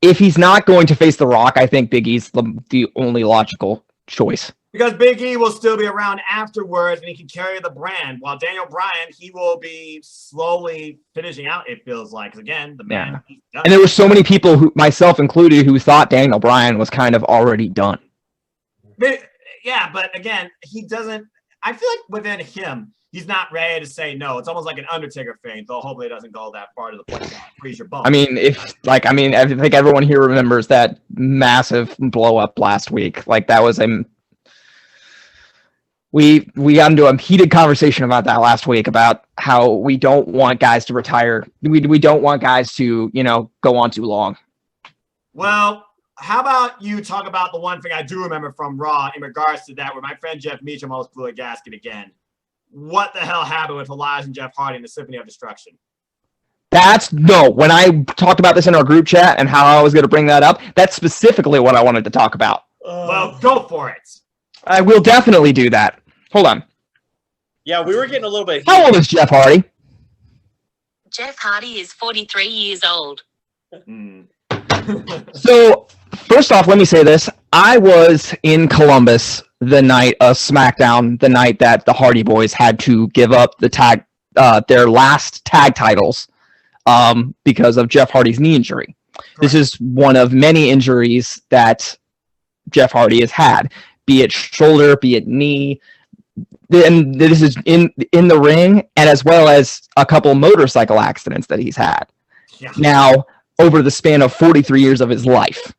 if he's not going to face The Rock, I think Big E's the only logical choice. Because Big E will still be around afterwards and he can carry the brand. While Daniel Bryan, he will be slowly finishing out, it feels like. 'Cause again, the man. Yeah. And there were so many people, who, myself included, who thought Daniel Bryan was kind of already done. Yeah, but again, he doesn't. I feel like within him, he's not ready to say no. It's almost like an Undertaker thing, though hopefully it doesn't go that far to the point that freeze your bone. I mean, I think everyone here remembers that massive blow up last week. Like that was we got into a heated conversation about that last week about how we don't want guys to retire. We don't want guys to, go on too long. Well, how about you talk about the one thing I do remember from Raw in regards to that, where my friend Jeff Meacham almost blew a gasket again. What the hell happened with Elias and Jeff Hardy in the Symphony of Destruction? When I talked about this in our group chat and how I was going to bring that up, that's specifically what I wanted to talk about. Well, go for it. I will definitely do that. Hold on. Yeah, we were getting a little bit. How old is Jeff Hardy? Jeff Hardy is 43 years old. So, first off, let me say this. I was in Columbus the night of SmackDown, the night that the Hardy Boys had to give up their last tag titles because of Jeff Hardy's knee injury. Correct. This is one of many injuries that Jeff Hardy has had, be it shoulder, be it knee. And this is in the ring, and as well as a couple motorcycle accidents that he's had. Yeah. Now, over the span of 43 years of his life.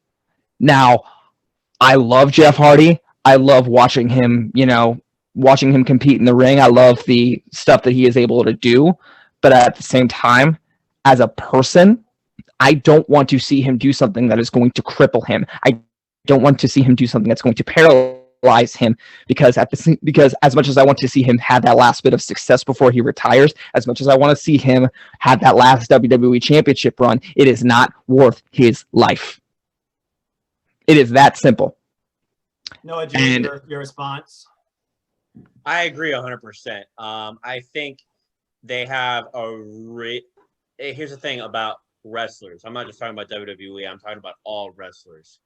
Now, I love Jeff Hardy. I love watching him compete in the ring. I love the stuff that he is able to do. But at the same time, as a person, I don't want to see him do something that is going to cripple him. I don't want to see him do something that's going to paralyze him, because as much as I want to see him have that last bit of success before he retires, as much as I want to see him have that last WWE Championship run, it is not worth his life. It is that simple. Noah, Jay, your response? I agree 100%. I think they have here's the thing about wrestlers. I'm not just talking about WWE. I'm talking about all wrestlers.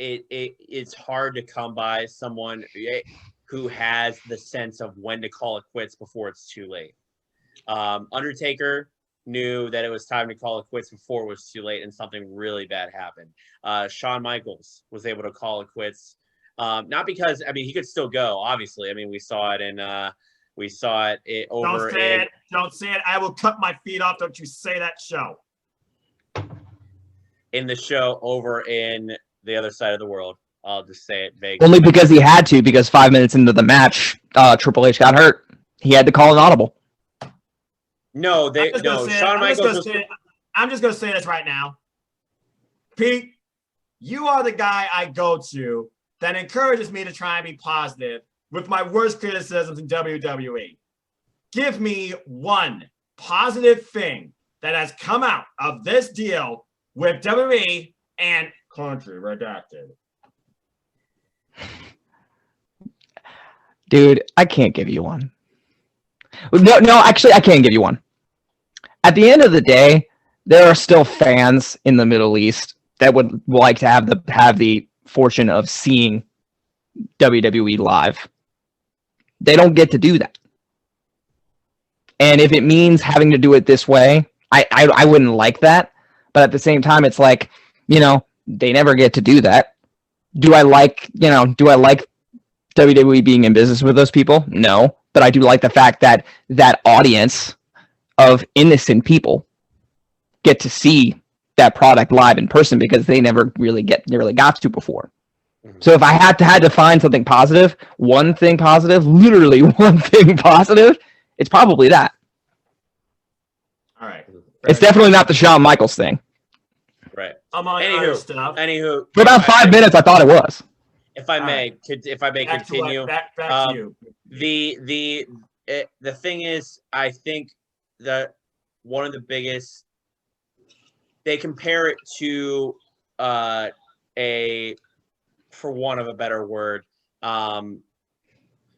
It's hard to come by someone who has the sense of when to call it quits before it's too late. Undertaker knew that it was time to call it quits before it was too late and something really bad happened. Shawn Michaels was able to call it quits. Not because, he could still go, obviously. We saw it over. Don't say it. I will cut my feet off. Don't you say that show. In the show over in the other side of the world. I'll just say it vaguely. Only because he had to, because 5 minutes into the match, Triple H got hurt. He had to call an audible. No, Shawn Michaels. I'm just going to say this right now. Pete, you are the guy I go to that encourages me to try and be positive with my worst criticisms in WWE. Give me one positive thing that has come out of this deal with WWE and Country Redacted. Dude, I can't give you one. No, actually, I can give you one. At the end of the day, there are still fans in the Middle East that would like to have the fortune of seeing WWE live. They don't get to do that. And if it means having to do it this way, I wouldn't like that. But at the same time, it's like, they never get to do that. Do I like WWE being in business with those people? No. But I do like the fact that that audience of innocent people get to see that product live in person, because they never really got to before. Mm-hmm. So if I had to find something positive, literally one thing positive, it's probably that. All right. It's definitely not the Shawn Michaels thing. Right. Anywho, for about 5 minutes, I thought it was. If I may continue. Back to you. The thing is, I think that one of the biggest, they compare it to for want of a better word,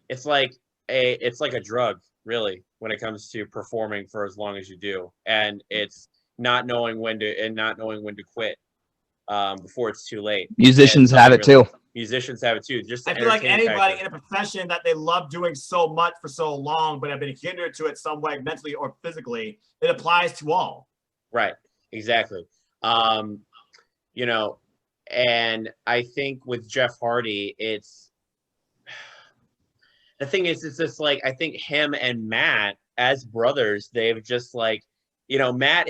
it's like a drug, really, when it comes to performing for as long as you do, and it's not knowing when to quit. before it's too late. Musicians have it too. Musicians have it too. Just I feel like anybody in a profession that they love doing so much for so long, but have been hindered to it some way, mentally or physically, it applies to all. Right. Exactly. You know, and I think with Jeff Hardy, the thing is, it's just like, I think him and Matt as brothers, they've just like, Matt,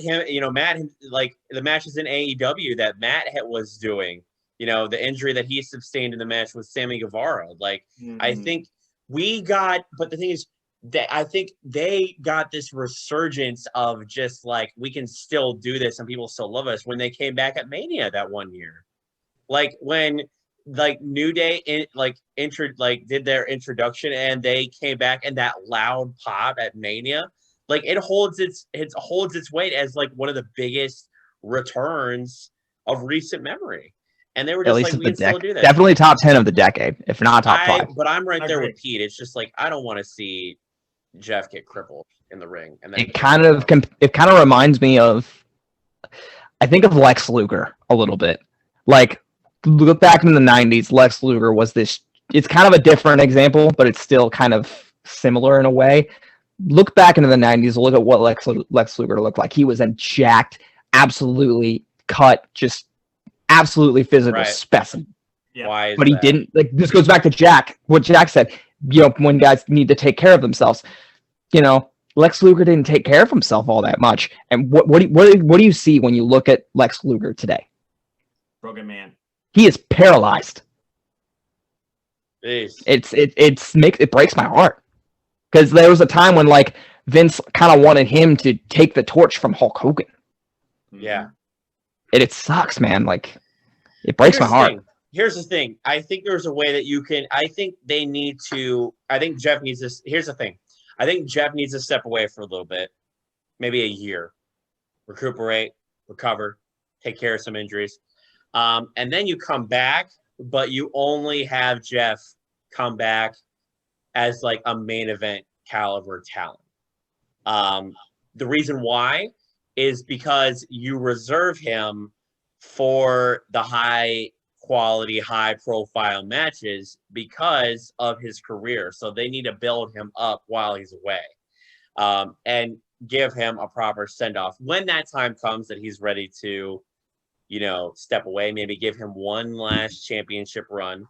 like the matches in AEW that Matt was doing, the injury that he sustained in the match with Sammy Guevara. Like, I think but the thing is that I think they got this resurgence of just like, we can still do this and people still love us when they came back at Mania that one year. Like when like New Day did their introduction and they came back and that loud pop at Mania, like it holds its weight as like one of the biggest returns of recent memory. And they were just like, we can still do that. Definitely top 10 of the decade, if not top 5. But I'm right there with Pete. It's just like, I don't want to see Jeff get crippled in the ring. And then it kind of reminds me of, I think of Lex Luger a little bit. Like, look back in the 90s, Lex Luger was this, it's kind of a different example, but it's still kind of similar in a way. Look back into the 90s, look at what Lex Luger looked like. He was a jacked, absolutely cut, just absolutely physical specimen. Yeah. But he didn't, like, this goes back to Jack, what Jack said, when guys need to take care of themselves, Lex Luger didn't take care of himself all that much. And what do you see when you look at Lex Luger today? Broken man. He is paralyzed. Jeez. It breaks my heart. Because there was a time when like Vince kind of wanted him to take the torch from Hulk Hogan. Yeah. It sucks, man. Like, it breaks my heart. Here's the thing. I think there's a way that you can. I think Jeff needs this. Here's the thing. I think Jeff needs to step away for a little bit, maybe a year, recuperate, recover, take care of some injuries. And then you come back, but you only have Jeff come back as like a main event caliber talent. The reason why is because you reserve him for the high quality, high profile matches because of his career. So they need to build him up while he's away, and give him a proper send off when that time comes that he's ready to, step away. Maybe give him one last championship run,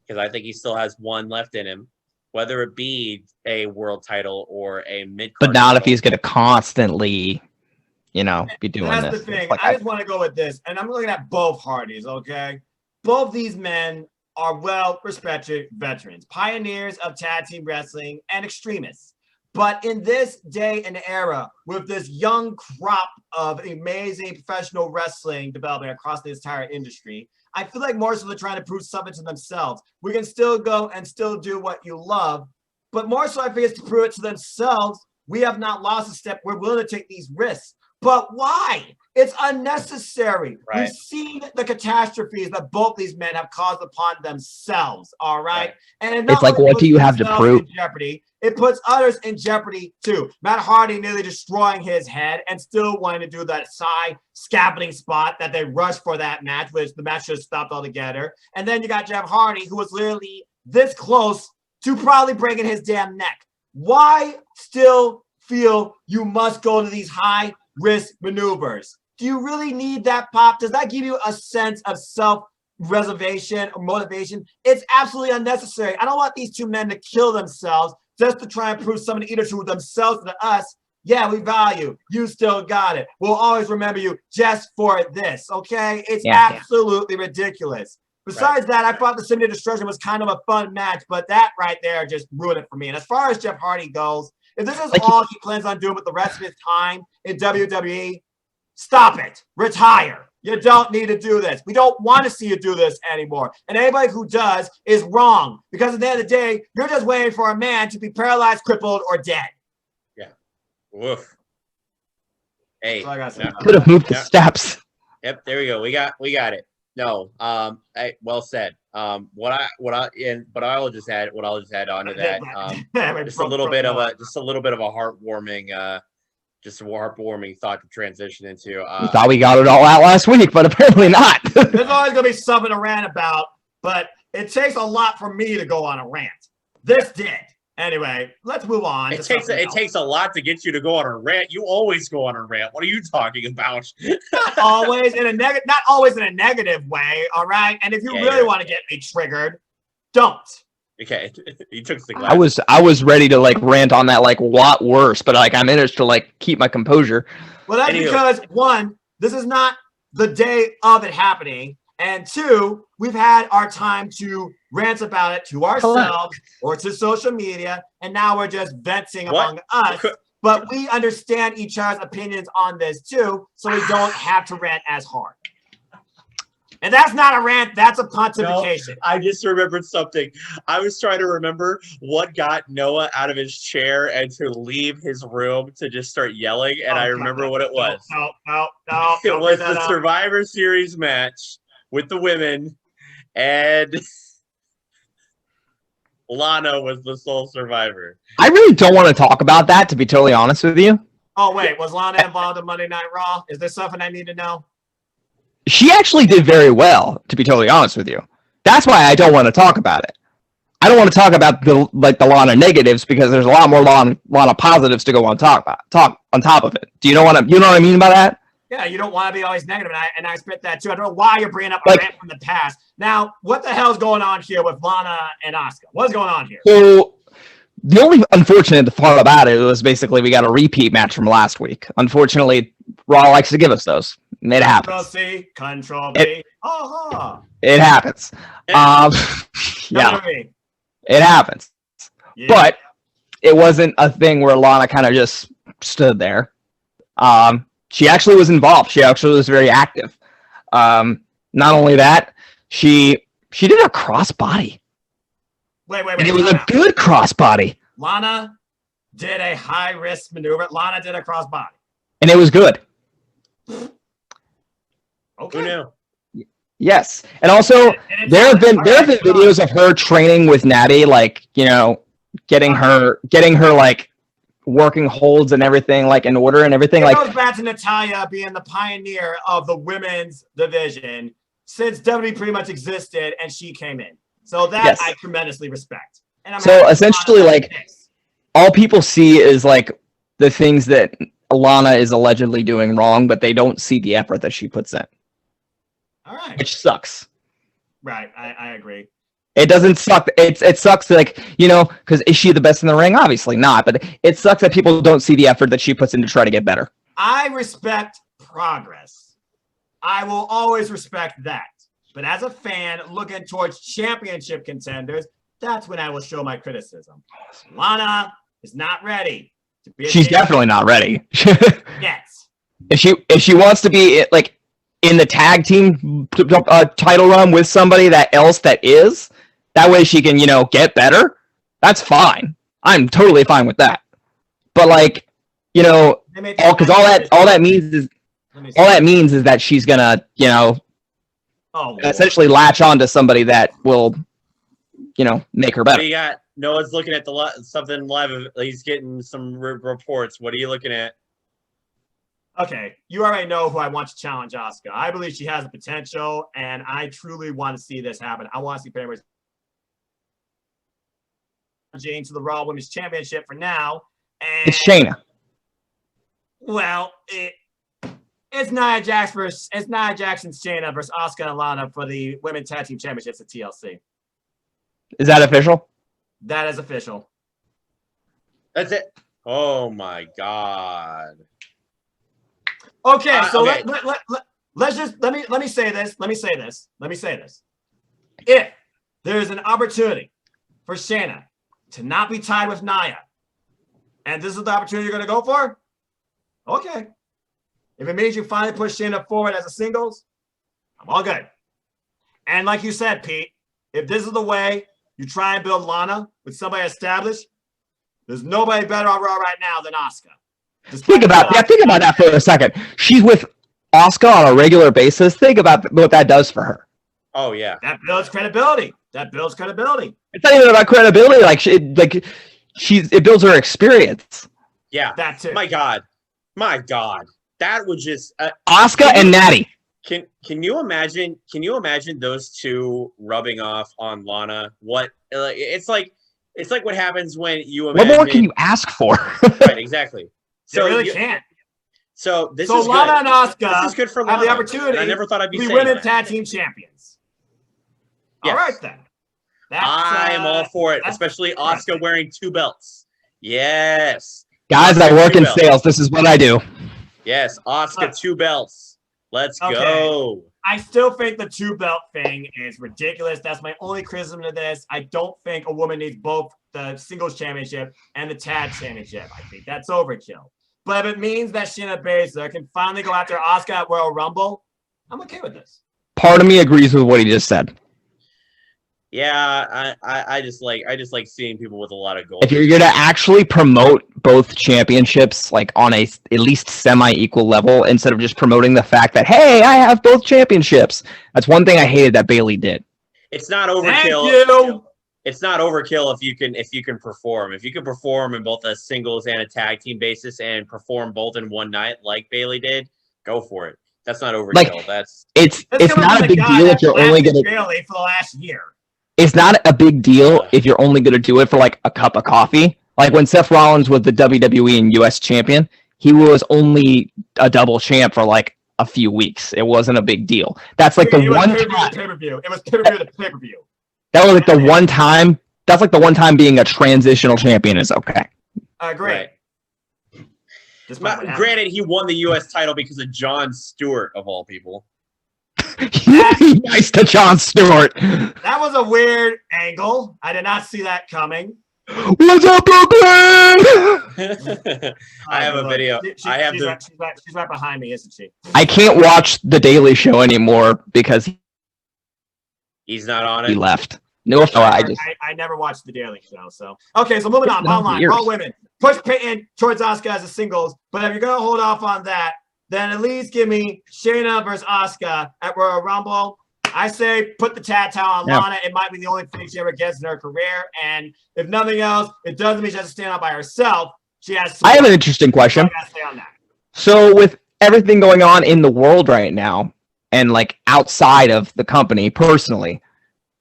because I think he still has one left in him, whether it be a world title or a mid. But not if he's going to constantly, be doing this. That's the thing. Like, I just want to go with this, and I'm looking at both Hardys. Okay, both these men are well-respected veterans, pioneers of tag team wrestling, and extremists. But in this day and era, with this young crop of amazing professional wrestling developing across the entire industry, I feel like more so they're trying to prove something to themselves. We can still go and still do what you love, but more so I think it's to prove it to themselves. We have not lost a step. We're willing to take these risks. But why? It's unnecessary. Right. We've seen the catastrophes that both these men have caused upon themselves. All right. And it's like, what do you have to prove? Jeopardy. It puts others in jeopardy too. Matt Hardy nearly destroying his head and still wanting to do that side scaffolding spot that they rushed for that match, which the match should have stopped altogether. And then you got Jeff Hardy, who was literally this close to probably breaking his damn neck. Why still feel you must go to these high risk maneuvers? Do you really need that pop? Does that give you a sense of self-reservation or motivation? It's absolutely unnecessary. I don't want these two men to kill themselves just to try and prove something either to themselves or to us. Yeah, we value. You still got it. We'll always remember you just for this, okay? It's absolutely ridiculous. Besides that, I thought the Symphony of Destruction was kind of a fun match, but that right there just ruined it for me. And as far as Jeff Hardy goes, if this is all he plans on doing with the rest of his time in WWE, stop it. Retire. You don't need to do this. We don't want to see you do this anymore. And anybody who does is wrong, because at the end of the day, you're just waiting for a man to be paralyzed, crippled, or dead. Yeah. Woof. Hey. Could have moved the steps. Yep. There we go. We got it. No. Well said. What I'll just add on to that. Just a little bit of a heartwarming just a heartwarming thought to transition into. We thought we got it all out last week, but apparently not. There's always gonna be something to rant about, but it takes a lot for me to go on a rant. This did. Anyway, let's move on. It takes a lot to get you to go on a rant. You always go on a rant. What are you talking about? Not always in a negative way, all right? And if you really want to get me triggered, don't. Okay, he took the glass. I was ready to like rant on that like a lot worse, but like I managed to like keep my composure. Well, that's because one, this is not the day of it happening, and two, we've had our time to rant about it to ourselves or to social media, and now we're just venting among us. But we understand each other's opinions on this too, so we don't have to rant as hard. And that's not a rant, that's a pontification. No, I just remembered something. I was trying to remember what got Noah out of his chair and to leave his room to just start yelling, and I remember what it was. No. It was the Survivor Series match with the women, and Lana was the sole survivor. I really don't want to talk about that, to be totally honest with you. Oh, wait, was Lana involved in Monday Night Raw? Is there something I need to know? She actually did very well, to be totally honest with you. That's why I don't want to talk about it. I don't want to talk about the Lana negatives because there's a lot more Lana positives to go on top of it. Do you know what I mean by that? Yeah, you don't want to be always negative, and I expect that too. I don't know why you're bringing up a rant from the past. Now, what the hell's going on here with Lana and Asuka? What's going on here? So, the only unfortunate part about it was basically we got a repeat match from last week. Unfortunately, Raw likes to give us those. And it happens. Control V. It happens. Yeah. It happens. Yeah. But it wasn't a thing where Lana kind of just stood there. She actually was involved. She actually was very active. Not only that, she did a crossbody. Wait. And it was a good crossbody. Lana did a high-risk maneuver. Lana did a crossbody. And it was good. Okay. Who knew? Yes. And also, there have been videos of her training with Natty, like, you know, getting her like working holds and everything like in order and everything. It like goes back to Natalya being the pioneer of the women's division since WWE pretty much existed and she came in. So that I tremendously respect. And so essentially, like, all people see is like the things that Lana is allegedly doing wrong, but they don't see the effort that she puts in. All right. Which sucks. Right. I agree. It doesn't suck. It sucks, like, you know, because is she the best in the ring? Obviously not, but it sucks that people don't see the effort that she puts in to try to get better. I respect progress. I will always respect that. But as a fan looking towards championship contenders, that's when I will show my criticism. Lana is not ready to be. She's definitely not ready. Yes. If she wants to be like in the tag team title run with somebody else that is, that way she can, you know, get better. That's fine. I'm totally fine with that. But like, you know, because all that means is that she's gonna, you know, essentially latch on to somebody that will, you know, make her better. What do you got? Noah's looking at something live. He's getting some reports. What are you looking at? Okay, you already know who I want to challenge Asuka. I believe she has the potential, and I truly want to see this happen. I want to see Pamela challenging to the Raw Women's Championship for now. And, it's Shayna. Well, it's Nia Jax and Shayna versus Asuka and Lana for the Women's Tag Team Championships at TLC. Is that official? That is official. That's it. Oh my God. Okay, so okay. let me say this. If there's an opportunity for Shayna to not be tied with Nia, and this is the opportunity you're going to go for, okay. If it means you finally push Shayna forward as a singles, I'm all good. And like you said, Pete, if this is the way you try and build Lana with somebody established, there's nobody better on Raw right now than Asuka. Think about that for a second. She's with Asuka on a regular basis. Think about what that does for her. Oh yeah, that builds credibility. It's not even about credibility. It builds her experience. Yeah, that too. My God, My God, that would just Asuka and Natty. Can you imagine? Can you imagine those two rubbing off on Lana? What it's like what happens when you imagine. What more can you ask for? Right, exactly. So you really can't. So this so is Lana good. and Asuka This is good for have Lana. the opportunity. And I never thought I'd be to be saying women's that. tag team champions. Yes. All right then. I am all for it, especially Asuka wearing 2 belts. Yes. Guys, I work in sales. This is what I do. Yes, Asuka 2 belts. Let's go. I still think the 2 belt thing is ridiculous. That's my only criticism to this. I don't think a woman needs both the singles championship and the tag championship. I think that's overkill. But if it means that Shayna Baszler can finally go after Asuka at Royal Rumble, I'm okay with this. Part of me agrees with what he just said. Yeah, I just like seeing people with a lot of gold. If you're gonna actually promote both championships like on a at least semi-equal level, instead of just promoting the fact that hey, I have both championships. That's one thing I hated that Bayley did. It's not overkill. Thank you. It's not overkill if you can perform. If you can perform in both a singles and a tag team basis and perform both in one night like Bayley did, go for it. That's not overkill. Like, it's not a big deal if you're only gonna Bayley for the last year. It's not a big deal if you're only going to do it for like a cup of coffee. Like when Seth Rollins was the WWE and US champion, he was only a double champ for like a few weeks. It wasn't a big deal. That's like the one time. Pay-per-view. It was pay-per-view to pay-per-view. That was like the one time. That's like the one time being a transitional champion is okay. Great. Right. Granted, he won the US title because of Jon Stewart of all people. Nice to Jon Stewart. That was a weird angle. I did not see that coming. What's up, Brooklyn? I have a video. She's right behind me, isn't she? I can't watch The Daily Show anymore because he's not on it. He left. No, I never watched The Daily Show. So okay, so moving on. Bottom line, all women. Push Peyton towards Asuka as a singles, but if you're gonna hold off on that, then at least give me Shayna versus Asuka at Royal Rumble. I say put the tattoo on Lana. It might be the only thing she ever gets in her career. And if nothing else, it doesn't mean she has to stand out by herself. She has to. I have an interesting question. So with everything going on in the world right now, and like outside of the company personally,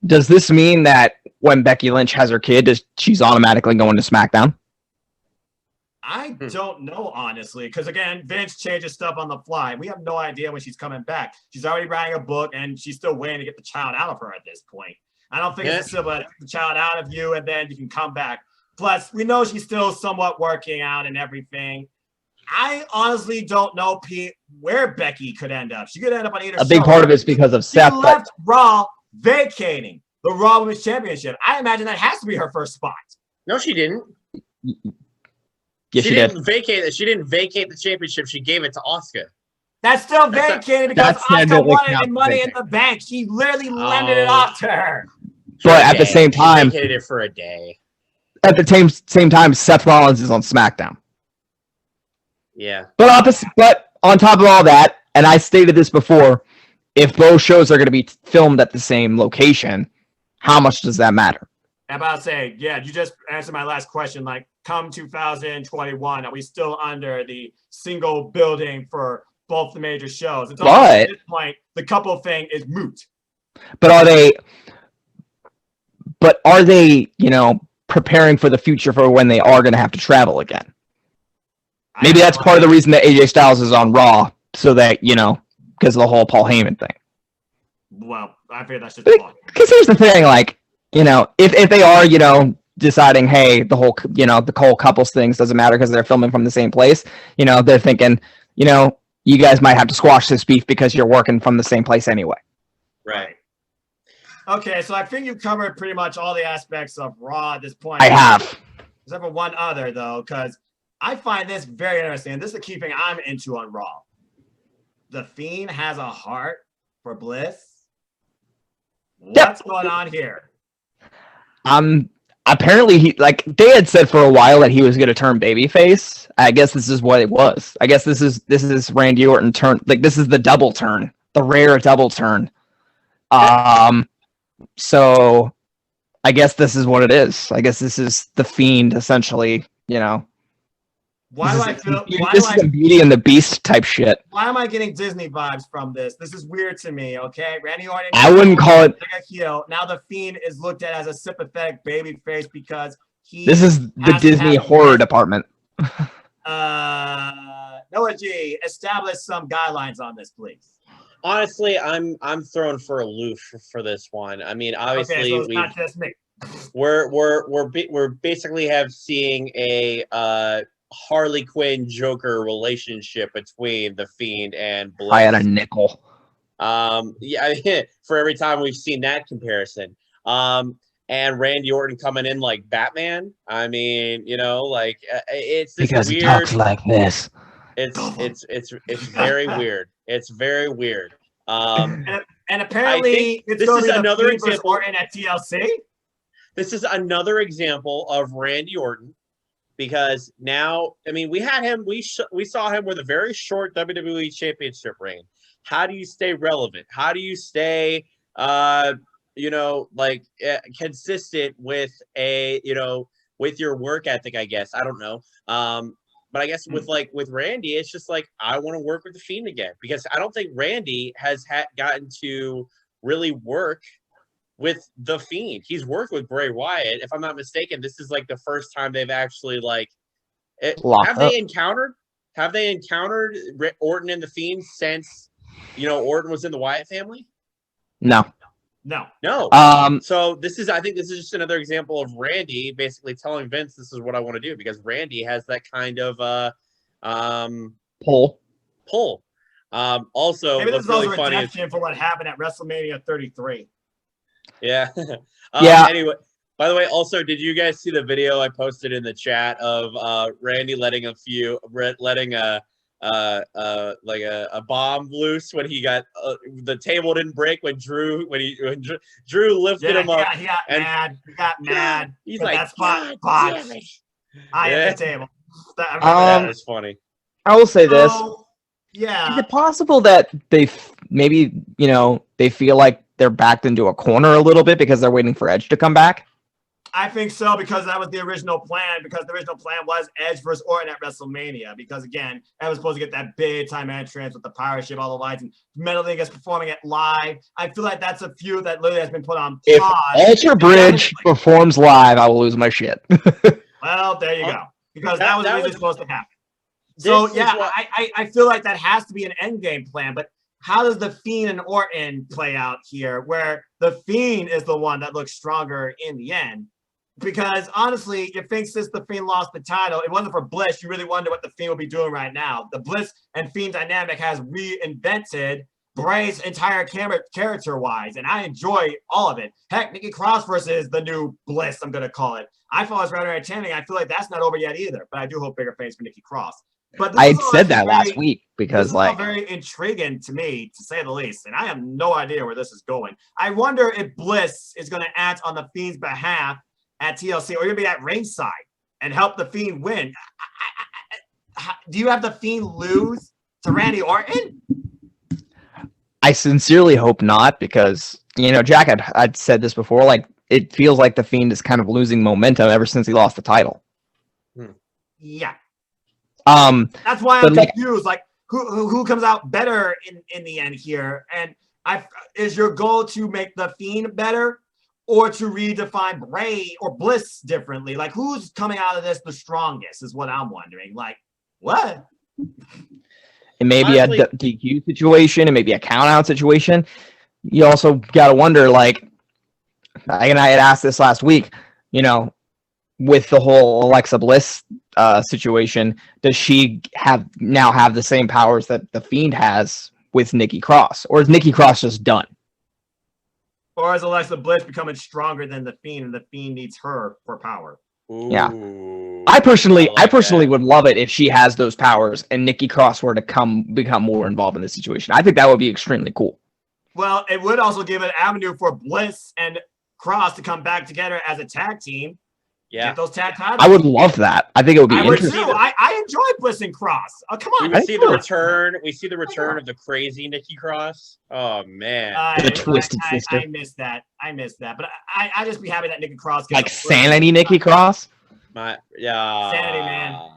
does this mean that when Becky Lynch has her kid, she's automatically going to SmackDown? I don't know, honestly, because again, Vince changes stuff on the fly. We have no idea when she's coming back. She's already writing a book, and she's still waiting to get the child out of her at this point. I don't think it's as simple as get the child out of you, and then you can come back. Plus, we know she's still somewhat working out and everything. I honestly don't know, Pete, where Becky could end up. She could end up on either. A big part of it's because of Seth. She left Raw vacating the Raw Women's Championship. I imagine that has to be her first spot. No, she didn't. Yes, she didn't vacate it. She didn't vacate the championship. She gave it to Asuka. That's still vacated because Asuka won it in Money in the Bank. She literally lended it off to her. But at the same time, she vacated it for a day. At the same time, Seth Rollins is on SmackDown. Yeah. But on top of all that, and I stated this before, if both shows are going to be filmed at the same location, how much does that matter? I'm about to say, yeah, you just answered my last question. Like, come 2021, are we still under the single building for both the major shows? It's at this point, the couple thing is moot. But are they, preparing for the future for when they are going to have to travel again? Maybe that's part of the reason that AJ Styles is on Raw, so that, because of the whole Paul Heyman thing. Well, I figure that's just because here's the thing, like, if they are, deciding, hey, the whole couples things doesn't matter because they're filming from the same place, they're thinking, you guys might have to squash this beef because you're working from the same place anyway. Right. Okay, so I think you've covered pretty much all the aspects of Raw at this point. I have. Except for one other, though, because I find this very interesting. This is the key thing I'm into on Raw. The Fiend has a heart for Bliss. What's going on here? Apparently they had said for a while that he was going to turn babyface. I guess this is what it was. I guess this is Randy Orton turn. Like, this is the double turn, the rare double turn. So I guess this is what it is. I guess this is the Fiend essentially, Why do I feel? Why This do is I? some Beauty and the Beast type shit. Why am I getting Disney vibes from this? This is weird to me. Okay, Randy Orton. I wouldn't call it. Like a heel. Now the Fiend is looked at as a sympathetic baby face because he. This is the has to Disney have horror this. department. Noah G, establish some guidelines on this, please. Honestly, I'm thrown for a loop for this one. I mean, obviously, Okay, so it's not just me. we're basically seeing a Harley Quinn Joker relationship between the Fiend and Bliss. I had a nickel. Yeah, for every time we've seen that comparison. And Randy Orton coming in like Batman. I mean, you know, like it's this Because weird. he talks like this. It's very weird. It's very weird. And apparently, it's this going is to be another the Fiend versus example. Orton at TLC. This is another example of Randy Orton, because now, I mean, we had him. We saw him with a very short WWE Championship reign. How do you stay relevant? How do you stay, you know, like consistent with with your work ethic? I guess I don't know. But I guess with Randy, it's just like I want to work with the Fiend again, because I don't think Randy has gotten to really work with the Fiend. He's worked with Bray Wyatt. If I'm not mistaken, this is like the first time they've actually have they encountered Orton and the Fiend since Orton was in the Wyatt family? No. No. So I think this is just another example of Randy basically telling Vince, this is what I want to do, because Randy has that kind of pull. Also, maybe this what's is also really funny redemption for what happened at WrestleMania 33. Yeah. Yeah. Anyway, by the way, also, did you guys see the video I posted in the chat of Randy letting a bomb loose when he got the table didn't break when Drew lifted him up? He got mad. He's like, that's God fine. damn it. I at the table. That was funny. I will say this. Yeah. Is it possible that they they feel like they're backed into a corner a little bit because they're waiting for Edge to come back? I think so, because that was the original plan. Because the original plan was Edge versus Orton at WrestleMania. Because again, Ed was supposed to get that big time entrance with the pirate ship, all the lights, and Metal League is performing it live. I feel like that's a feud that literally has been put on If pause. Alter Bridge performs live, I will lose my shit. Well, there you go. Because that was really supposed to happen. This So is yeah, what- I feel like that has to be an end game plan. But how does the Fiend and Orton play out here, where the Fiend is the one that looks stronger in the end? Because honestly, you think since the Fiend lost the title, it wasn't for Bliss, you really wonder what the Fiend will be doing right now. The Bliss and Fiend dynamic has reinvented Bray's entire character-wise, and I enjoy all of it. Heck, Nikki Cross versus the new Bliss, I'm going to call it. I thought it was rather entertaining. I feel like that's not over yet either, but I do hope bigger fans for Nikki Cross. But I had said that last week because, this is all very intriguing to me, to say the least, and I have no idea where this is going. I wonder if Bliss is going to act on the Fiend's behalf at TLC, or you're gonna be at ringside and help the Fiend win. Do you have the Fiend lose to Randy Orton? I sincerely hope not, because Jack I'd said this before. Like, it feels like the Fiend is kind of losing momentum ever since he lost the title. Yeah. That's why I'm confused. Like, who comes out better in the end here? And is your goal to make the Fiend better, or to redefine Bray or Bliss differently? Like, who's coming out of this the strongest is what I'm wondering. Like, what? It may be a DQ situation, it may be a count-out situation. You also got to wonder, like, I had asked this last week, with the whole Alexa Bliss situation, does she now have the same powers that the Fiend has with Nikki Cross? Or is Nikki Cross just done? Or is Alexa Bliss becoming stronger than the Fiend, and the Fiend needs her for power? Ooh, yeah. I personally that. would love it if she has those powers and Nikki Cross were to become more involved in this situation. I think that would be extremely cool. Well, it would also give an avenue for Bliss and Cross to come back together as a tag team. Yeah. Get those tag titles. I would love that. I think it would be interesting. I enjoy Bliss and Cross. Oh, come on. We see the return. We see the return of the crazy Nikki Cross. Oh man. The twisted sister. I missed that. But I just be happy that Nikki Cross gets like Sanity Nikki Cross. Sanity, man.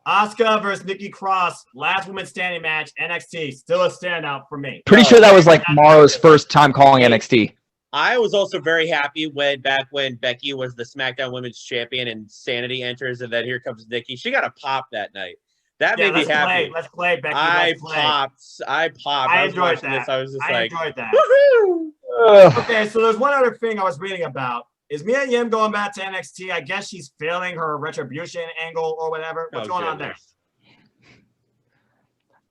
Asuka versus Nikki Cross, last woman standing match, NXT, still a standout for me. Pretty sure that was like Morrow's first time calling NXT. I was also very happy back when Becky was the SmackDown Women's Champion and Sanity enters, and then here comes Nikki. She got a pop that night. That made me happy. Let's play, Becky. I let's play. popped. I was enjoyed watching that. this. I was just I like, enjoyed that. woohoo! Okay, so there's one other thing I was reading about. Is Mia Yim going back to NXT? I guess she's failing her retribution angle or whatever. What's going on there?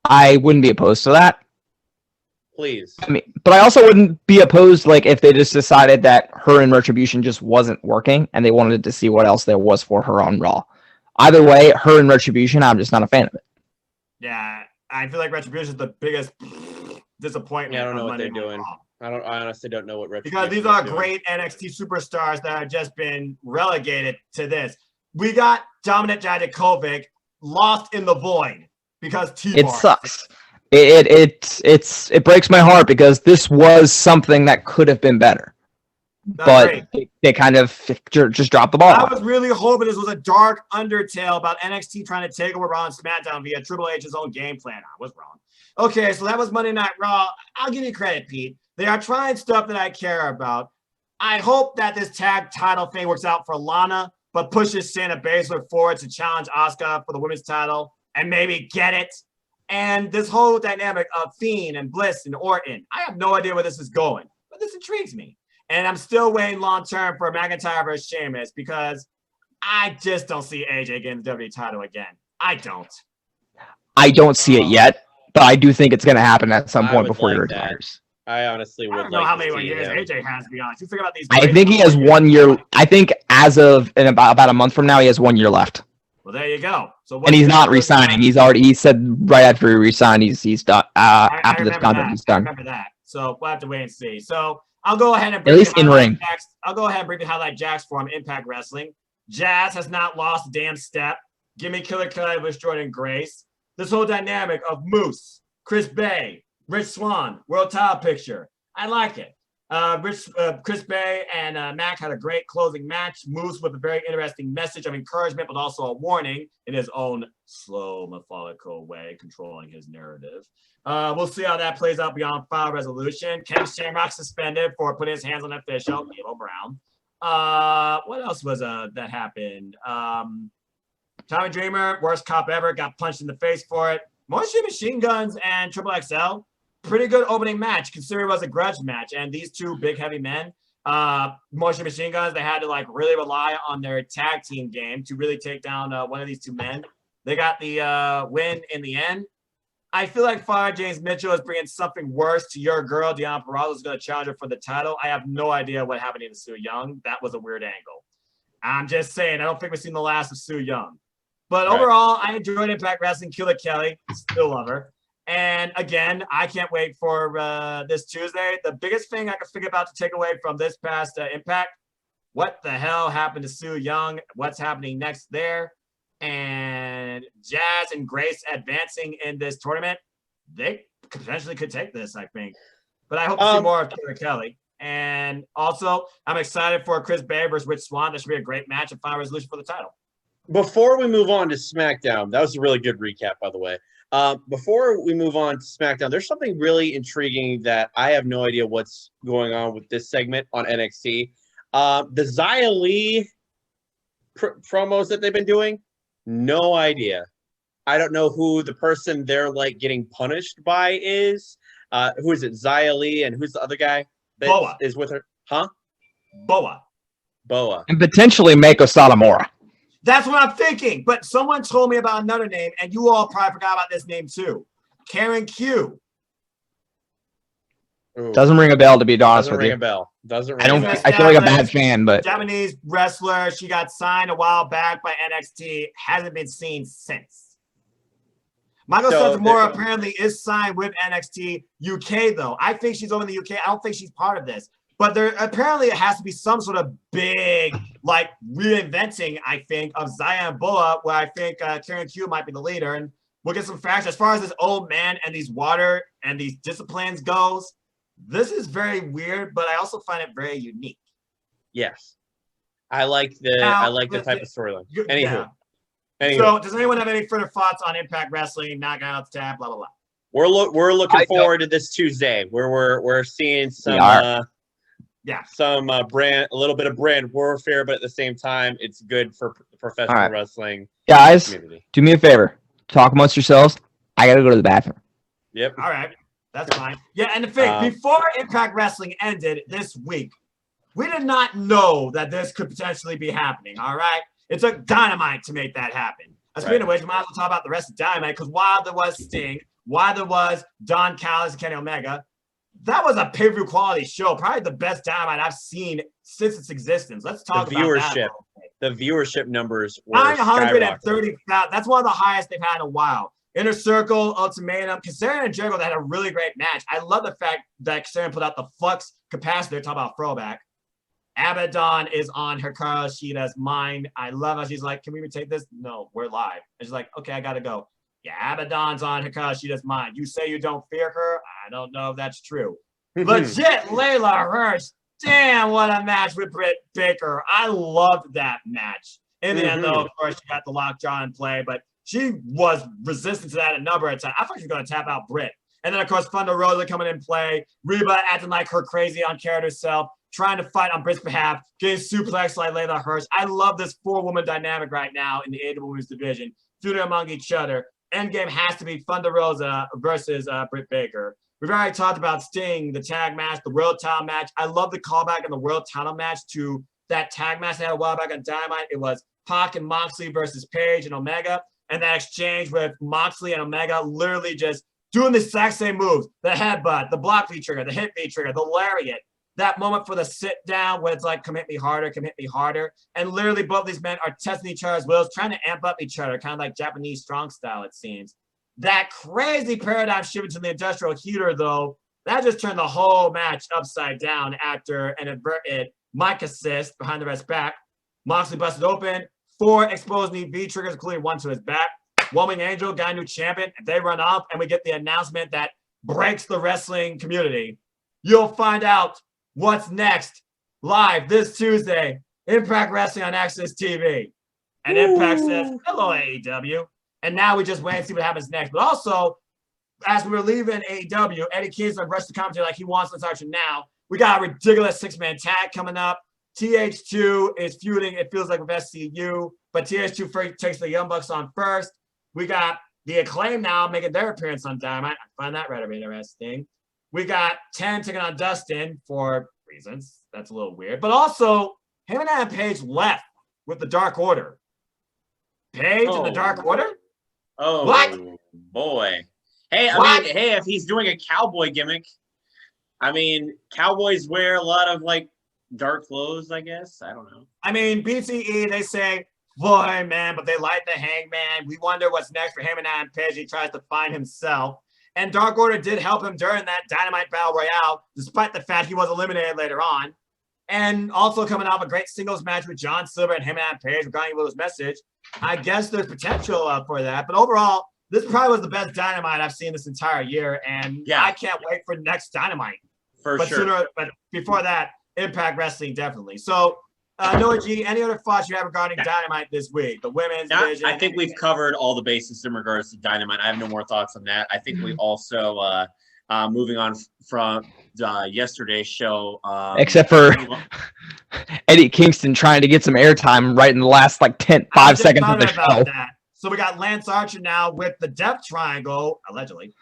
I wouldn't be opposed to that. Please. I mean, but I also wouldn't be opposed, like, if they just decided that her in Retribution just wasn't working and they wanted to see what else there was for her on Raw. Either way, her in Retribution, I'm just not a fan of it. Yeah, I feel like Retribution is the biggest disappointment. Yeah, I don't know what Monday they're Night doing. Raw. I honestly don't know what Retribution Because these are is doing. great NXT superstars that have just been relegated to this. We got Dominik Dijakovic lost in the void because T-Bar. It sucks. It breaks my heart because this was something that could have been better. That's But they kind of just dropped the ball. I was really hoping this was a dark undertale about NXT trying to take over Raw and SmackDown via Triple H's own game plan. I was wrong. Okay, so that was Monday Night Raw. I'll give you credit, Pete. They are trying stuff that I care about. I hope that this tag title thing works out for Lana, but pushes Shayna Baszler forward to challenge Asuka for the women's title and maybe get it. And this whole dynamic of Fiend and Bliss and Orton, I have no idea where this is going, but this intrigues me. And I'm still waiting long term for McIntyre versus Sheamus because I just don't see AJ getting the WWE title again. I don't see it yet, but I do think it's going to happen at some point before he like that. retires. I honestly would. I don't know how many more years AJ has, to be honest. You think about these. I think he has 1 year. I think as of in about a month from now, he has 1 year left. Well, there you go. So and he's not resigning. He said right after he resigned, he's done. After this contract, he's done. I remember that. So we'll have to wait and see. So I'll go ahead and at least in ring. I'll go ahead and briefly highlight Jax from Impact Wrestling. Jazz has not lost a damn step. Give me Killer Kelly with Jordan Grace. This whole dynamic of Moose, Chris Bay, Rich Swann, world title picture. I like it. Chris Bay and Mac had a great closing match. Moose with a very interesting message of encouragement, but also a warning in his own slow, methodical way, controlling his narrative. We'll see how that plays out beyond file resolution. Ken Shamrock suspended for putting his hands on official, D'Lo Brown. What else was that happened? Tommy Dreamer, worst cop ever, got punched in the face for it. Motion Machine Guns and Triple XL. Pretty good opening match, considering it was a grudge match. And these two big, heavy men, Motion Machine Guns, they had to like really rely on their tag team game to really take down one of these two men. They got the win in the end. I feel like Fire James Mitchell is bringing something worse to your girl. Deonna Purrazzo is going to challenge her for the title. I have no idea what happened to Sue Young. That was a weird angle. I'm just saying, I don't think we've seen the last of Sue Young. But overall, I enjoyed Impact Wrestling. Killer Kelly, still love her. And again, I can't wait for this Tuesday. The biggest thing I can think about to take away from this past Impact, what the hell happened to Sue Young? What's happening next there? And Jazz and Grace advancing in this tournament, they potentially could take this, I think. But I hope to see more of Killer Kelly. And also, I'm excited for Chris Bay versus Rich Swann. That should be a great match and final resolution for the title. Before we move on to SmackDown, that was a really good recap, by the way. Before we move on to SmackDown, there's something really intriguing that I have no idea what's going on with this segment on NXT. The Xia Li promos that they've been doing, no idea. I don't know who the person they're like getting punished by is. Who is it? Xia Li, and who's the other guy that is with her? Huh? Boa. And potentially Mako Satomura. That's what I'm thinking. But someone told me about another name, and you all probably forgot about this name too. Karen Q. Ooh. Doesn't ring a bell, to be honest with you. Doesn't ring a bell. Doesn't ring I don't. a bell. I feel like a bad fan, but Japanese wrestler. She got signed a while back by NXT. Hasn't been seen since. Mako Satomura apparently is signed with NXT UK, though. I think she's over in the UK. I don't think she's part of this. But there apparently it has to be some sort of big, like, reinventing, I think, of Xia and Boa, where I think Karen Q might be the leader. And we'll get some facts. As far as this old man and these water and these disciplines goes, this is very weird, but I also find it very unique. Yes. I like the type of storyline. So, does anyone have any further thoughts on Impact Wrestling, Knockouts, Tab, blah blah blah? We're looking forward to this Tuesday, where we're seeing some brand, a little bit of brand warfare, but at the same time, it's good for professional wrestling. Guys, community. Do me a favor. Talk amongst yourselves. I gotta go to the bathroom. Yep. All right, that's fine. Yeah, and the thing, before Impact Wrestling ended this week, we did not know that this could potentially be happening. All right, it took Dynamite to make that happen. Speaking of which, we might as well talk about the rest of Dynamite, because while there was Sting, while there was Don Callis and Kenny Omega, that was a pay-per-view quality show. Probably the best Dynamite I've seen since its existence. Let's talk about that. The viewership numbers were 930,000. That's one of the highest they've had in a while. Inner Circle, Ultimatum, Kazarian and Jericho, that had a really great match. I love the fact that Kazarian put out the flux capacitor, talk about throwback. Abaddon is on Hikaru Shida's mind. I love how she's like, can we retake this? No, we're live. And she's like, okay, I gotta go. Yeah, Abaddon's on Hikaru Shida's mind. You say you don't fear her? I don't know if that's true. Legit, Layla Hirsch. Damn, what a match with Britt Baker. I loved that match. In the end, though, of course, she got the lockjaw in play, but she was resistant to that a number of times. I thought she was going to tap out Britt. And then, of course, Thunder Rosa coming in play. Reba acting like her crazy on character herself, trying to fight on Britt's behalf, getting suplexed like Layla Hirsch. I love this four-woman dynamic right now in the AEW Women's Division, feuding among each other. Endgame has to be Thunder Rosa versus Britt Baker. We've already talked about Sting, the tag match, the world title match. I love the callback in the world title match to that tag match they had a while back on Dynamite. It was Pac and Moxley versus Page and Omega. And that exchange with Moxley and Omega literally just doing the exact same moves. The headbutt, the block V trigger, the hit V trigger, the lariat. That moment for the sit down where it's like, come hit me harder, come hit me harder. And literally both these men are testing each other's wills, trying to amp up each other, kind of like Japanese strong style, it seems. That crazy paradigm shift to the industrial heater, though, that just turned the whole match upside down after an inverted mic assist behind the red's back. Moxley busted open, 4 exposed knee V triggers, including 1 to his back. One-Wing Angel, got a new champion. They run off, and we get the announcement that breaks the wrestling community. You'll find out what's next live this Tuesday. Impact Wrestling on Access TV. And Impact says, hello, AEW. And now we just wait and see what happens next. But also, as we were leaving AEW, Eddie Kingston rushed the commentary like he wants this action now. We got a ridiculous 6-man tag coming up. TH2 is feuding, it feels like, with SCU. But TH2 first takes the Young Bucks on first. We got the Acclaim now making their appearance on Dynamite. I find that rather interesting. We got 10 taking on Dustin for reasons. That's a little weird. But also, him and Adam Page left with the Dark Order. Page and the Dark Order? Oh, what? Boy. Hey, I mean, hey, if he's doing a cowboy gimmick, I mean, cowboys wear a lot of, like, dark clothes, I guess. I don't know. I mean, BTE, they say, boy, man, but they light the hangman. We wonder what's next for him and Adam Page. He tries to find himself. And Dark Order did help him during that Dynamite Battle Royale, despite the fact he was eliminated later on. And also coming off a great singles match with John Silver and him and Adam Page regarding Willow's message. I guess there's potential for that. But overall, this probably was the best Dynamite I've seen this entire year. And yeah, I can't wait for next Dynamite. For sure. But before that, Impact Wrestling, definitely. So, Noah G, any other thoughts you have regarding Dynamite this week? The women's division? I think we've covered all the bases in regards to Dynamite. I have no more thoughts on that. I think we also, moving on from yesterday's show. Except for Eddie Kingston trying to get some airtime right in the last, like, 5 seconds of the show. That. So we got Lance Archer now with the Death Triangle, allegedly,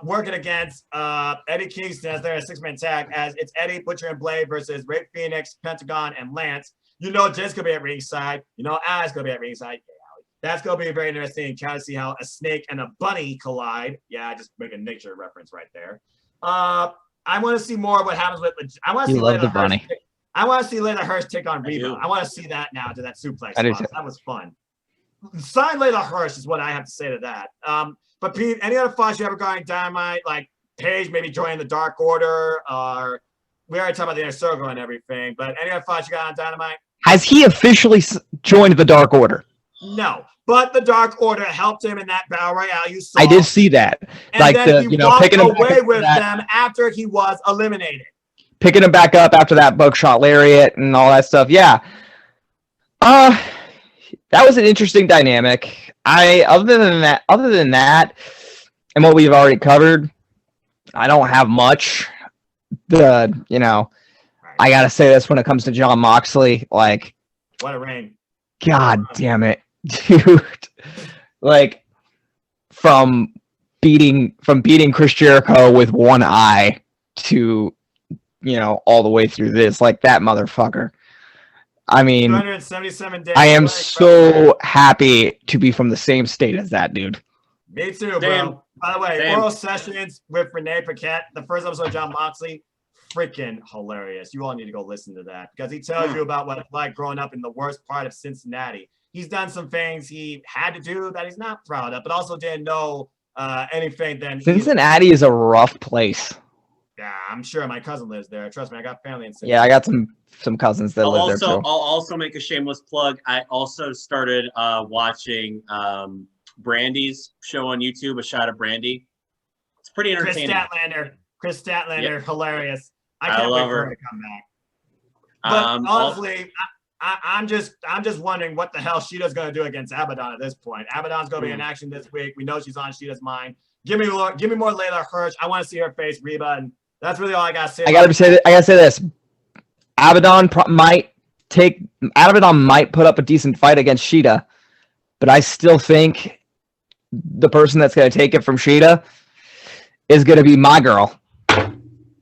working against Eddie Kingston as they're a 6-man tag, as it's Eddie, Butcher, and Blade versus Ray Phoenix, Pentagon, and Lance. You know Jen's going to be at ringside. You know Ali's going to be at ringside. That's going to be very interesting. Kind of see how a snake and a bunny collide. Yeah, I just make a nature reference right there. I want to see more of what happens with – I want to see Layla Hirsch. I want to see Layla Hirsch take on Reba. I want to see that now to that suplex spot. That was fun. Sign Layla Hirsch is what I have to say to that. But Pete, any other thoughts you have regarding Dynamite? Like Paige maybe joining the Dark Order, or we already talked about the Inner Circle and everything. But any other thoughts you got on Dynamite? Has he officially joined the Dark Order? No, but the Dark Order helped him in that Battle Royale. You saw. I did see that. And like then he walked away with them after he was eliminated. Picking him back up after that buckshot lariat and all that stuff. Yeah. that was an interesting dynamic. Other than that, and what we've already covered, I don't have much. I gotta say this when it comes to Jon Moxley, like, What a reign. God damn it, dude! Like, from beating Chris Jericho with one eye to, all the way through this, like that motherfucker. I mean, 277 days. I am so happy to be from the same state as that dude. Me too, bro. By the way, Oral Sessions with Renee Paquette, the first episode of Jon Moxley, freaking hilarious. You all need to go listen to that because he tells you about what it's like growing up in the worst part of Cincinnati. He's done some things he had to do that he's not proud of, but also didn't know anything then. Cincinnati is a rough place. Yeah, I'm sure my cousin lives there. Trust me, I got family in Cincinnati. Yeah, I got some cousins that live there too. I'll also make a shameless plug. I also started watching Brandy's show on YouTube, A Shot of Brandy. It's pretty entertaining. Chris Statlander, yep. Hilarious. I can't wait for her to come back. But honestly, I'm just wondering what the hell Sheeta's gonna do against Abaddon at this point. Abaddon's gonna be in action this week. We know she's on Sheeta's mind. Give me more Layla Hirsch. I want to see her face Reba, and that's really all I gotta say. I gotta say this. Abaddon might put up a decent fight against Sheeta, but I still think the person that's gonna take it from Sheeta is gonna be my girl,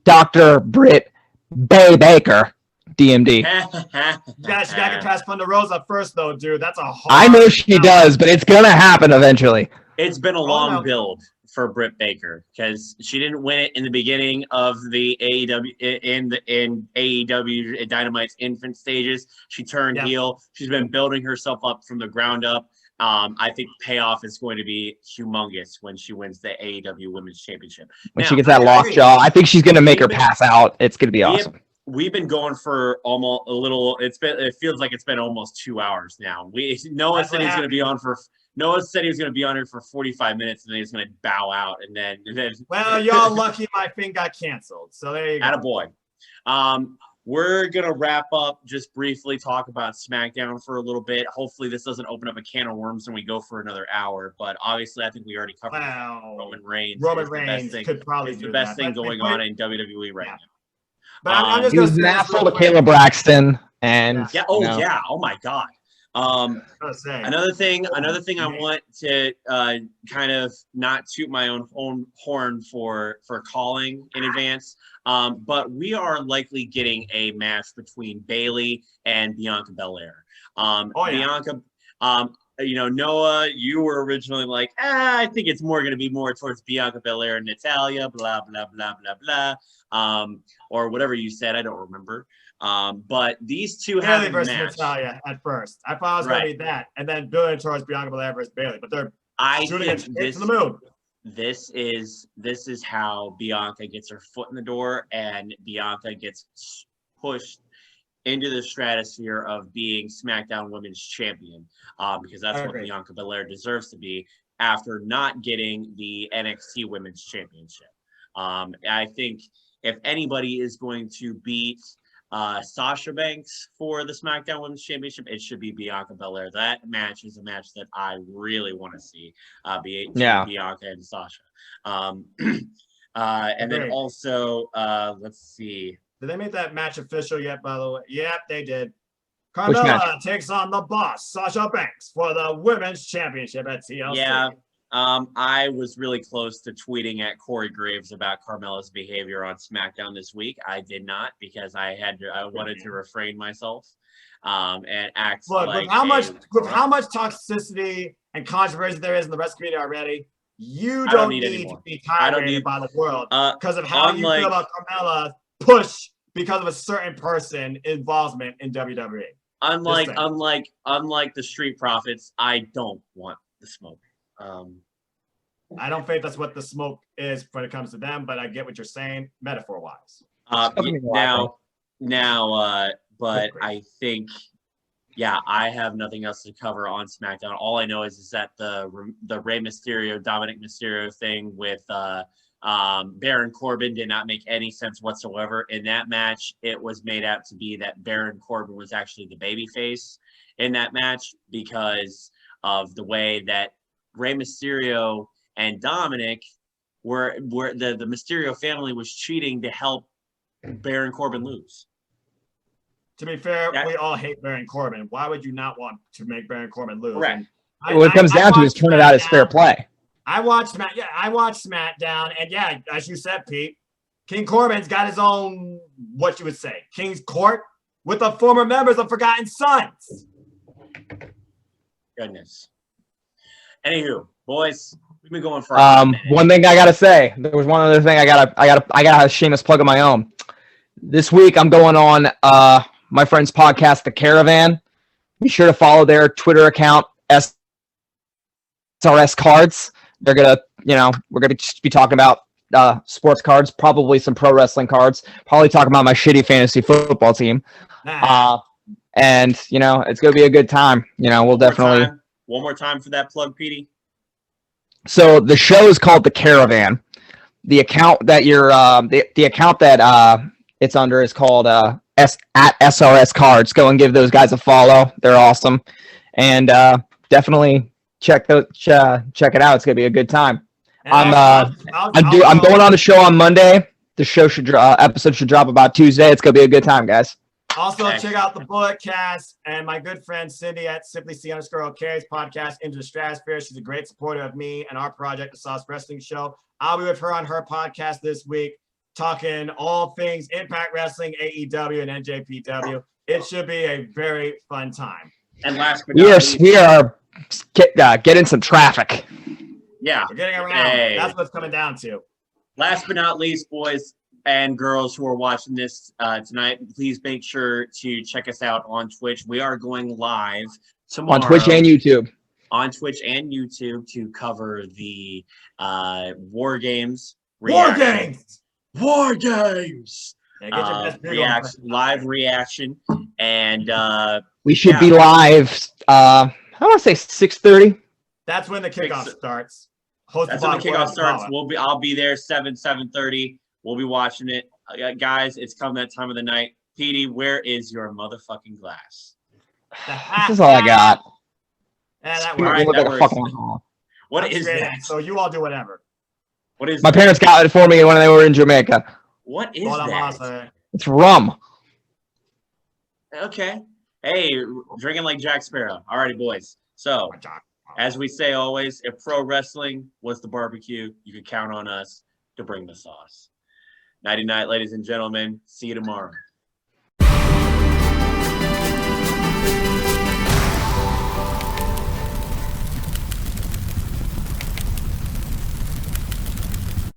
Dr. Britt Baker, DMD. Yeah, she gotta get past Thunder Rosa first, though, dude. That's a hard. I know she does, but it's gonna happen eventually. It's been a long build for Britt Baker because she didn't win it in the beginning of the AEW in AEW Dynamite's infant stages. She turned heel. She's been building herself up from the ground up. I think payoff is going to be humongous when she wins the AEW Women's Championship. When she gets that lost jaw, I think she's going to make her pass out. It's going to be awesome. We've been going for almost a little. It feels like it's been almost 2 hours now. Noah said he was going to be on for. Noah said he was going to be on here for 45 minutes, and then he's going to bow out, and then. Well, y'all lucky my thing got canceled. So there you go. Attaboy. We're going to wrap up, just briefly talk about SmackDown for a little bit. Hopefully this doesn't open up a can of worms and we go for another hour. But obviously I think we already covered Roman Reigns. Roman Reigns could probably do the best thing going on in WWE right now. But I'm just he was an asshole to Kayla Braxton. And oh my God. Another thing I want to kind of not toot my own horn for calling in advance, but we are likely getting a match between Bayley and Bianca Belair. Bianca, Noah, you were originally like, I think it's going to be more towards Bianca Belair and Natalya, blah blah blah blah blah, or whatever you said. I don't remember. But these two have a versus match. Natalya at first. I thought it was going to be that, and then building towards Bianca Belair versus Bayley. But they're shooting it to the moon. This is how Bianca gets her foot in the door, and Bianca gets pushed into the stratosphere of being SmackDown Women's Champion, because that's what Bianca Belair deserves to be after not getting the NXT Women's Championship. I think if anybody is going to beat Sasha Banks for the SmackDown Women's Championship, it should be Bianca Belair. That match is a match that I really want to see Bianca and Sasha. And then also, let's see. Did they make that match official yet, by the way? Yep, they did. Carmella takes on the boss, Sasha Banks, for the Women's Championship at TLC. Yeah. I was really close to tweeting at Corey Graves about Carmella's behavior on SmackDown this week. I did not because I wanted to refrain myself and act with how much toxicity and controversy there is in the wrestling community already. You don't need to be tolerated by the world because of how you feel about Carmella's push because of a certain person involvement in WWE. Unlike the Street Profits, I don't want the smoke. I don't think that's what the smoke is when it comes to them, but I get what you're saying, metaphor-wise. But I think, I have nothing else to cover on SmackDown. All I know is that the Rey Mysterio, Dominic Mysterio thing with Baron Corbin did not make any sense whatsoever. In that match, it was made out to be that Baron Corbin was actually the babyface in that match because of the way that Rey Mysterio and Dominic were the Mysterio family was cheating to help Baron Corbin lose. To be fair, we all hate Baron Corbin. Why would you not want to make Baron Corbin lose? Correct. What it comes down to is turn it out as fair play. I watched SmackDown, and yeah, as you said, Pete, King Corbin's got his own, what you would say, King's Court with the former members of Forgotten Sons. Goodness. Anywho, boys, we've been going for a minute. One thing I gotta say, there was one other thing I gotta have a shameless plug of my own. This week I'm going on my friend's podcast, The Caravan. Be sure to follow their Twitter account, SRS Cards. They're gonna, we're gonna just be talking about sports cards, probably some pro wrestling cards, probably talking about my shitty fantasy football team. And it's gonna be a good time. We'll definitely. One more time for that plug, Petey. So the show is called The Caravan. The account that you're the account that it's under is called at SRS Cards. Go and give those guys a follow. They're awesome, and definitely check it out. It's gonna be a good time. I'm going on the show on Monday. The show episode should drop about Tuesday. It's gonna be a good time, guys. Also, check out the Bullet Cast and my good friend Cindy at @SimplyC_OK's podcast, Into the Stratosphere. She's a great supporter of me and our project, The Sauce Wrestling Show. I'll be with her on her podcast this week, talking all things Impact Wrestling, AEW, and NJPW. It should be a very fun time. And last but not least, we are getting some traffic. Yeah, we're getting around. Hey. That's what's coming down to. Last but not least, boys and girls who are watching this tonight, please make sure to check us out on Twitch. We are going live tomorrow on Twitch and YouTube. On Twitch and YouTube to cover the Wargames reaction. Wargames. Live reaction, and we should be live. I want to say 6:30. That's when the kickoff starts. That's when the kickoff starts. I'll be there 7:30. We'll be watching it, guys. It's come that time of the night. Petey, where is your motherfucking glass? This is all I got. That what is that? So you all do whatever. What is? My parents got it for me when they were in Jamaica. What is that? It's rum. Okay. Hey, drinking like Jack Sparrow. Alrighty, boys. So, as we say always, if pro wrestling was the barbecue, you can count on us to bring the sauce. Nighty night, ladies and gentlemen. See you tomorrow.